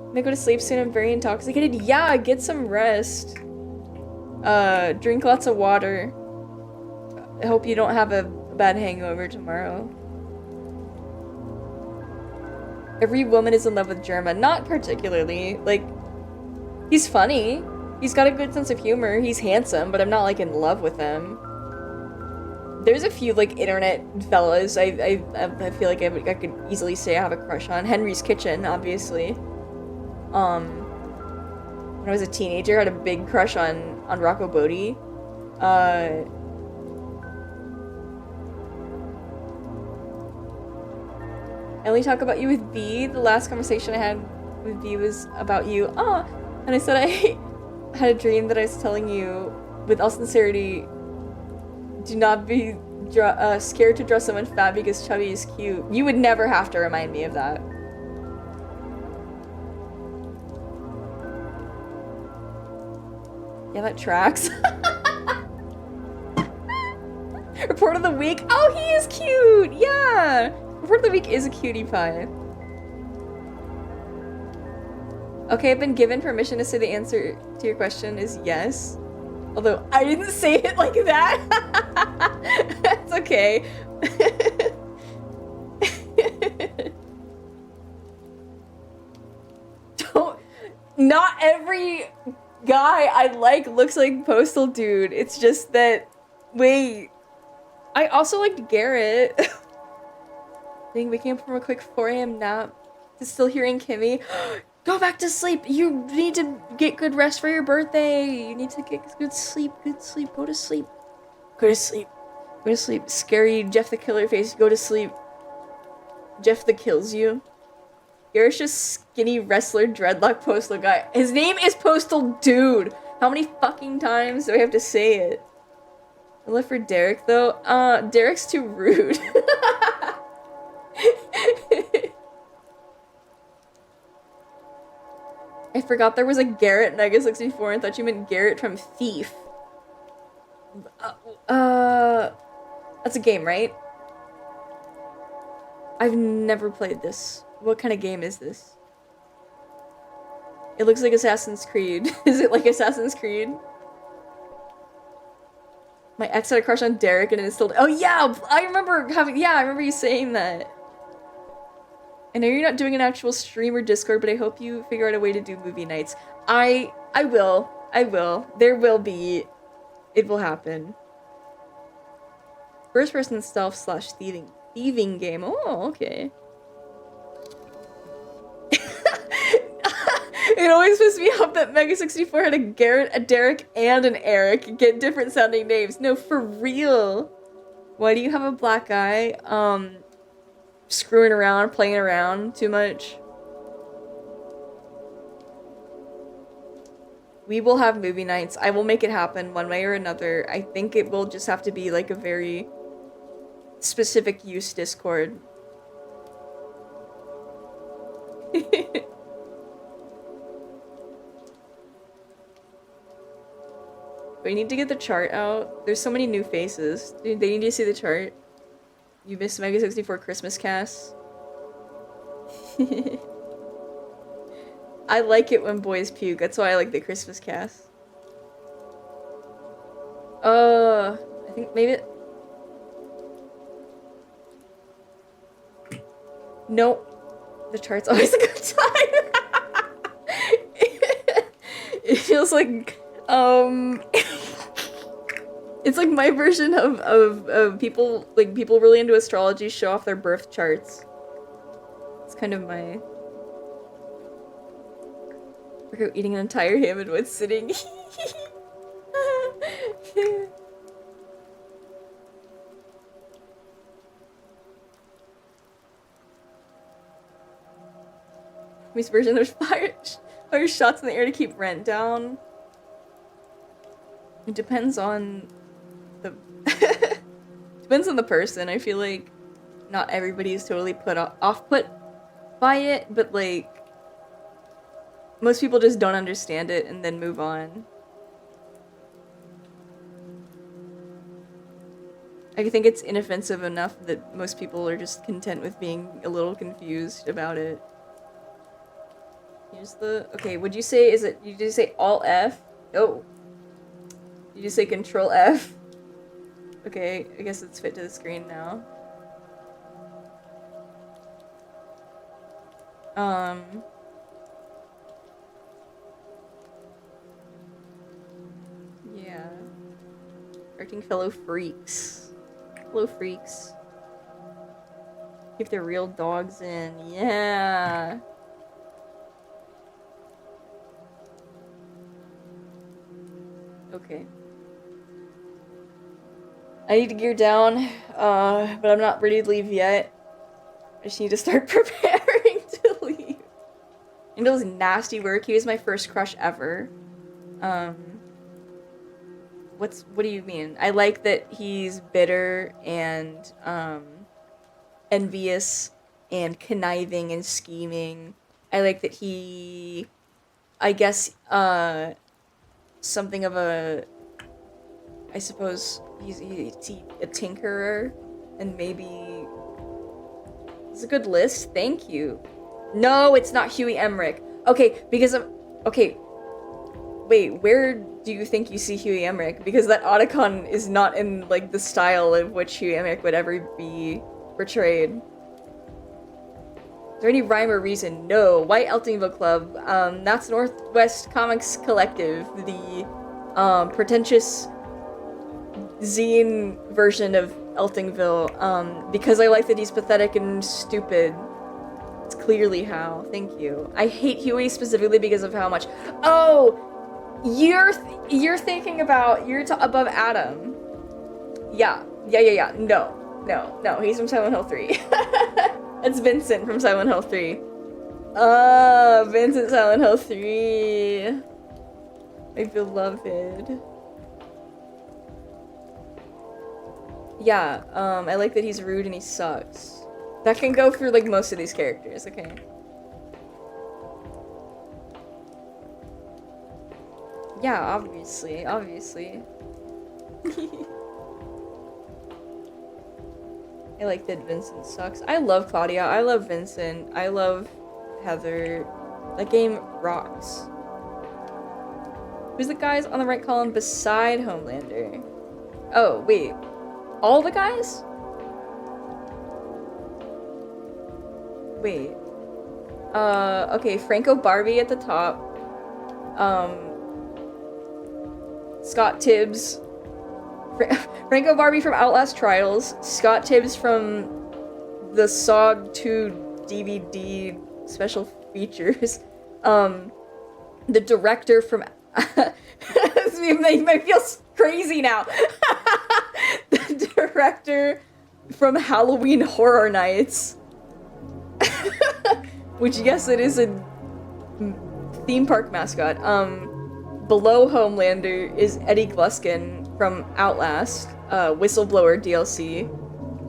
I'm gonna go to sleep soon, I'm very intoxicated. Yeah, get some rest. Drink lots of water. I hope you don't have a bad hangover tomorrow. Every woman is in love with Germa. Not particularly. Like, he's funny. He's got a good sense of humor. He's handsome, but I'm not, like, in love with him. There's a few, like, internet fellas I feel like I could easily say I have a crush on. Henry's Kitchen, obviously. When I was a teenager, I had a big crush on Rocco Bodie. I only talk about you with B. The last conversation I had with B was about you. And I said I had a dream that I was telling you, with all sincerity, do not be scared to draw someone fat because chubby is cute. You would never have to remind me of that. Yeah, that tracks. Report of the week. Oh, he is cute. Yeah. Report of the week is a cutie pie. Okay, I've been given permission to say the answer to your question is yes. Although I didn't say it like that. That's okay. Not every guy I like looks like Postal Dude. It's just that, wait. I also liked Garrett. Waking up from a quick 4 a.m. nap to still hearing Kimmy. Go back to sleep. You need to get good rest for your birthday. You need to get good sleep. Good sleep. Go to sleep. Go to sleep. Go to sleep. Scary Jeff the Killer face. Go to sleep. Jeff the kills you. Garrett's just skinny wrestler dreadlock postal guy. His name is Postal Dude. How many fucking times do I have to say it? I live for Derek though. Derek's too rude. I forgot there was a Garrett Mega 64 and thought you meant Garrett from Thief. That's a game, right? I've never played this. What kind of game is this? It looks like Assassin's Creed. Is it like Assassin's Creed? My ex had a crush on Derek and it installed. Oh yeah, I remember you saying that. I know you're not doing an actual stream or Discord, but I hope you figure out a way to do movie nights. I will. There will be. It will happen. First person stealth slash thieving game. Oh, okay. It always pissed me off that Mega 64 had a Garrett, a Derek, and an Eric. Get different sounding names. No, for real. Why do you have a black eye? Screwing around, playing around too much. We will have movie nights. I will make it happen one way or another. I think it will just have to be like a very specific use Discord. We need to get the chart out. There's so many new faces. Dude, they need to see the chart. You missed Mega 64 Christmas cast. I like it when boys puke. That's why I like the Christmas cast. I think maybe... Nope. The chart's always a good time. It feels like, it's like my version of people, like, people really into astrology show off their birth charts. It's kind of my... We're eating an entire ham in one sitting. Miss version, there's fire shots in the air to keep rent down. It depends on the depends on the person. I feel like not everybody is totally off-put by it, but like most people just don't understand it and then move on. I think it's inoffensive enough that most people are just content with being a little confused about it. Here's the... Okay, would you say... You just say Alt F? Oh. You just say Control F? Okay, I guess it's fit to the screen now. Yeah. Hurting fellow freaks. Hello, freaks. Keep their real dogs in. Yeah. Okay. I need to gear down, but I'm not ready to leave yet. I just need to start preparing to leave. And it was nasty work. He was my first crush ever. What do you mean? I like that he's bitter and, envious and conniving and scheming. I like that he, I guess, something of a, I suppose he's a tinkerer, and maybe it's a good list. Thank you. No, it's not Huey Emmerich. Okay, because of, okay, wait, where do you think you see Huey Emmerich? Because that Otacon is not in like the style of which Huey Emmerich would ever be portrayed. Is there any rhyme or reason? No. White Eltingville Club. That's Northwest Comics Collective, the pretentious zine version of Eltingville. Because I like that he's pathetic and stupid. It's clearly Hal. Thank you. I hate Huey specifically because of how much. Oh, you're thinking about above Adam. Yeah. No. He's from Silent Hill 3. That's Vincent from Silent Hill 3. Vincent Silent Hill 3. My beloved. Yeah, I like that he's rude and he sucks. That can go through, like, most of these characters, okay? Yeah, obviously. I like that Vincent sucks. I love Claudia. I love Vincent. I love Heather. That game rocks. Who's the guys on the right column beside Homelander? Oh, wait. All the guys? Wait. Okay, Franco Barbie at the top. Scott Tibbs. Franco Barbie from Outlast Trials. Scott Tibbs from the SOG 2 DVD special features. The director from... This might feel crazy now. The director from Halloween Horror Nights. Which, yes, it is a theme park mascot. Below Homelander is Eddie Gluskin from Outlast, Whistleblower DLC.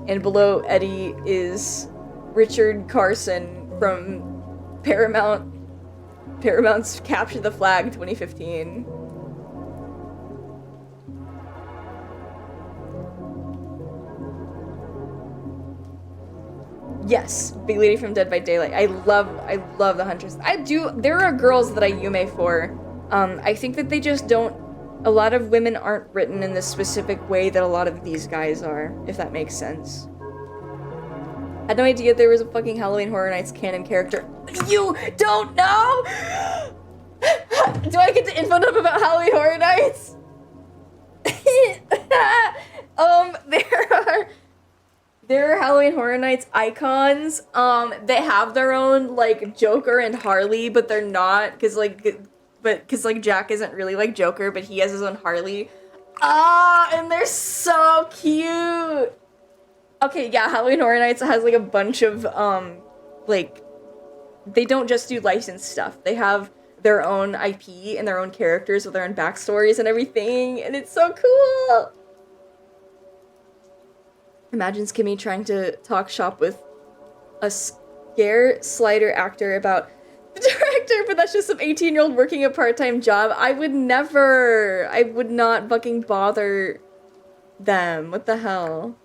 And below Eddie is Richard Carson from Paramount's Capture the Flag 2015. Yes, Big Lady from Dead by Daylight. I love the Huntress. There are girls that I Yume for. I think that they just don't, a lot of women aren't written in the specific way that a lot of these guys are, if that makes sense. I had no idea there was a fucking Halloween Horror Nights canon character. You don't know? Do I get to info dump about Halloween Horror Nights? There are Halloween Horror Nights icons. They have their own, like, Joker and Harley, but they're not, cause Jack isn't really like Joker, but he has his own Harley. And they're so cute. Okay, yeah, Halloween Horror Nights has, like, a bunch of, like, they don't just do licensed stuff. They have their own IP and their own characters with their own backstories and everything, and it's so cool. Imagine Skimmy trying to talk shop with a scare slider actor about the director, but that's just some 18-year-old working a part-time job. I would not fucking bother them. What the hell?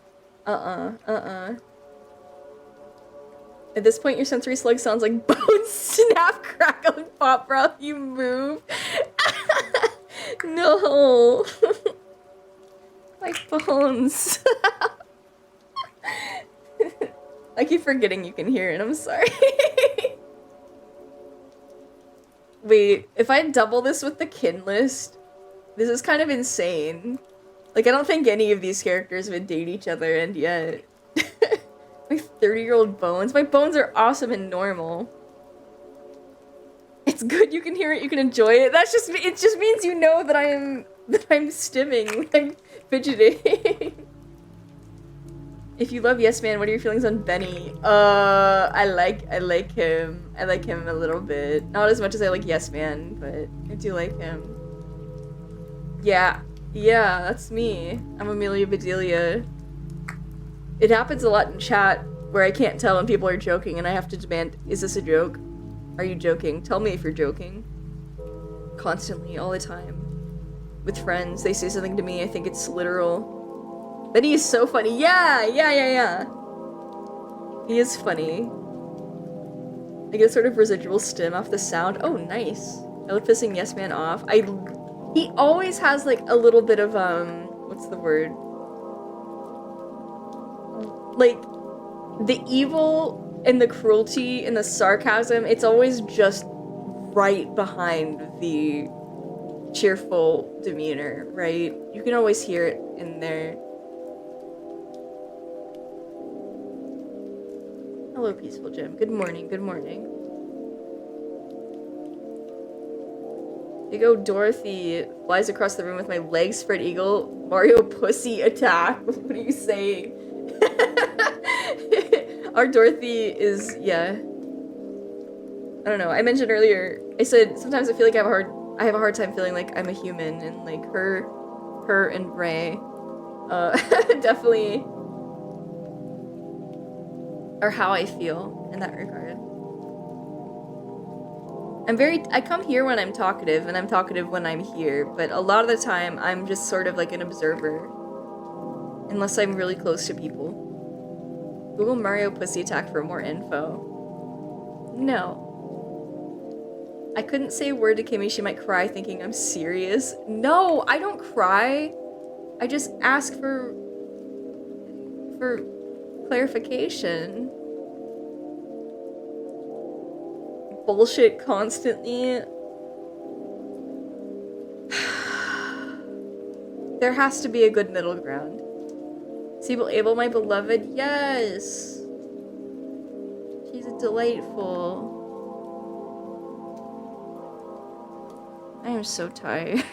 At this point, your sensory slug sounds like bones snap, crackle, and pop, bro. You move. No. My bones. I keep forgetting you can hear it. I'm sorry. Wait, if I double this with the kin list, this is kind of insane. Like, I don't think any of these characters would date each other, and yet... My 30-year-old bones. My bones are awesome and normal. It's good, you can hear it, you can enjoy it. It just means you know that I'm stimming, I'm fidgeting. If you love Yes Man, what are your feelings on Benny? I like him. I like him a little bit. Not as much as I like Yes Man, but I do like him. Yeah, that's me. I'm Amelia Bedelia. It happens a lot in chat where I can't tell when people are joking and I have to demand, is this a joke? Are you joking? Tell me if you're joking. Constantly, all the time. With friends, they say something to me, I think it's literal. Benny is so funny. Yeah. He is funny. I get a sort of residual stim off the sound. Oh, nice. I love pissing Yes Man off. He always has, like, a little bit of, what's the word? Like, the evil and the cruelty and the sarcasm, it's always just right behind the cheerful demeanor, right? You can always hear it in there. Hello, Peaceful Gem. Good morning, good morning. Big O Dorothy flies across the room with my legs spread eagle. Mario pussy attack. What are you saying? Our Dorothy is, yeah. I don't know. I mentioned earlier, I said sometimes I feel like I have a hard time feeling like I'm a human, and like her and Ray, definitely are how I feel in that regard. I come here when I'm talkative, and I'm talkative when I'm here, but a lot of the time I'm just sort of like an observer. Unless I'm really close to people. Google Mario pussy attack for more info. No. I couldn't say a word to Kimmy, she might cry thinking I'm serious. No, I don't cry. I just ask for clarification. Bullshit constantly. There has to be a good middle ground. Siebel Abel, my beloved, yes! She's delightful. I am so tired.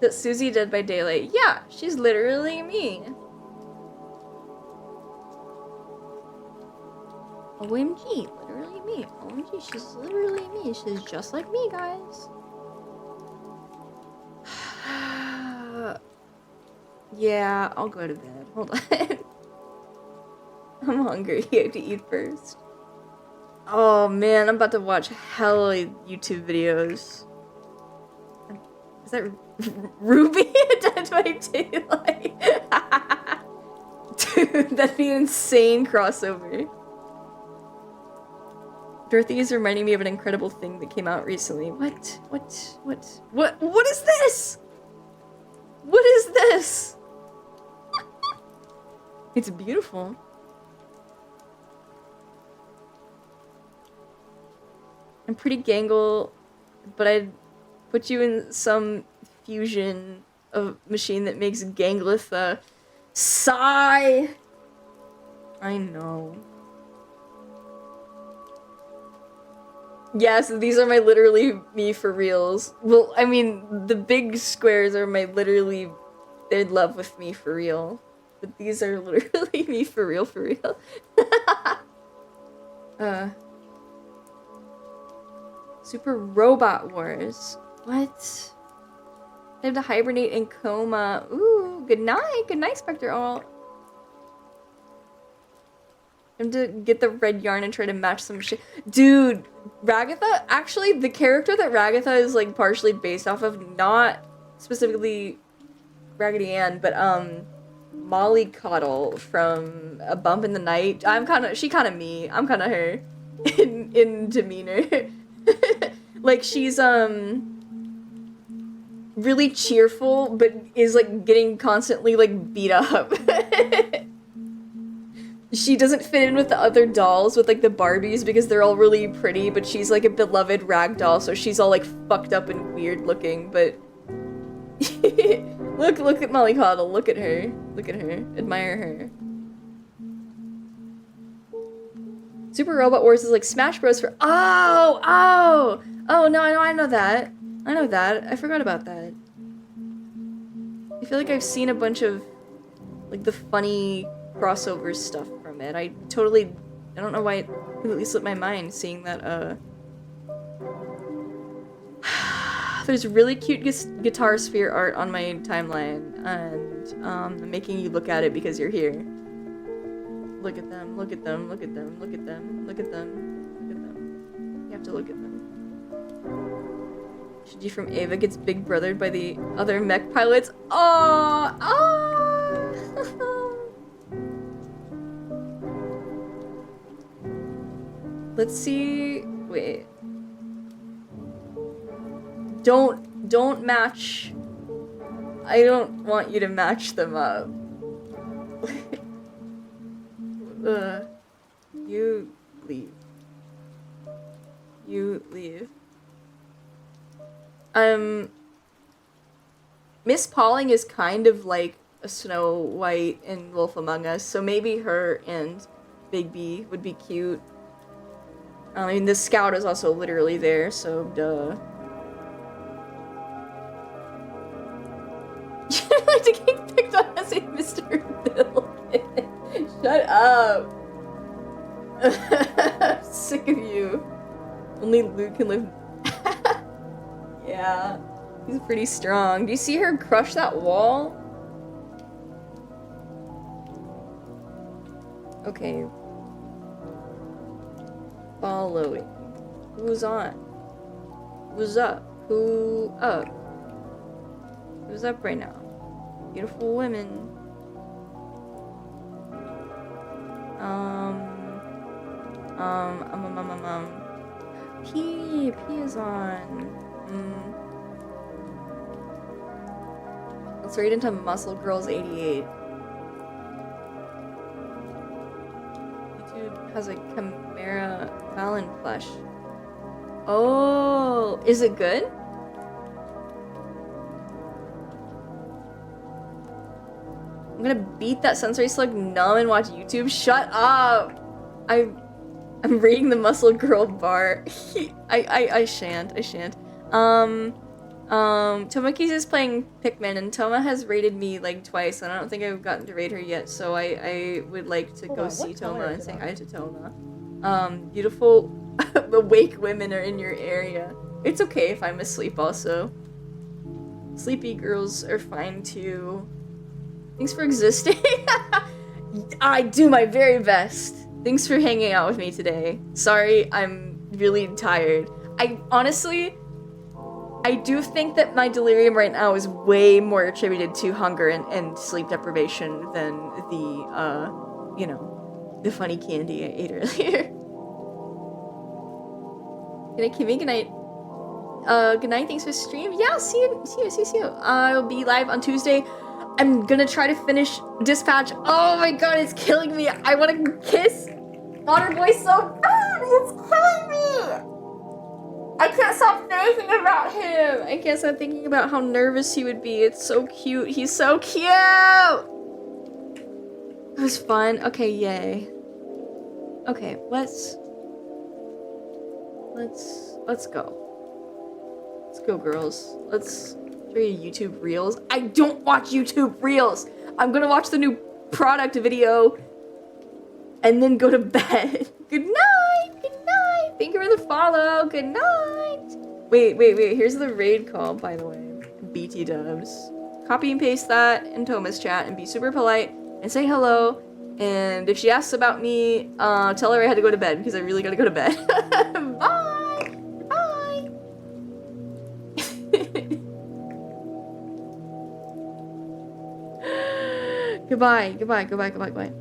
That Susie Dead by Daylight. Yeah, she's literally me. OMG, literally me. OMG, she's literally me. She's just like me, guys. Yeah, I'll go to bed. Hold on. I'm hungry. I have to eat first. Oh man, I'm about to watch hella YouTube videos. Is that Ruby Dead by Daylight? Dude, that'd be an insane crossover. Dorothy is reminding me of an incredible thing that came out recently. What is this? What is this? It's beautiful. I'm pretty gangle, but I'd put you in some fusion of machine that makes Ganglitha sigh. I know. Yes, these are my literally me for reals. Well, I mean, the big squares are my literally they're in love with me for real. But these are literally me for real, for real. Super Robot Wars. What? I have to hibernate in coma. Ooh, good night. Good night, Spectre All. I have to get the red yarn and try to match some shit. Dude, Ragatha, actually, the character that Ragatha is, like, partially based off of, not specifically Raggedy Ann, but, Molly Coddle from A Bump in the Night. She kinda me. I'm kinda her. in demeanor. Like, she's, really cheerful, but is, like, getting constantly, like, beat up. She doesn't fit in with the other dolls, with, like, the Barbies, because they're all really pretty, but she's, like, a beloved rag doll, so she's all, like, fucked up and weird looking, but... Look at Molly Coddle, look at her. Look at her. Admire her. Super Robot Wars is like Smash Bros for- Oh, no, I know that. I know that. I forgot about that. I feel like I've seen a bunch of, like, the funny crossover stuff from it. I don't know why it completely slipped my mind seeing that, There's really cute Guitar Sphere art on my timeline, and, I'm making you look at it because you're here. Look at them, look at them, look at them, look at them, look at them, look at them. You have to look at them. Shinji from Ava gets big brothered by the other mech pilots. Oh, Let's see. Wait. Don't match. I don't want you to match them up. You leave. You leave. Miss Pauling is kind of like a Snow White in Wolf Among Us, so maybe her and Big B would be cute. I mean, the scout is also literally there, so duh. You like to get picked on as a Mr. Bill. Shut up. I'm sick of you. Only Luke can live. Yeah, he's pretty strong. Do you see her crush that wall? Okay. Following. Who's on? Who's up? Who up? Who's up right now? Beautiful women. P is on. Let's read into Muscle Girls 88. YouTube has a Chimera Fallon plush. Oh, is it good? I'm gonna beat that sensory slug numb and watch YouTube. Shut up! I'm rating the Muscle Girl bar. I shan't. Tomoki's is playing Pikmin, and Toma has rated me like twice, and I don't think I've gotten to rate her yet, so I would like to go see Toma and say hi to Toma. Beautiful awake women are in your area. It's okay if I'm asleep also. Sleepy girls are fine too. Thanks for existing. I do my very best. Thanks for hanging out with me today. Sorry, I'm really tired. I do think that my delirium right now is way more attributed to hunger and sleep deprivation than the, you know, the funny candy I ate earlier. Good night, Kimmy. Good night. Good night. Thanks for stream. Yeah, see you. I'll be live on Tuesday. I'm gonna try to finish Dispatch. Oh my god, it's killing me. I want to kiss Waterboy so bad. It's killing me. I can't stop thinking about him. I can't stop thinking about how nervous he would be. It's so cute. He's so cute. It was fun. Okay, yay. Okay, let's go. Let's go, girls. Let's show you YouTube Reels. I don't watch YouTube Reels. I'm gonna watch the new product video and then go to bed. Good night. Good night. Thank you for the follow. Good night. Wait. Here's the raid call, by the way. BT dubs. Copy and paste that in Toma's chat and be super polite and say hello. And if she asks about me, tell her I had to go to bed because I really gotta go to bed. Bye. Bye. Goodbye.